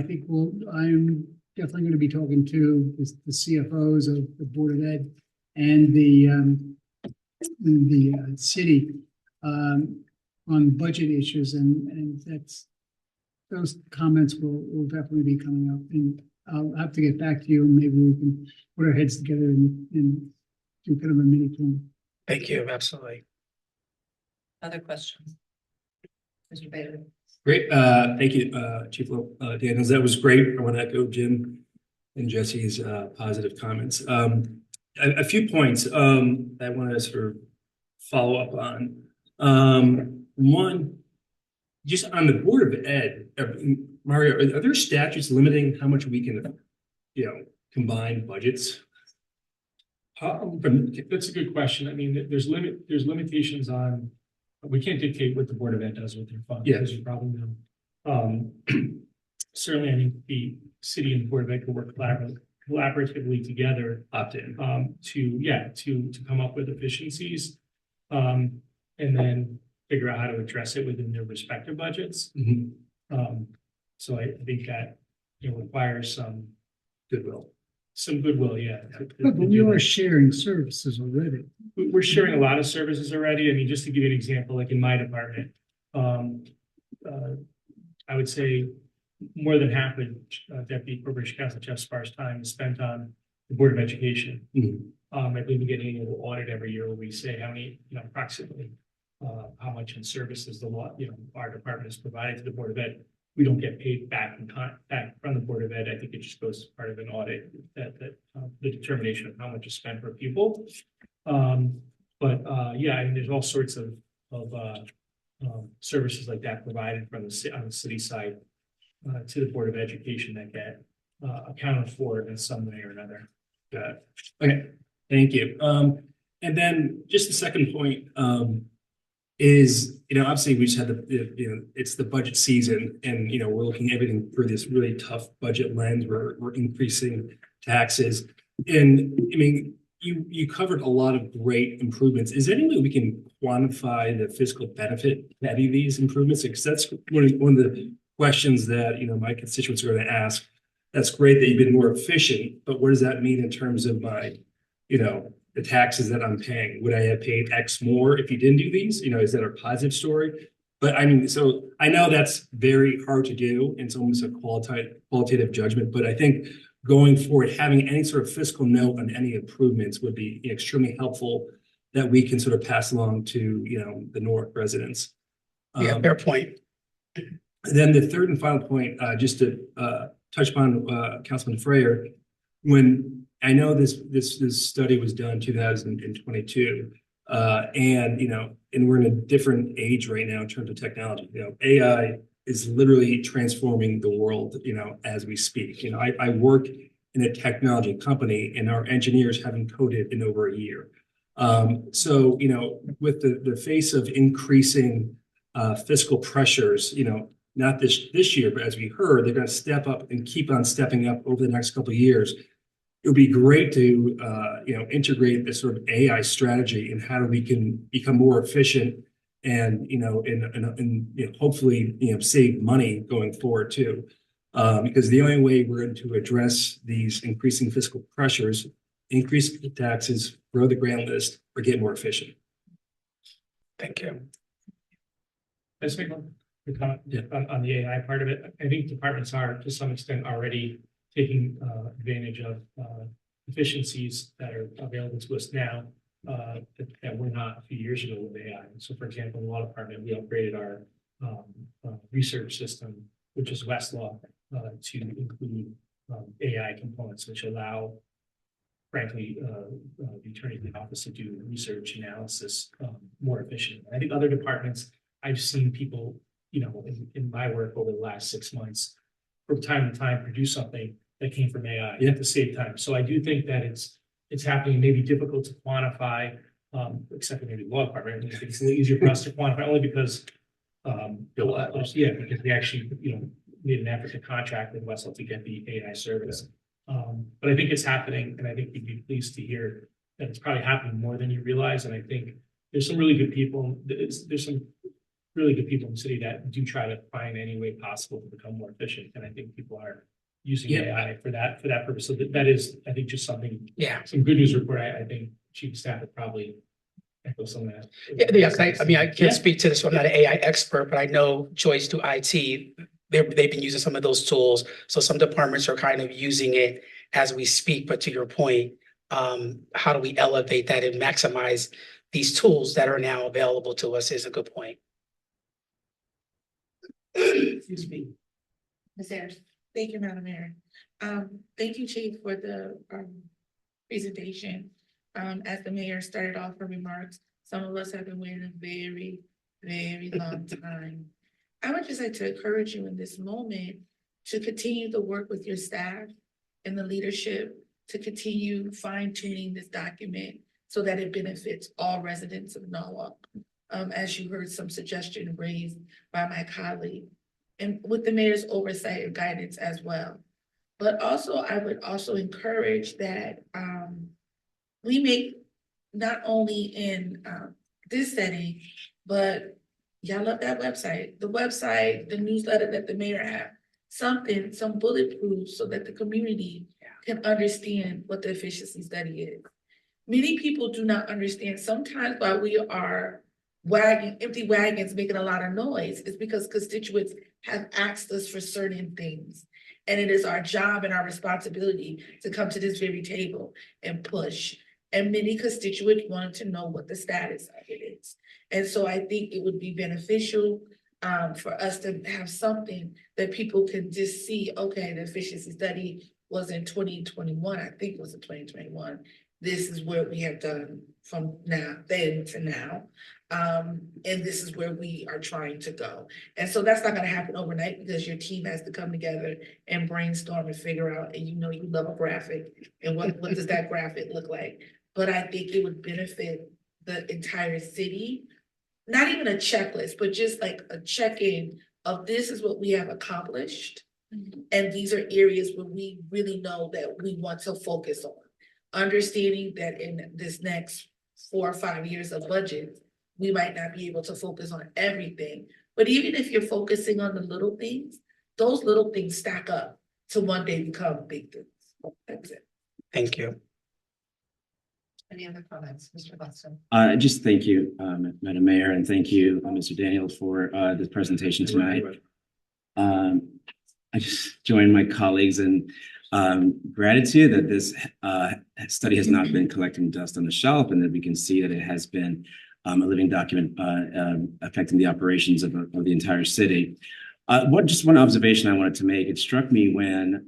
Speaker 17: think I'm definitely going to be talking to the CFOs of the Board of Ed and the city on budget issues, and those comments will definitely be coming up. And I'll have to get back to you, and maybe we can put our heads together and do kind of a mini plan.
Speaker 19: Thank you, absolutely.
Speaker 1: Other questions? Mr. Bailey.
Speaker 9: Great, thank you, Chief Daniels. That was great. I want to echo Jim and Jesse's positive comments. A few points that I want to sort of follow up on. One, just on the Board of Ed, Mario, are there statutes limiting how much we can, combine budgets?
Speaker 20: That's a good question. I mean, there's limitations on. We can't dictate what the Board of Ed does with their funds, as you probably know. Certainly, I think the city and the Board of Ed could work collaboratively together to come up with efficiencies, and then figure out how to address it within their respective budgets. So I think that requires some goodwill.
Speaker 17: But we are sharing services already.
Speaker 20: We're sharing a lot of services already. I mean, just to give you an example, like in my department, I would say more than half of Deputy Corporation Counsel Jeff Spar's time is spent on the Board of Education. I believe we get an annual audit every year where we say how many, approximately how much in services our department is provided to the Board of Ed. We don't get paid back from the Board of Ed. I think it just goes as part of an audit that the determination of how much is spent per pupil. I mean, there's all sorts of services like that provided from on the city side to the Board of Education that get accounted for in some way or another. Got it. Okay, thank you. And then just the second point, is, obviously we just had it's the budget season and, we're looking at everything through this really tough budget lens. We're increasing taxes. And I mean, you covered a lot of great improvements. Is there any way we can quantify the fiscal benefit of any of these improvements? Because that's one of the questions that, my constituents are going to ask. That's great that you've been more efficient, but what does that mean in terms of my, the taxes that I'm paying? Would I have paid X more if you didn't do these? Is that a positive story? But I mean, so I know that's very hard to do. And it's almost a qualitative judgment, but I think going forward, having any sort of fiscal note on any improvements would be extremely helpful that we can sort of pass along to, the Newark residents.
Speaker 19: Yeah, fair point.
Speaker 20: Then the third and final point, just to touch upon Councilman Freyer, when I know this study was done 2022, and we're in a different age right now in terms of technology. AI is literally transforming the world, as we speak. I work in a technology company, and our engineers haven't coded in over a year. So, with the face of increasing fiscal pressures, not this year, but as we heard, they're going to step up and keep on stepping up over the next couple of years. It would be great to integrate this sort of AI strategy and how we can become more efficient and hopefully save money going forward too. Because the only way we're going to address these increasing fiscal pressures, increase the taxes, grow the grant list, or get more efficient.
Speaker 19: Thank you.
Speaker 20: Let's make one comment on the AI part of it. I think departments are to some extent already taking advantage of efficiencies that are available to us now that were not a few years ago with AI. So, for example, in the law department, we upgraded our research system, which is Westlaw, to include AI components, which allow, frankly, the attorney in the office to do research analysis more efficiently. I think other departments, I've seen people, in my work over the last 6 months, from time to time, produce something that came from AI at the same time. So I do think that it's happening. It may be difficult to quantify, except for maybe the law department. I think it's a little easier for us to quantify only because, because we actually, made an effort to contract with Westlaw to get the AI service. But I think it's happening, and I think you'd be pleased to hear that it's probably happening more than you realize. And I think there's some really good people. There's some really good people in the city that do try to find any way possible to become more efficient. And I think people are using AI for that purpose. So that is, I think, just something.
Speaker 19: Yeah.
Speaker 20: Some good news report. I think chief of staff would probably echo some of that.
Speaker 19: Yes, I mean, I can't speak to this. So I'm not an AI expert, but I know Joyce to IT. They've been using some of those tools. So some departments are kind of using it as we speak. But to your point, how do we elevate that and maximize these tools that are now available to us is a good point.
Speaker 10: Excuse me. Ms. Ayers. Thank you, Madam Mayor. Thank you, Chief, for the presentation. As the mayor started off her remarks, some of us have been waiting a very, very long time. I would just like to encourage you in this moment to continue to work with your staff and the leadership to continue fine-tuning this document so that it benefits all residents of Norwalk. As you heard some suggestion raised by my colleague, and with the mayor's oversight and guidance as well. But also, I would also encourage that we make, not only in this setting, but y'all love that website, the newsletter that the mayor have, some bulletproof so that the community can understand what the efficiency study is. Many people do not understand. Sometimes while we are empty wagons making a lot of noise, it's because constituents have asked us for certain things. And it is our job and our responsibility to come to this very table and push. And many constituents wanted to know what the status of it is. And so I think it would be beneficial for us to have something that people can just see, okay, the efficiency study was in 2021, I think it was in 2021. this is what we have done from then to now. And this is where we are trying to go. And so that's not gonna happen overnight because your team has to come together and brainstorm and figure out, and you know, you love a graphic, and what does that graphic look like? But I think it would benefit the entire city, not even a checklist, but just like a check-in of this is what we have accomplished. And these are areas where we really know that we want to focus on. Understanding that in this next 4 or 5 years of budget, we might not be able to focus on everything. But even if you're focusing on the little things, those little things stack up to one day become big things. That's it.
Speaker 19: Thank you.
Speaker 1: Any other comments, Mr. Buxton?
Speaker 11: Just thank you, Madam Mayor, and thank you, Mr. Daniel, for this presentation tonight. I just join my colleagues in gratitude that this study has not been collecting dust on the shelf, and that we can see that it has been a living document affecting the operations of the entire city. Just one observation I wanted to make. It struck me when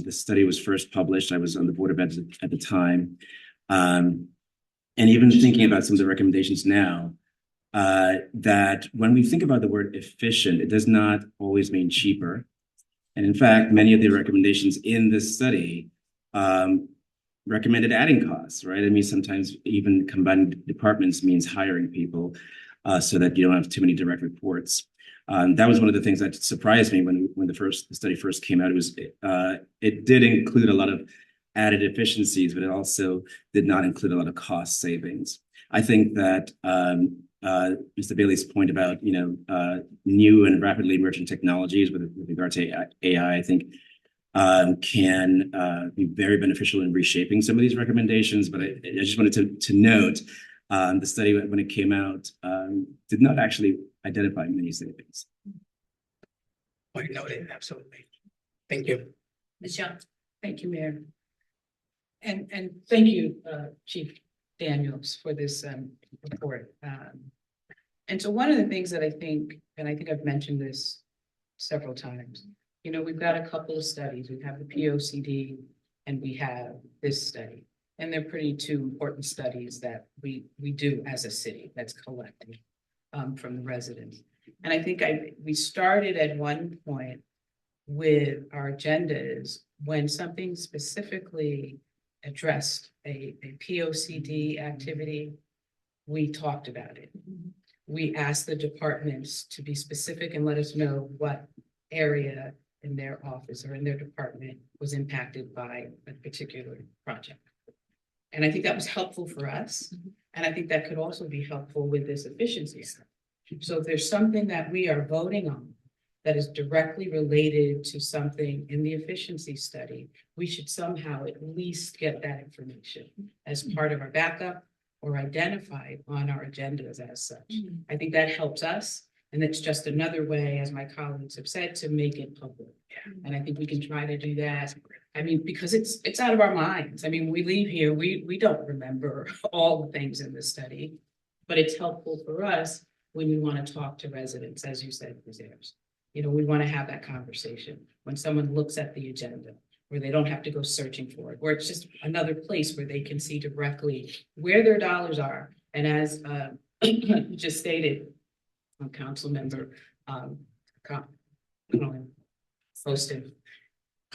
Speaker 11: the study was first published. I was on the Board of Ed at the time. And even thinking about some of the recommendations now, that when we think about the word efficient, it does not always mean cheaper. And in fact, many of the recommendations in this study recommended adding costs, right? I mean, sometimes even combining departments means hiring people so that you don't have too many direct reports. That was one of the things that surprised me when the study first came out. It did include a lot of added efficiencies, but it also did not include a lot of cost savings. I think that Mr. Bailey's point about new and rapidly emerging technologies with regard to AI, I think can be very beneficial in reshaping some of these recommendations. But I just wanted to note the study when it came out did not actually identify many savings.
Speaker 19: Point noted, absolutely. Thank you.
Speaker 15: Ms. Young. Thank you, Mayor. And thank you, Chief Daniels, for this report. And so one of the things that I think, and I think I've mentioned this several times, we've got a couple of studies. We have the POCD and we have this study. And they're pretty two important studies that we do as a city that's collected from the residents. And I think we started at one point with our agendas when something specifically addressed a POCD activity, we talked about it. We asked the departments to be specific and let us know what area in their office or in their department was impacted by a particular project. And I think that was helpful for us. And I think that could also be helpful with this efficiency. So if there's something that we are voting on that is directly related to something in the efficiency study, we should somehow at least get that information as part of our backup or identified on our agendas as such. I think that helps us. And it's just another way, as my colleagues have said, to make it public. And I think we can try to do that. I mean, because it's out of our minds. I mean, we leave here, we don't remember all the things in the study, but it's helpful for us when we want to talk to residents, as you said, Ms. Ayers. We want to have that conversation when someone looks at the agenda, where they don't have to go searching for it, where it's just another place where they can see directly where their dollars are. And as you just stated, Council Member Mostyn,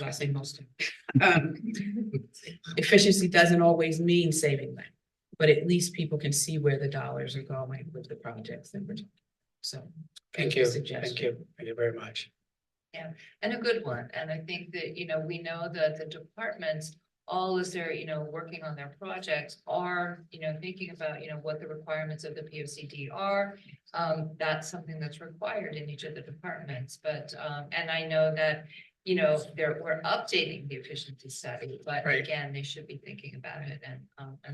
Speaker 15: last name Mostyn. Efficiency doesn't always mean saving money, but at least people can see where the dollars are going with the projects that we're talking about. So
Speaker 19: thank you. Thank you. Thank you very much.
Speaker 1: Yeah, and a good one. And I think that, we know that the departments, all as they're, working on their projects are, thinking about, what the requirements of the POCD are. That's something that's required in each of the departments. But, and I know that, we're updating the efficiency study, but again, they should be thinking about it. And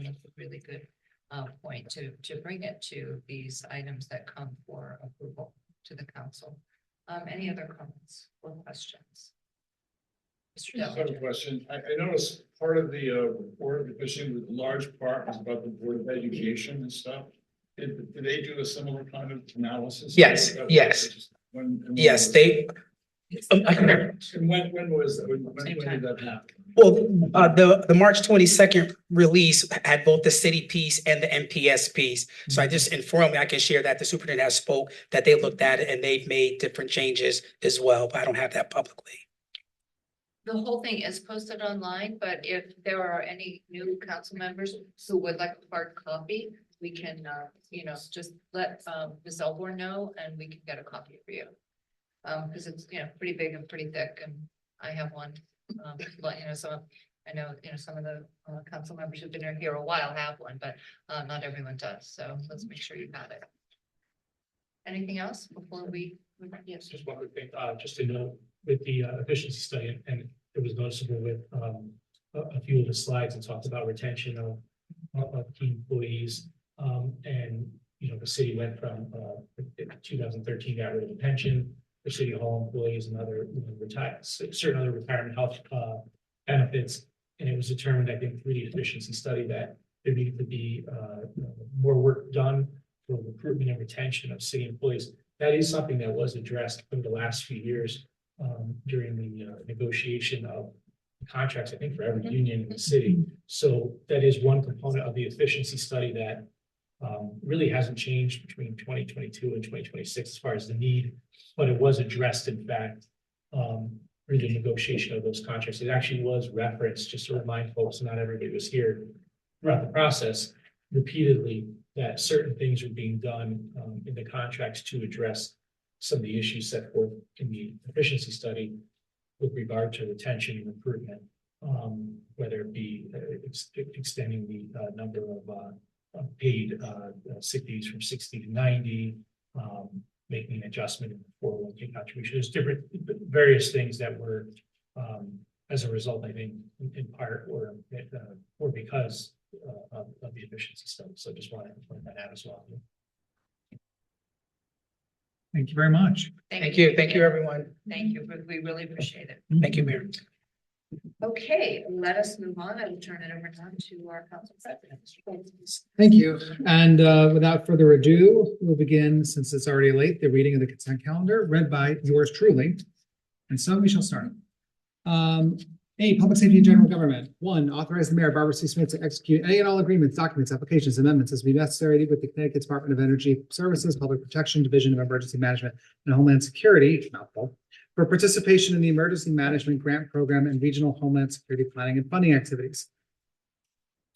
Speaker 1: that's a really good point to bring it to these items that come for approval to the council. Any other comments or questions? Mr.
Speaker 14: I have a question. I noticed part of the report, especially with the large part, was about the Board of Education and stuff. Did they do a similar kind of analysis?
Speaker 19: Yes, yes. Yes,
Speaker 20: And when was, when did that happen?
Speaker 19: Well, the March 22nd release had both the city piece and the MPS piece. So I just informed me, I can share that the superintendent has spoke, that they looked at it and they've made different changes as well, but I don't have that publicly.
Speaker 1: The whole thing is posted online, but if there are any new council members who would like a hard copy, we can, just let, Ms. Elborn know and we can get a copy for you. Because it's, pretty big and pretty thick and I have one. But, I know, some of the council members who've been here a while have one, but not everyone does. So let's make sure you have it. Anything else before we? Yes.
Speaker 20: Just one quick thing, just to note with the efficiency study, and it was noticeable with a few of the slides and talked about retention of key employees. And the city went from 2013 got rid of the pension, the city hall employees and other certain other retirement health benefits. And it was determined, I think, through the efficiency study that there needed to be more work done for recruitment and retention of city employees. That is something that was addressed over the last few years during the negotiation of contracts, I think, for every union in the city. So that is one component of the efficiency study that really hasn't changed between 2022 and 2026 as far as the need, but it was addressed, in fact, through the negotiation of those contracts. It actually was referenced, just to remind folks, not everybody was here throughout the process, repeatedly, that certain things are being done in the contracts to address some of the issues set forth in the efficiency study with regard to retention and recruitment, whether it be extending the number of paid sick days from 60 to 90, making an adjustment in the 401k contribution. There's different various things that were as a result, I think, in part or because of the efficiency study. So just wanted to point that out as well.
Speaker 13: Thank you very much.
Speaker 19: Thank you. Thank you, everyone.
Speaker 1: Thank you. We really appreciate it.
Speaker 19: Thank you, Mayor.
Speaker 1: Okay, let us move on. I will turn it over now to our council president.
Speaker 13: Thank you. And without further ado, we'll begin, since it's already late, the reading of the consent calendar read by yours truly. And so we shall start. A, public safety and general government. 1, authorize the mayor, Barbara C. Smith, to execute any and all agreements, documents, applications, amendments as may be necessary with the Connecticut Department of Energy Services, Public Protection, Division of Emergency Management, and Homeland Security, mouthful, for participation in the Emergency Management Grant Program and Regional Homeland Security Planning and Funding activities.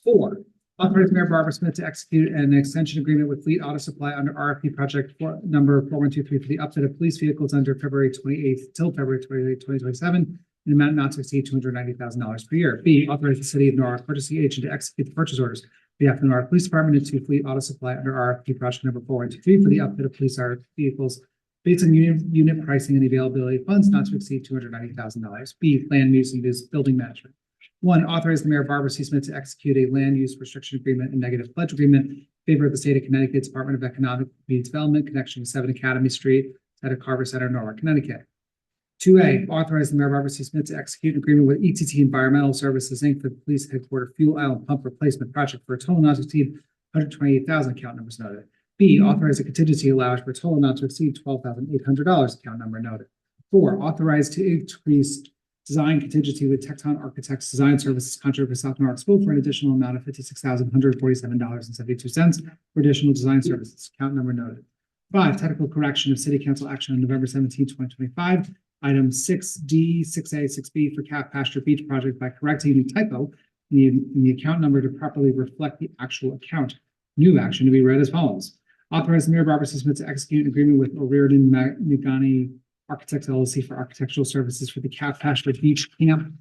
Speaker 13: 4, authorize Mayor Barbara Smith to execute an extension agreement with Fleet Auto Supply under RFP project number 4123 for the upfit of police vehicles under February 28th till February 28th, 2027. An amount not to exceed $290,000 per year. B, authorize the city of Norwalk purchasing agent to execute the purchase orders on behalf of the Norwalk Police Department and to Fleet Auto Supply under RFP project number 4123 for the upfit of police vehicles based on unit pricing and the availability of funds not to exceed $290,000. B, land use and building management. 1, authorize the mayor Barbara C. Smith to execute a land use restriction agreement and negative pledge agreement in favor of the state of Connecticut Department of Economic Development connection with 7 Academy Street at a Carver Center, Norwalk, Connecticut. 2A, authorize the mayor Barbara C. Smith to execute an agreement with ETT Environmental Services, Inc. for the police headquarters fuel island pump replacement project for a total not to exceed $128,000, account numbers noted. B, authorize a contingency allowance for a total not to exceed $12,800, account number noted. 4, authorize to increase design contingency with Tecton Architects Design Services contract for South Norwalk School for an additional amount of $56,147.72 for additional design services, account number noted. 5, technical correction of city council action on November 17, 2025. Item 6D, 6A, 6B for Calf Pasture Beach project by correcting the typo in the account number to properly reflect the actual account. New action to be read as follows. Authorize the mayor Barbara C. Smith to execute an agreement with O'Riordan Magani Architects LLC for architectural services for the Calf Pasture Beach Camp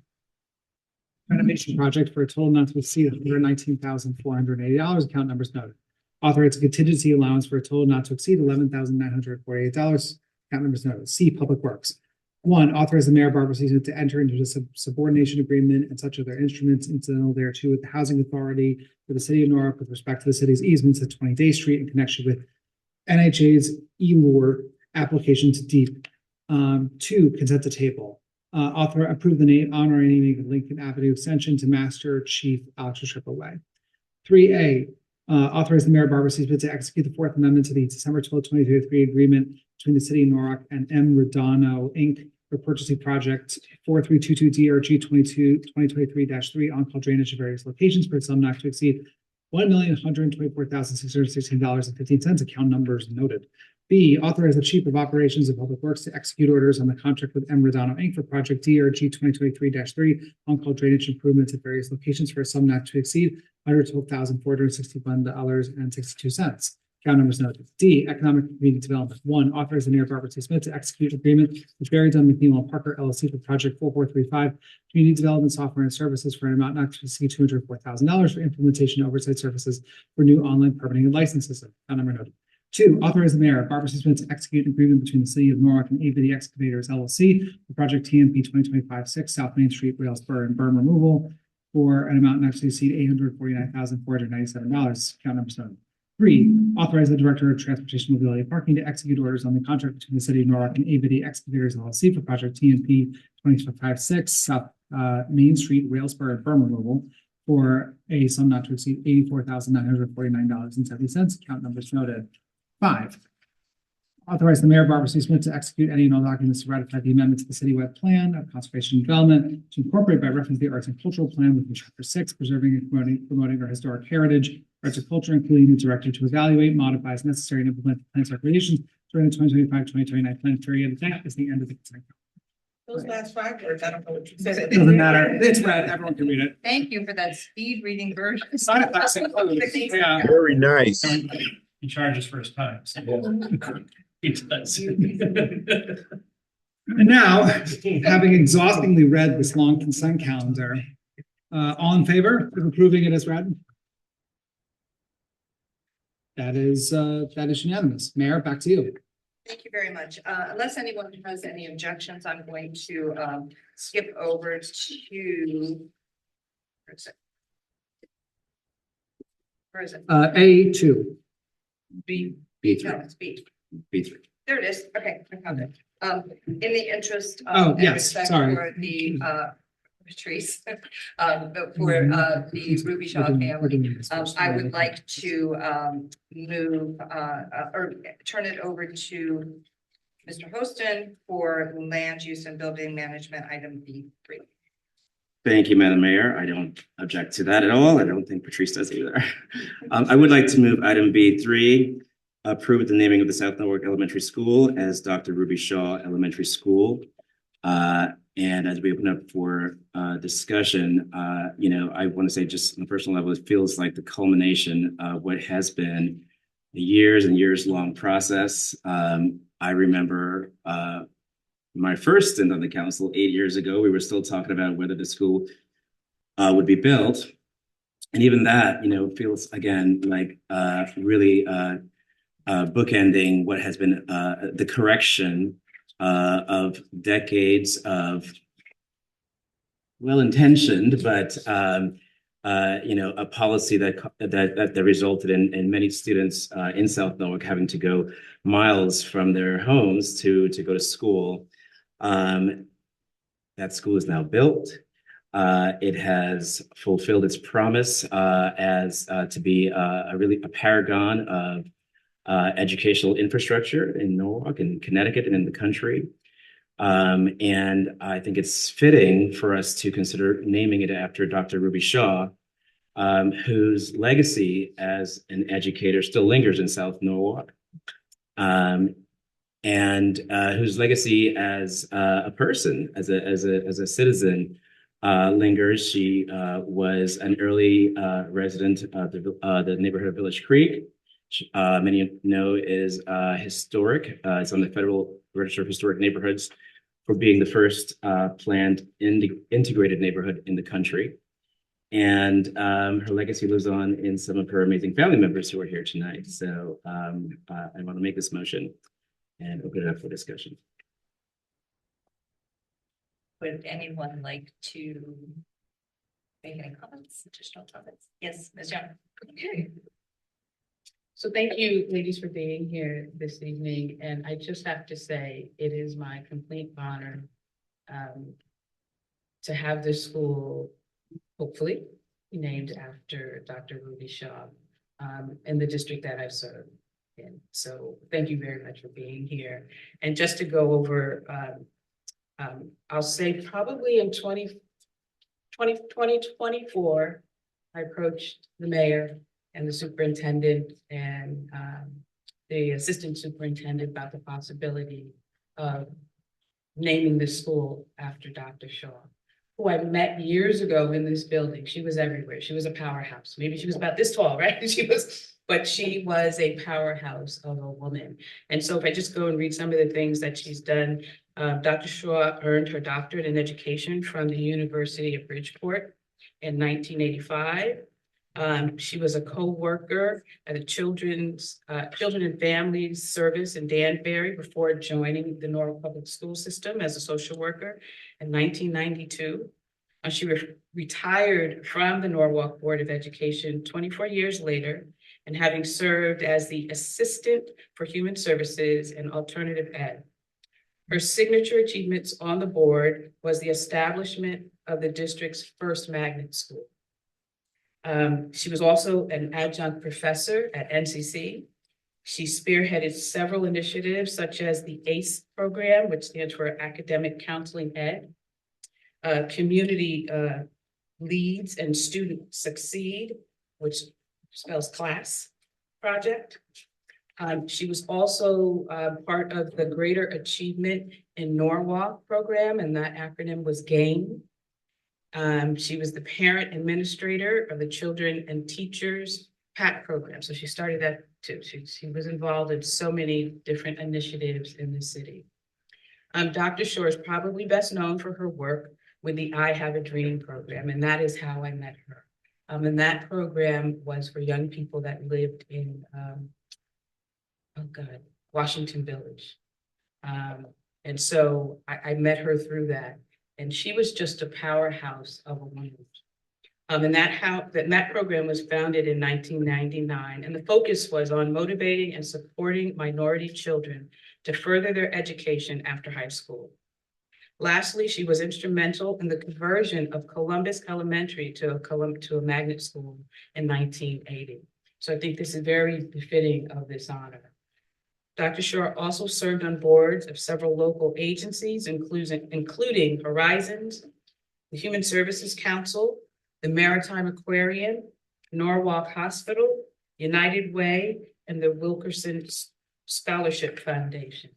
Speaker 13: renovation project for a total not to exceed $119,480, account numbers noted. Authorize a contingency allowance for a total not to exceed $11,948, account numbers noted. C, Public Works. 1, authorize the mayor Barbara C. Smith to enter into a subordination agreement and such other instruments incidental thereto with the Housing Authority for the city of Norwalk with respect to the city's easements at 20 Day Street in connection with NHA's ELUR application to deep. 2, consent to table. Approve the name, honor, and naming of Lincoln Avenue extension to Master Chief Alex Way. 3A, authorize the mayor Barbara C. Smith to execute the 4th Amendment to the December 12, 2023 agreement between the city of Norwalk and M. Rodano Inc. for purchasing project 4322 DRG 2023-3 on-call drainage at various locations for a sum not to exceed $1,124,616.15. Account numbers noted. B, authorize the Chief of Operations of Public Works to execute orders on the contract with M. Radano Inc. for project DRG 2023-3 on-call drainage improvements at various locations for a sum not to exceed $112,461.62. Account numbers noted. D, Economic and Community Development. 1, authorize the Mayor Barbara T. Smith to execute agreement with Barry Dunn McNeil and Parker LLC for project 4435 Community Development Software and Services for an amount not to exceed $204,000 for implementation and oversight services for new online permitting and license system. Account number noted. 2, authorize the Mayor Barbara C. Smith to execute an agreement between the City of Norwalk and ABD Excavators LLC for project TMP 2025-6 South Main Street, Rail Spur and berm removal for an amount not to exceed $849,497. Account number 7. 3, authorize the Director of Transportation, Mobility, and Parking to execute orders on the contract between the City of Norwalk and ABD Excavators LLC for project TMP 2025-6 South Main Street, Rail Spur and berm removal for a sum not to exceed $84,949.70. Account numbers noted. 5, authorize the Mayor Barbara C. Smith to execute any and all documents to ratify the amendment to the citywide plan of conservation and development to incorporate by reference the arts and cultural plan within Chapter 6, preserving and promoting our historic heritage, arts and culture, including the director to evaluate, modify as necessary, and implement the plan's recommendations during the 2025-2029 plan period. That is the end of the consent.
Speaker 10: Those last 5 words, I don't know what you said.
Speaker 13: It doesn't matter. It's read. Everyone can read it.
Speaker 1: Thank you for that speed reading version.
Speaker 13: Yeah.
Speaker 2: Very nice.
Speaker 20: He charges for his time. So. He does.
Speaker 13: And now, having exhaustingly read this long consent calendar, all in favor of approving it as read? That is unanimous. Mayor, back to you.
Speaker 1: Thank you very much. Unless anyone has any objections, I'm going to skip over to. Where is it?
Speaker 13: A2.
Speaker 1: B.
Speaker 2: B3.
Speaker 1: No, it's B.
Speaker 2: B3.
Speaker 1: There it is. Okay, I found it. In the interest
Speaker 13: Oh,
Speaker 1: of. and
Speaker 13: yes,
Speaker 1: respect
Speaker 13: sorry.
Speaker 1: For the Patrice, but for the Ruby Shaw family, I would like to move or turn it over to Mr. Hostin for land use and building management item B3.
Speaker 21: Thank you, Madam Mayor. I don't object to that at all. I don't think Patrice does either. I would like to move item B3, approve the naming of the South Norwalk Elementary School as Dr. Ruby Shaw Elementary School. And as we open up for discussion, I want to say just on a personal level, it feels like the culmination of what has been a years and years long process. I remember my first stint on the council 8 years ago, we were still talking about whether the school would be built. And even that, feels again like really bookending what has been the correction of decades of well-intentioned, but a policy that resulted in many students in South Norwalk having to go miles from their homes to go to school. That school is now built. It has fulfilled its promise as to be really a paragon of educational infrastructure in Norwalk and Connecticut and in the country. And I think it's fitting for us to consider naming it after Dr. Ruby Shaw, whose legacy as an educator still lingers in South Norwalk, and whose legacy as a person, as a citizen, lingers. She was an early resident of the neighborhood of Village Creek. Many know is historic. It's on the Federal Register of Historic Neighborhoods for being the first planned integrated neighborhood in the country. And her legacy lives on in some of her amazing family members who are here tonight. So I want to make this motion and open it up for discussion.
Speaker 1: Would anyone like to make any comments, additional comments? Yes, Ms. Young.
Speaker 15: Okay. So thank you, ladies, for being here this evening. And I just have to say, it is my complete honor to have this school hopefully named after Dr. Ruby Shaw in the district that I've served in. So thank you very much for being here. And just to go over I'll say probably in 2024, I approached the mayor and the superintendent and the assistant superintendent about the possibility of naming the school after Dr. Shaw, who I met years ago in this building. She was everywhere. She was a powerhouse. Maybe she was about this tall, right? But she was a powerhouse of a woman. And so if I just go and read some of the things that she's done, Dr. Shaw earned her doctorate in education from the University of Bridgeport in 1985. She was a co-worker at the Children and Families Service in Danbury before joining the Norwalk Public School System as a social worker in 1992. She retired from the Norwalk Board of Education 24 years later, and having served as the Assistant for Human Services and Alternative Ed. Her signature achievements on the board was the establishment of the district's first magnet school. She was also an adjunct professor at NCC. She spearheaded several initiatives such as the ACE program, which stands for Academic Counseling Ed, Community Leads and Students Succeed, which spells class project. She was also part of the Greater Achievement in Norwalk program, and that acronym was GAIN. She was the parent administrator of the Children and Teachers PAT program. So she started that too. She was involved in so many different initiatives in the city. Dr. Shaw is probably best known for her work with the I Have a Dream program, and that is how I met her. And that program was for young people that lived in, Washington Village. And so I met her through that. And she was just a powerhouse of a woman. And that program was founded in 1999, and the focus was on motivating and supporting minority children to further their education after high school. Lastly, she was instrumental in the conversion of Columbus Elementary to a magnet school in 1980. So I think this is very befitting of this honor. Dr. Shaw also served on boards of several local agencies, including Horizons, the Human Services Council, the Maritime Aquarium, Norwalk Hospital, United Way, and the Wilkerson Scholarship Foundation.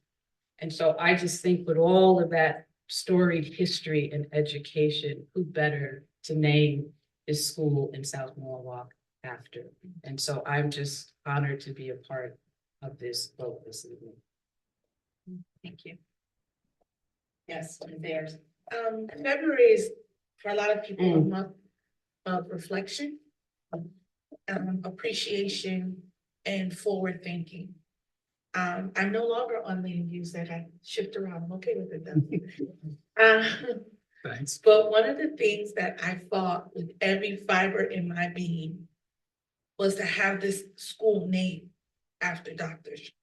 Speaker 15: And so I just think with all of that storied history and education, who better to name this school in South Norwalk after? And so I'm just honored to be a part of this vote this evening.
Speaker 1: Thank you.
Speaker 15: Yes, there's.
Speaker 10: February is for a lot of people a month of reflection, appreciation, and forward thinking. I'm no longer on land use that I shift around. I'm okay with it though.
Speaker 13: Thanks.
Speaker 10: But one of the things that I fought with every fiber in my being was to have this school named after Dr. Shaw.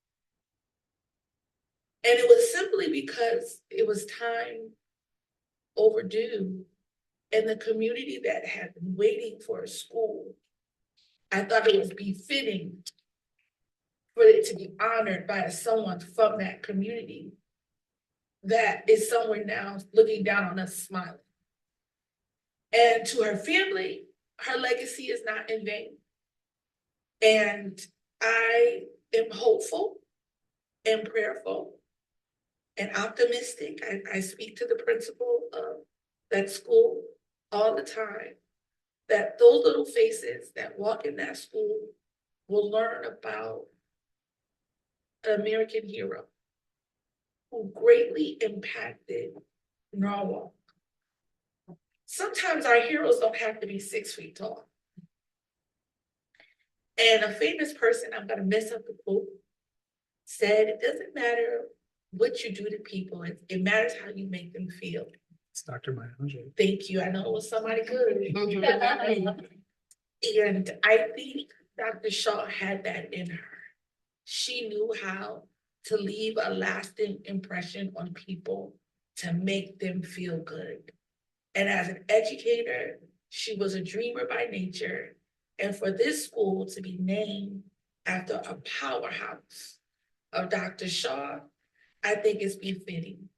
Speaker 10: And it was simply because it was time overdue, and the community that had been waiting for a school, I thought it was befitting for it to be honored by someone from that community that is somewhere now looking down on us smiling. And to her family, her legacy is not in vain. And I am hopeful and prayerful and optimistic. I speak to the principal of that school all the time, that those little faces that walk in that school will learn about an American hero who greatly impacted Norwalk. Sometimes our heroes don't have to be 6 feet tall. And a famous person, I'm gonna mess up the quote, said, it doesn't matter what you do to people, it matters how you make them feel.
Speaker 13: It's Dr. Maya Angelou.
Speaker 10: Thank you, I know it was somebody good. And I think Dr. Shaw had that in her. She knew how to leave a lasting impression on people to make them feel good. And as an educator, she was a dreamer by nature. And for this school to be named after a powerhouse of Dr. Shaw, I think is befitting.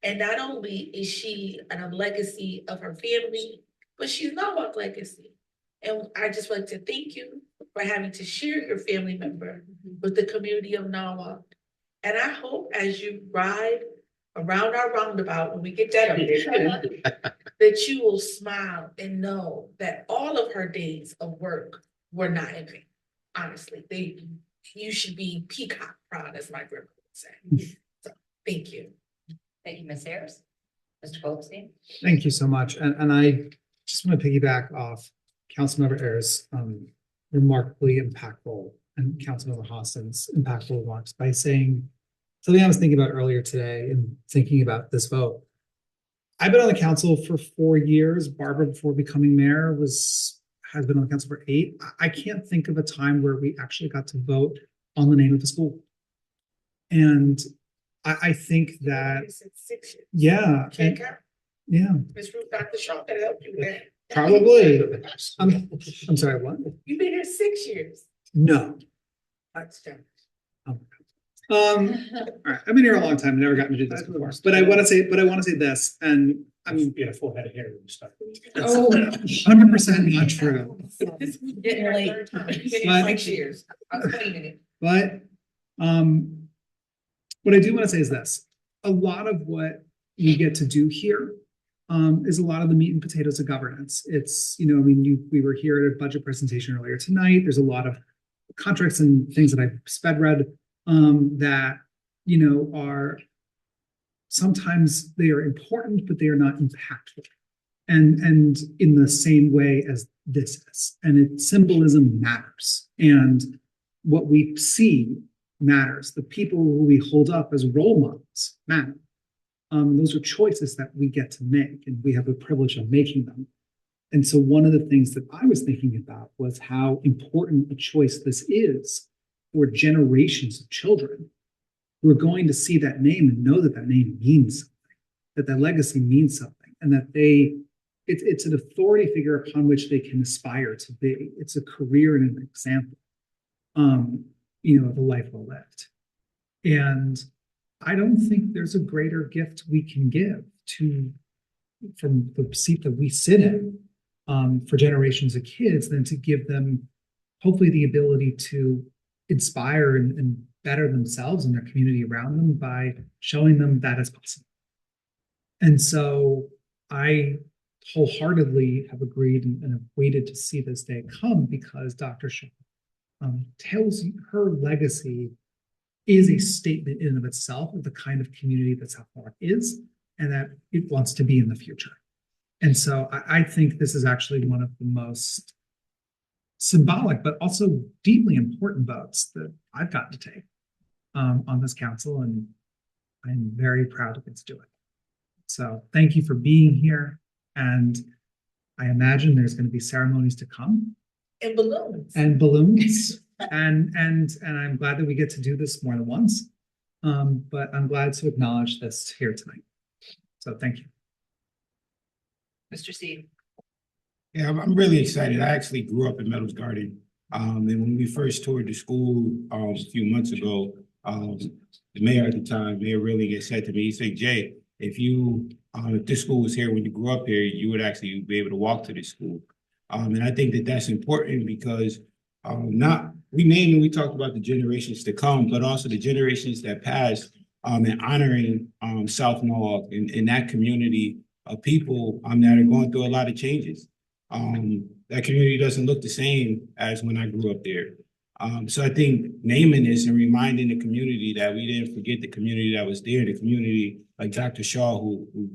Speaker 10: And not only is she a legacy of her family, but she's Norwalk legacy. And I just want to thank you for having to share your family member with the community of Norwalk. And I hope as you ride around our roundabout, when we get that up there, that you will smile and know that all of her days of work were not in vain. Honestly, you should be peacock proud, as my grandma would say. So, thank you.
Speaker 1: Thank you, Ms. Ayers. Mr. Goldstein.
Speaker 13: Thank you so much. And I just want to piggyback off Councilmember Ayers' remarkably impactful and Councilmember Hostin's impactful remarks by saying something I was thinking about earlier today and thinking about this vote. I've been on the council for 4 years. Barbara, before becoming mayor, has been on the council for 8. I can't think of a time where we actually got to vote on the name of the school. And I think that, yeah,
Speaker 10: Can't count.
Speaker 13: yeah,
Speaker 10: Ms. Ruth, Dr. Shaw can help you with that.
Speaker 13: probably. I'm sorry, what?
Speaker 10: You've been here 6 years.
Speaker 13: No.
Speaker 10: That's done.
Speaker 13: All right, I've been here a long time, never gotten to do this before, but I want to say this, and I'm.
Speaker 20: You had a full head of hair when you started.
Speaker 13: Oh, 100% not true.
Speaker 1: Getting late.
Speaker 13: But-
Speaker 1: 6 years. I was waiting it.
Speaker 13: But, what I do want to say is this, a lot of what we get to do here is a lot of the meat and potatoes of governance. It's, I mean, we were here at a budget presentation earlier tonight. There's a lot of contracts and things that I've sped read that, are sometimes they are important, but they are not impactful. And in the same way as this is, and symbolism matters. And what we see matters. The people who we hold up as role models matter. Those are choices that we get to make, and we have the privilege of making them. And so one of the things that I was thinking about was how important a choice this is for generations of children who are going to see that name and know that that name means something, that legacy means something, and that it's an authority figure upon which they can aspire to be. It's a career and an example, of a life well lived. And I don't think there's a greater gift we can give from the seat that we sit in for generations of kids than to give them hopefully the ability to inspire and better themselves and their community around them by showing them that it's possible. And so I wholeheartedly have agreed and have waited to see this day come because Dr. Shaw tells you her legacy is a statement in and of itself of the kind of community that South Park is and that it wants to be in the future. And so I think this is actually one of the most symbolic, but also deeply important votes that I've gotten to take on this council, and I'm very proud to get to do it. So thank you for being here, and I imagine there's going to be ceremonies to come.
Speaker 10: And balloons.
Speaker 13: And balloons. and I'm glad that we get to do this more than once. But I'm glad to acknowledge this here tonight. So thank you.
Speaker 1: Mr. Steve.
Speaker 12: Yeah, I'm really excited. I actually grew up in Meadows Garden. And when we first toured the school a few months ago, the mayor at the time, Mayor Rilling, said to me, he said, Jay, if this school was here when you grew up here, you would actually be able to walk to this school. And I think that that's important because we talked about the generations to come, but also the generations that passed, and honoring South Norwalk and that community of people that are going through a lot of changes. That community doesn't look the same as when I grew up there. So I think naming this and reminding the community that we didn't forget the community that was there, the community like Dr. Shaw, who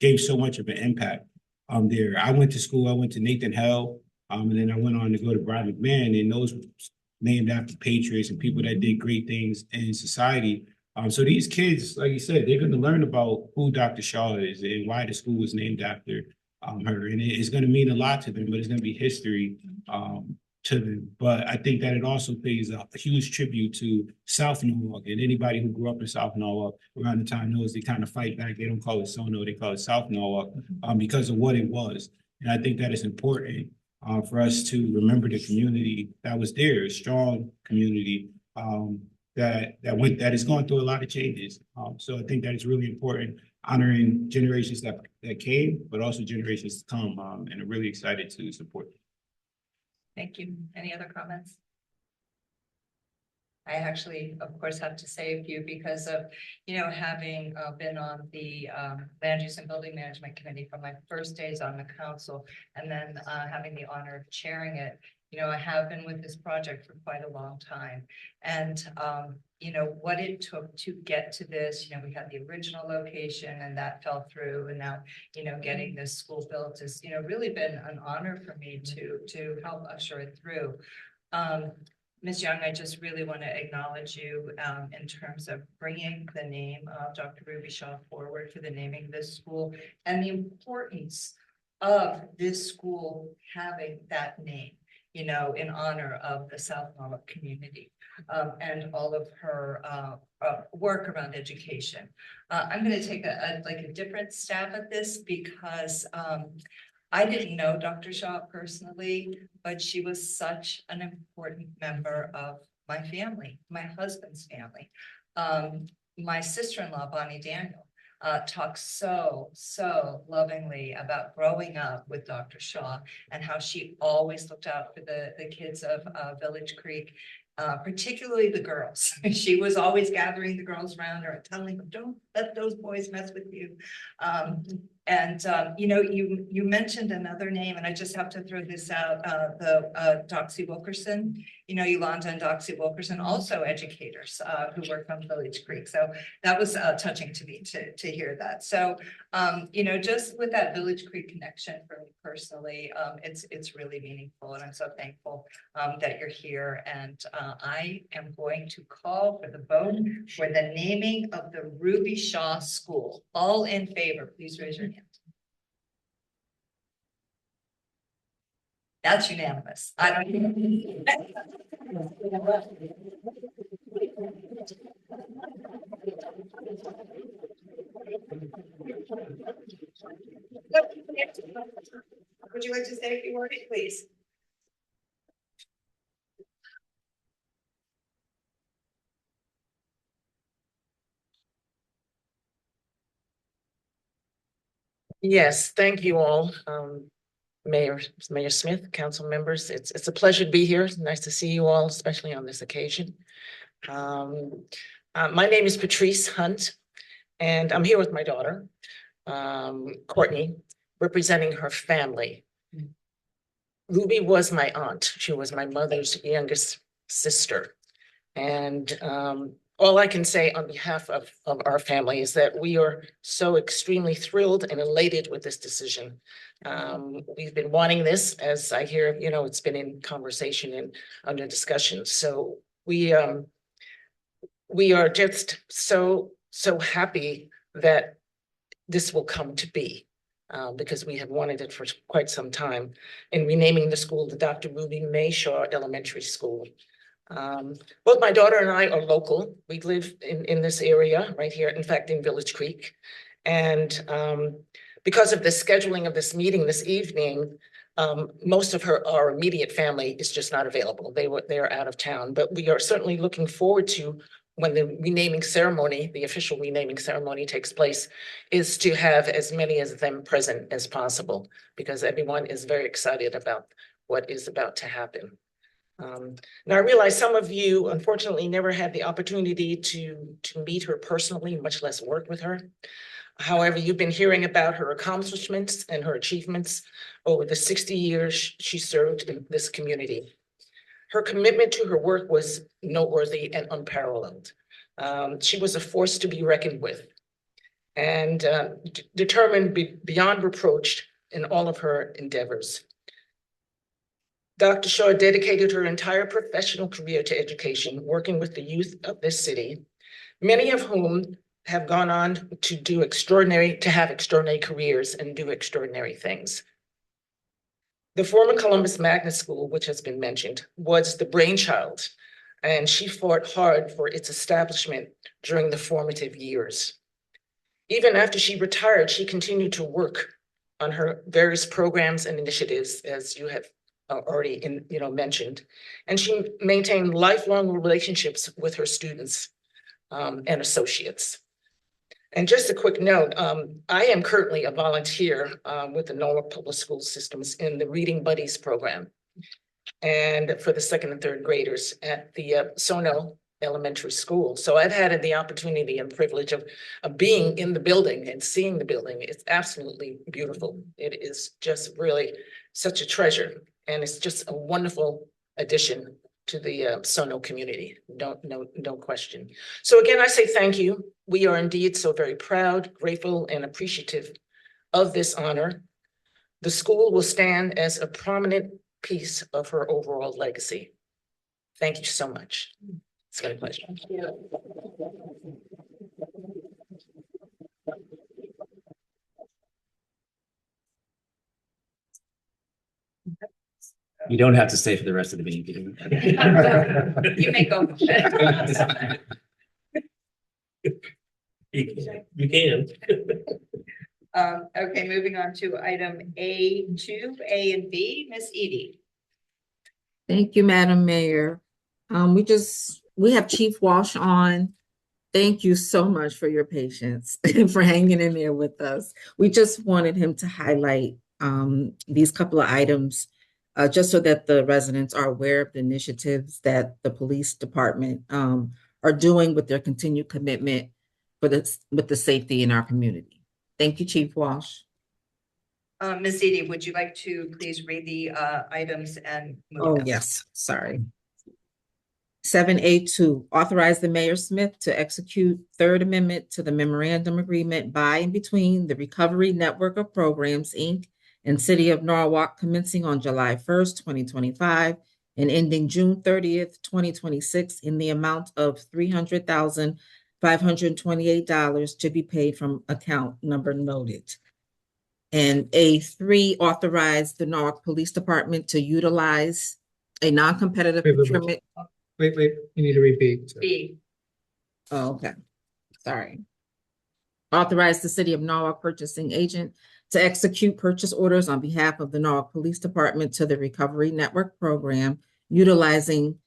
Speaker 12: gave so much of an impact there. I went to school, I went to Nathan Hell, and then I went on to go to Brian McMahon, and those were named after patriots and people that did great things in society. So these kids, like you said, they're going to learn about who Dr. Shaw is and why the school was named after her. And it's going to mean a lot to them, but it's going to be history to them. But I think that it also pays a huge tribute to South Norwalk, and anybody who grew up in South Norwalk around the time knows they kind of fight back. They don't call it Sono, they call it South Norwalk because of what it was. And I think that is important for us to remember the community that was there, a strong community that is going through a lot of changes. So I think that is really important, honoring generations that came, but also generations to come. And I'm really excited to support them.
Speaker 1: Thank you. Any other comments? I actually, of course, have to say a few because of, having been on the Land Use and Building Management Committee from my first days on the council, and then having the honor of chairing it. I have been with this project for quite a long time. And, what it took to get to this, we had the original location and that fell through. And now, getting this school built has, really been an honor for me to help usher it through. Ms. Young, I just really want to acknowledge you in terms of bringing the name of Dr. Ruby Shaw forward for the naming of this school and the importance of this school having that name, in honor of the South Norwalk community and all of her work around education. I'm going to take a different stab at this because I didn't know Dr. Shaw personally, but she was such an important member of my family, my husband's family. My sister-in-law, Bonnie Daniel, talks so lovingly about growing up with Dr. Shaw and how she always looked out for the kids of Village Creek, particularly the girls. She was always gathering the girls around her and telling them, don't let those boys mess with you. You mentioned another name, and I just have to throw this out, Doxy Wilkerson, Yolanda and Doxy Wilkerson, also educators who work on Village Creek. So that was touching to me to hear that. So, just with that Village Creek connection for me personally, it's really meaningful, and I'm so thankful that you're here. And I am going to call for the vote for the naming of the Ruby Shaw School. All in favor, please raise your hand. That's unanimous. I don't. Would you like to say a few words, please?
Speaker 7: Yes, thank you all. Mayor Smith, council members, it's a pleasure to be here. It's nice to see you all, especially on this occasion. My name is Patrice Hunt, and I'm here with my daughter, Courtney, representing her family. Ruby was my aunt. She was my mother's youngest sister. And all I can say on behalf of our family is that we are so extremely thrilled and elated with this decision. We've been wanting this, as I hear, it's been in conversation and under discussion. So we are just so happy that this will come to be, because we have wanted it for quite some time, in renaming the school the Dr. Ruby May Shaw Elementary School. Both my daughter and I are local. We live in this area right here, in fact, in Village Creek. And because of the scheduling of this meeting this evening, most of our immediate family is just not available. They are out of town, but we are certainly looking forward to when the renaming ceremony, the official renaming ceremony takes place, is to have as many of them present as possible, because everyone is very excited about what is about to happen. Now I realize some of you unfortunately never had the opportunity to meet her personally, much less work with her. However, you've been hearing about her accomplishments and her achievements over the 60 years she served in this community. Her commitment to her work was noteworthy and unparalleled. She was a force to be reckoned with and determined beyond reproach in all of her endeavors. Dr. Shaw dedicated her entire professional career to education, working with the youth of this city, many of whom have gone on to have extraordinary careers and do extraordinary things. The former Columbus Magnet School, which has been mentioned, was the brainchild, and she fought hard for its establishment during the formative years. Even after she retired, she continued to work on her various programs and initiatives, as you have already mentioned. And she maintained lifelong relationships with her students and associates. And just a quick note, I am currently a volunteer with the Norwalk Public School Systems in the Reading Buddies program. And for the second and third graders at the Sono Elementary School. So I've had the opportunity and privilege of being in the building and seeing the building. It's absolutely beautiful. It is just really such a treasure. And it's just a wonderful addition to the Sono community. No question. So again, I say thank you. We are indeed so very proud, grateful, and appreciative of this honor. The school will stand as a prominent piece of her overall legacy. Thank you so much. It's been a pleasure.
Speaker 21: You don't have to stay for the rest of the meeting.
Speaker 1: You may go.
Speaker 9: You can.
Speaker 1: Okay, moving on to item A2, A and B, Miss Edie.
Speaker 8: Thank you, Madam Mayor. We have Chief Walsh on. Thank you so much for your patience and for hanging in there with us. We just wanted him to highlight these couple of items just so that the residents are aware of the initiatives that the police department are doing with their continued commitment with the safety in our community. Thank you, Chief Walsh.
Speaker 1: Ms. Edie, would you like to please read the items and move
Speaker 8: Oh,
Speaker 1: them?
Speaker 8: yes, sorry. 7A2, authorize the Mayor Smith to execute Third Amendment to the memorandum agreement by and between the Recovery Network of Programs, Inc. and City of Norwalk commencing on July 1st, 2025 and ending June 30th, 2026 in the amount of $300,528 to be paid from account number noted. And A3, authorize the Norwalk Police Department to utilize a non-competitive procurement.
Speaker 13: Wait, you need to repeat.
Speaker 1: B.
Speaker 8: Oh, okay. Sorry. Authorize the City of Norwalk purchasing agent to execute purchase orders on behalf of the Norwalk Police Department to the Recovery Network Program, utilizing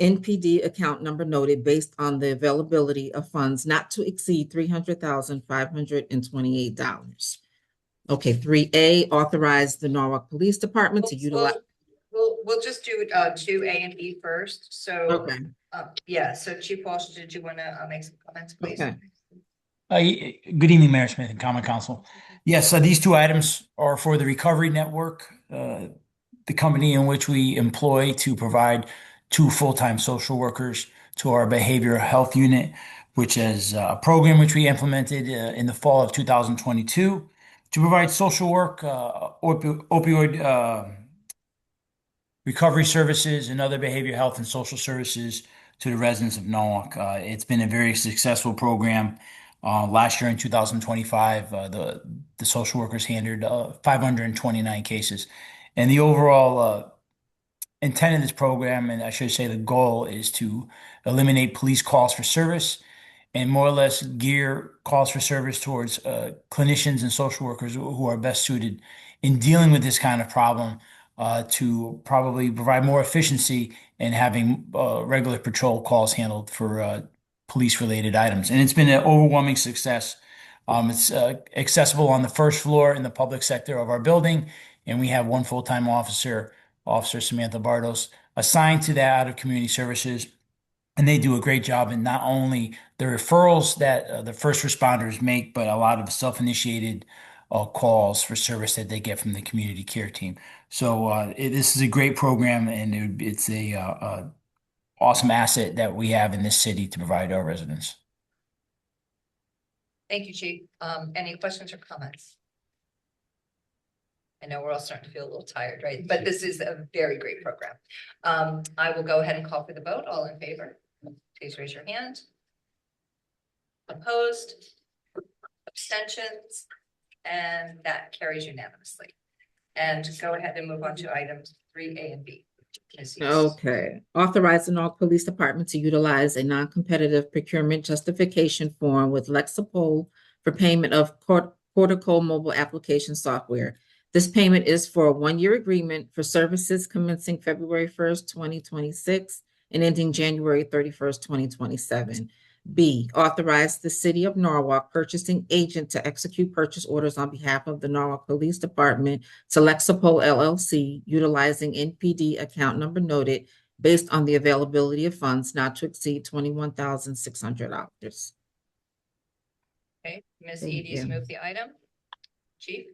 Speaker 8: NPD account number noted based on the availability of funds not to exceed $300,528. Okay, 3A, authorize the Norwalk Police Department to utilize.
Speaker 1: We'll just do 2A and B first. So,
Speaker 8: Okay.
Speaker 1: Yeah, so Chief Walsh, did you want to make some comments, please?
Speaker 8: Okay.
Speaker 22: Good evening, Mayor Smith and Common Council. Yes, these two items are for the Recovery Network, the company in which we employ to provide 2 full-time social workers to our behavioral health unit, which is a program which we implemented in the fall of 2022 to provide social work, opioid recovery services and other behavioral health and social services to the residents of Norwalk. It's been a very successful program. Last year in 2025, the social workers handled 529 cases. And the overall intent of this program, and I should say the goal, is to eliminate police calls for service and more or less gear calls for service towards clinicians and social workers who are best suited in dealing with this kind of problem to probably provide more efficiency in having regular patrol calls handled for police-related items. And it's been an overwhelming success. It's accessible on the first floor in the public sector of our building, and we have 1 full-time officer, Officer Samantha Bartos, assigned to that out of community services. And they do a great job in not only the referrals that the first responders make, but a lot of self-initiated calls for service that they get from the community care team. So this is a great program, and it's a awesome asset that we have in this city to provide our residents.
Speaker 1: Thank you, Chief. Any questions or comments? I know we're all starting to feel a little tired, right? But this is a very great program. I will go ahead and call for the vote. All in favor, please raise your hand. Opposed? Abstentions? And that carries unanimously. And go ahead and move on to items 3A and B.
Speaker 8: Okay. Authorize the Norwalk Police Department to utilize a non-competitive procurement justification form with Lexipol for payment of Cortical mobile application software. This payment is for a one-year agreement for services commencing February 1st, 2026 and ending January 31st, 2027. B, authorize the City of Norwalk purchasing agent to execute purchase orders on behalf of the Norwalk Police Department to Lexipol LLC, utilizing NPD account number noted based on the availability of funds not to exceed $21,600.
Speaker 1: Okay, Ms.
Speaker 8: Thank
Speaker 1: Edie's
Speaker 8: you.
Speaker 1: moved the item. Chief?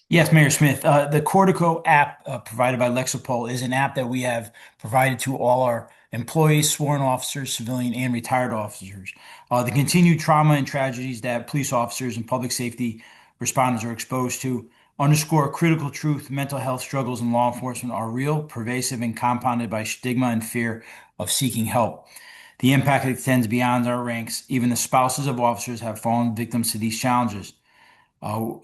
Speaker 22: Yes, Mayor Smith. The Cortico app provided by Lexipol is an app that we have provided to all our employees, sworn officers, civilian, and retired officers. The continued trauma and tragedies that police officers and public safety responders are exposed to underscore a critical truth. Mental health struggles in law enforcement are real, pervasive, and compounded by stigma and fear of seeking help. The impact extends beyond our ranks. Even the spouses of officers have fallen victims to these challenges.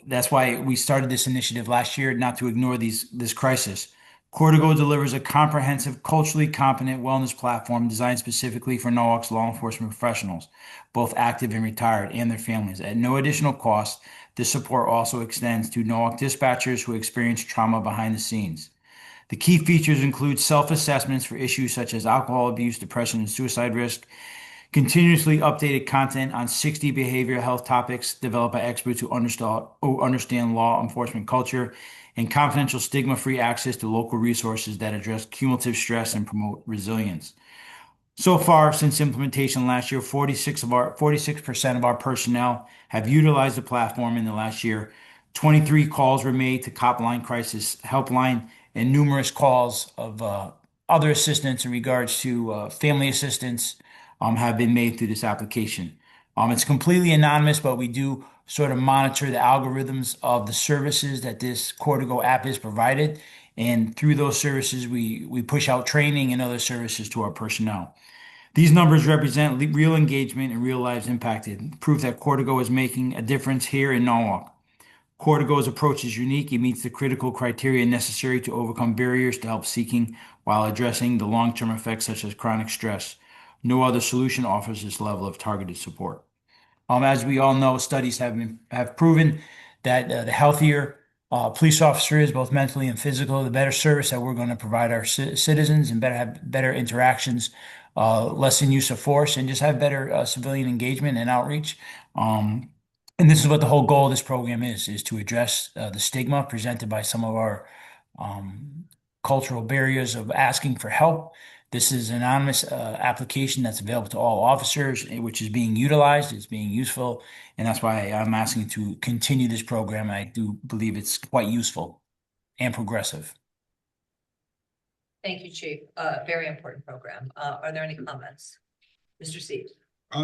Speaker 22: That's why we started this initiative last year, not to ignore this crisis. Cortico delivers a comprehensive, culturally competent wellness platform designed specifically for Norwalk's law enforcement professionals, both active and retired, and their families. At no additional cost, this support also extends to Norwalk dispatchers who experience trauma behind the scenes. The key features include self-assessments for issues such as alcohol abuse, depression, and suicide risk, continuously updated content on 60 behavioral health topics developed by experts who understand law enforcement culture, and confidential stigma-free access to local resources that address cumulative stress and promote resilience. So far, since implementation last year, 46% of our personnel have utilized the platform in the last year. 23 calls were made to Copline Crisis Helpline, and numerous calls of other assistance in regards to family assistance have been made through this application. It's completely anonymous, but we do sort of monitor the algorithms of the services that this Cortico app is provided. And through those services, we push out training and other services to our personnel. These numbers represent real engagement and real lives impacted, proof that Cortico is making a difference here in Norwalk. Cortico's approach is unique. It meets the critical criteria necessary to overcome barriers to help seeking while addressing the long-term effects such as chronic stress. No other solution offers this level of targeted support. As we all know, studies have proven that the healthier police officer is, both mentally and physically, the better service that we're going to provide our citizens, and have better interactions, lessen use of force, and just have better civilian engagement and outreach. And this is what the whole goal of this program is to address the stigma presented by some of our cultural barriers of asking for help. This is an anonymous application that's available to all officers, which is being utilized, it's being useful, and that's why I'm asking to continue this program. I do believe it's quite useful and progressive.
Speaker 1: Thank you, Chief. Very important program. Are there any comments? Mr. Steve?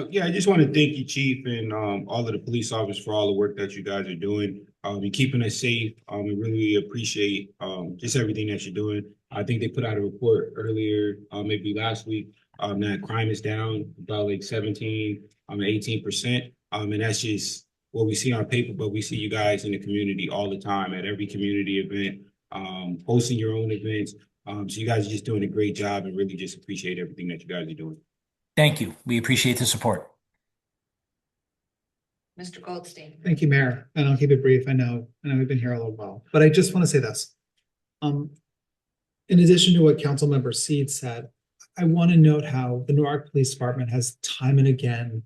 Speaker 12: Yeah, I just want to thank you, Chief, and all of the police officers for all the work that you guys are doing. You're keeping us safe. We really appreciate just everything that you're doing. I think they put out a report earlier, maybe last week, that crime is down about like 17, 18%. And that's just what we see on paper, but we see you guys in the community all the time at every community event, hosting your own events. So you guys are just doing a great job, and really just appreciate everything that you guys are doing.
Speaker 22: Thank you. We appreciate the support.
Speaker 1: Mr. Goldstein?
Speaker 13: Thank you, Mayor. And I'll keep it brief. I know we've been here a little while, but I just want to say this. In addition to what Councilmember Seed said, I want to note how the Newark Police Department has time and again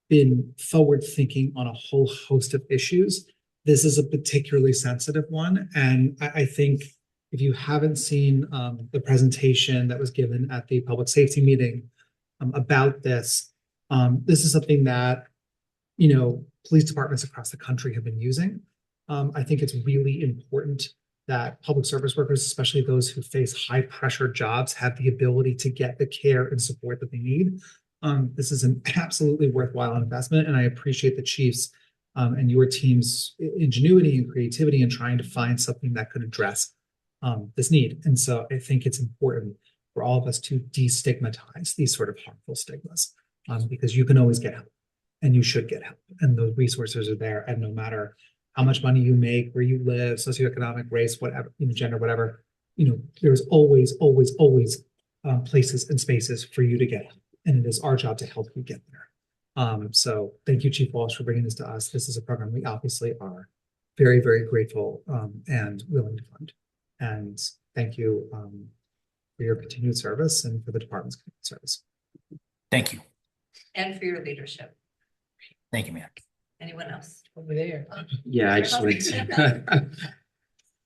Speaker 13: been forward thinking on a whole host of issues. This is a particularly sensitive one. And I think if you haven't seen the presentation that was given at the public safety meeting about this, this is something that, police departments across the country have been using. I think it's really important that public service workers, especially those who face high pressure jobs, have the ability to get the care and support that they need. This is an absolutely worthwhile investment, and I appreciate the chief's and your team's ingenuity and creativity in trying to find something that could address this need. And so I think it's important for all of us to destigmatize these sort of harmful stigmas, because you can always get help, and you should get help, and those resources are there. And no matter how much money you make, where you live, socioeconomic, race, whatever, gender, whatever, there's always places and spaces for you to get help, and it is our job to help you get there. So thank you, Chief Walsh, for bringing this to us. This is a program we obviously are very, very grateful and willing to fund. And thank you for your continued service and for the department's continued service.
Speaker 22: Thank you.
Speaker 1: And for your leadership.
Speaker 22: Thank you, ma'am.
Speaker 1: Anyone else?
Speaker 7: Over there.
Speaker 21: Yeah, I just wanted to.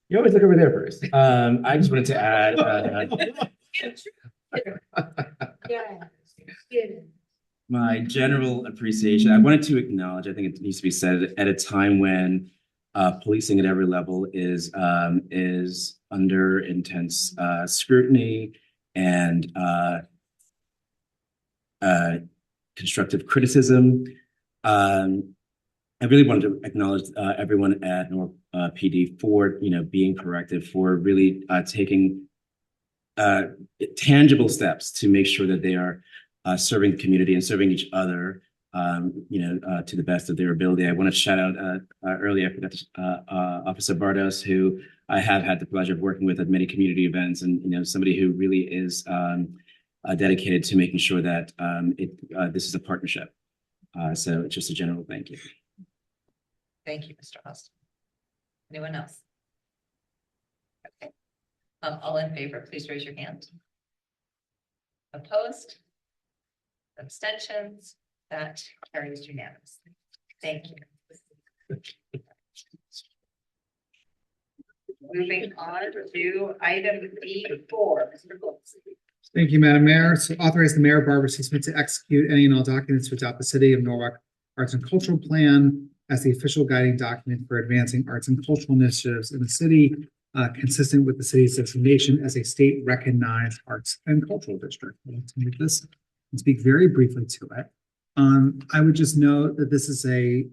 Speaker 21: You always look over there first. I just wanted to add. My general appreciation. I wanted to acknowledge, I think it needs to be said at a time when policing at every level is under intense scrutiny and constructive criticism. I really wanted to acknowledge everyone at Norwalk PD for being proactive, for really taking tangible steps to make sure that they are serving the community and serving each other, to the best of their ability. I want to shout out earlier, I forgot to, Officer Bardos, who I have had the pleasure of working with at many community events, and somebody who really is dedicated to making sure that this is a partnership. So just a general thank you.
Speaker 1: Thank you, Mr. Austin. Anyone else? Okay. All in favor, please raise your hand. Opposed? Abstentions? That carries unanimously. Thank you. Moving on to item D4. Mr. Goltz.
Speaker 13: Thank you, Madam Mayor. So authorize the Mayor, Barbara C. Smith, to execute any and all documents to adopt the City of Norwalk Arts and Cultural Plan as the official guiding document for advancing arts and cultural initiatives in the city, consistent with the city's designation as a state-recognized arts and cultural district. I'd like to move this and speak very briefly to it. I would just note that this is a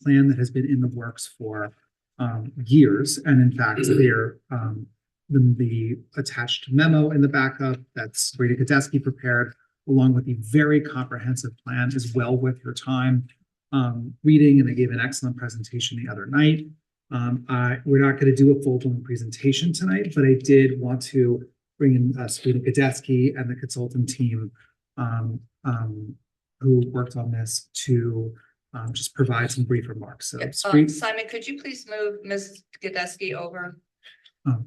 Speaker 13: plan that has been in the works for years, and in fact, the attached memo in the backup that's Rita Godesky prepared, along with the very comprehensive plan, is well worth your time reading, and they gave an excellent presentation the other night. We're not going to do a full-blown presentation tonight, but I did want to bring in Rita Godesky and the consultant team who worked on this to just provide some brief remarks. So,
Speaker 1: Simon, could you please move Ms. Godesky over?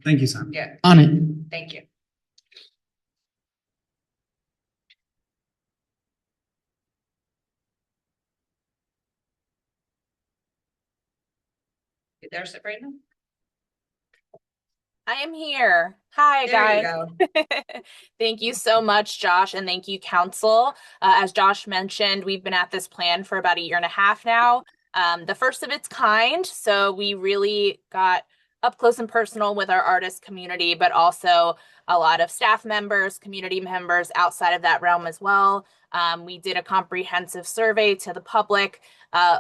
Speaker 13: Thank you, Simon.
Speaker 1: Yeah.
Speaker 13: On it.
Speaker 1: Thank you. You there, Sabrina?
Speaker 4: I am here. Hi,
Speaker 1: There
Speaker 4: guys.
Speaker 1: you
Speaker 4: Thank you so much, Josh, and thank you, Council. As Josh mentioned, we've been at this plan for about 1.5 years now, the first of its kind. So we really got up close and personal with our artist community, but also a lot of staff members, community members outside of that realm as well. We did a comprehensive survey to the public.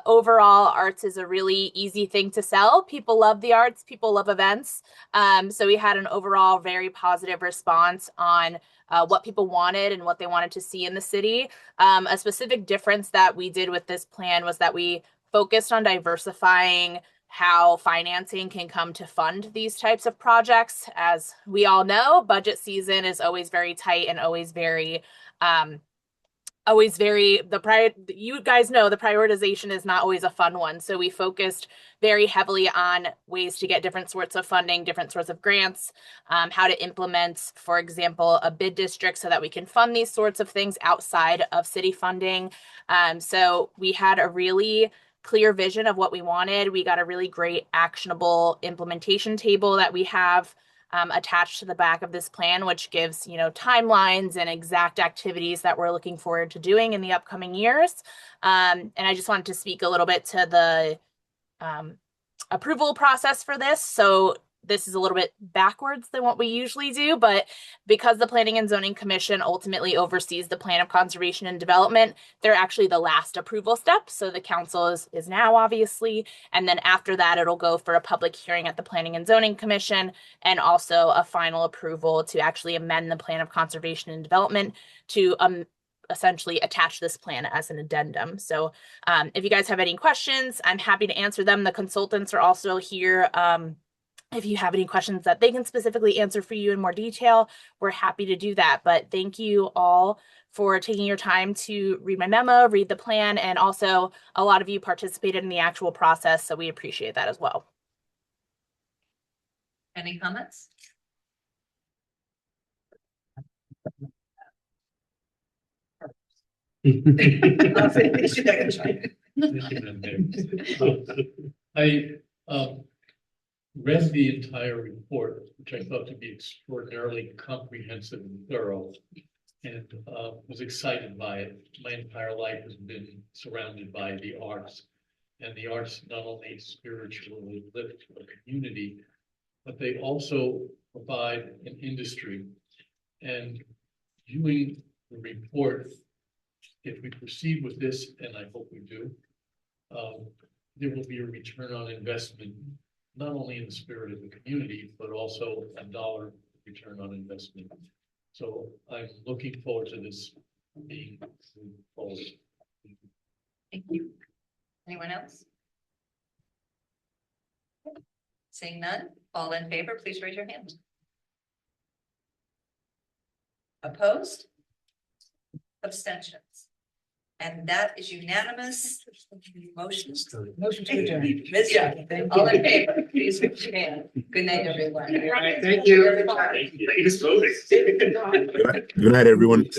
Speaker 4: Overall, arts is a really easy thing to sell. People love the arts, people love events. So we had an overall very positive response on what people wanted and what they wanted to see in the city. A specific difference that we did with this plan was that we focused on diversifying how financing can come to fund these types of projects. As we all know, budget season is always very tight and always very, you guys know the prioritization is not always a fun one. So we focused very heavily on ways to get different sorts of funding, different sorts of grants, how to implement, for example, a bid district so that we can fund these sorts of things outside of city funding. So we had a really clear vision of what we wanted. We got a really great actionable implementation table that we have attached to the back of this plan, which gives, timelines and exact activities that we're looking forward to doing in the upcoming years. And I just wanted to speak a little bit to the approval process for this. So this is a little bit backwards than what we usually do, but because the Planning and Zoning Commission ultimately oversees the Plan of Conservation and Development, they're actually the last approval step. So the council is now, obviously, and then after that, it'll go for a public hearing at the Planning and Zoning Commission, and also a final approval to actually amend the Plan of Conservation and Development to essentially attach this plan as an addendum. So if you guys have any questions, I'm happy to answer them. The consultants are also here. If you have any questions that they can specifically answer for you in more detail, we're happy to do that. But thank you all for taking your time to read my memo, read the plan, and also a lot of you participated in the actual process, so we appreciate that as well.
Speaker 1: Any comments?
Speaker 5: I read the entire report, which I thought to be extraordinarily comprehensive and thorough, and was excited by it. My entire life has been surrounded by the arts, and the arts not only spiritually lift a community, but they also provide an industry. And viewing the report, if we proceed with this, and I hope we do, there will be a return on investment, not only in the spirit of the community, but also a dollar return on investment. So I'm looking forward to this being moved forward.
Speaker 1: Thank you. Anyone else? Seeing none, all in favor, please raise your hand. Opposed? Abstentions? And that is unanimous. Motions.
Speaker 3: Motion to adjourn.
Speaker 1: Ms. Young, all in favor, please raise your hand. Good night, everyone.
Speaker 3: All right, thank you.
Speaker 2: Good night, everyone.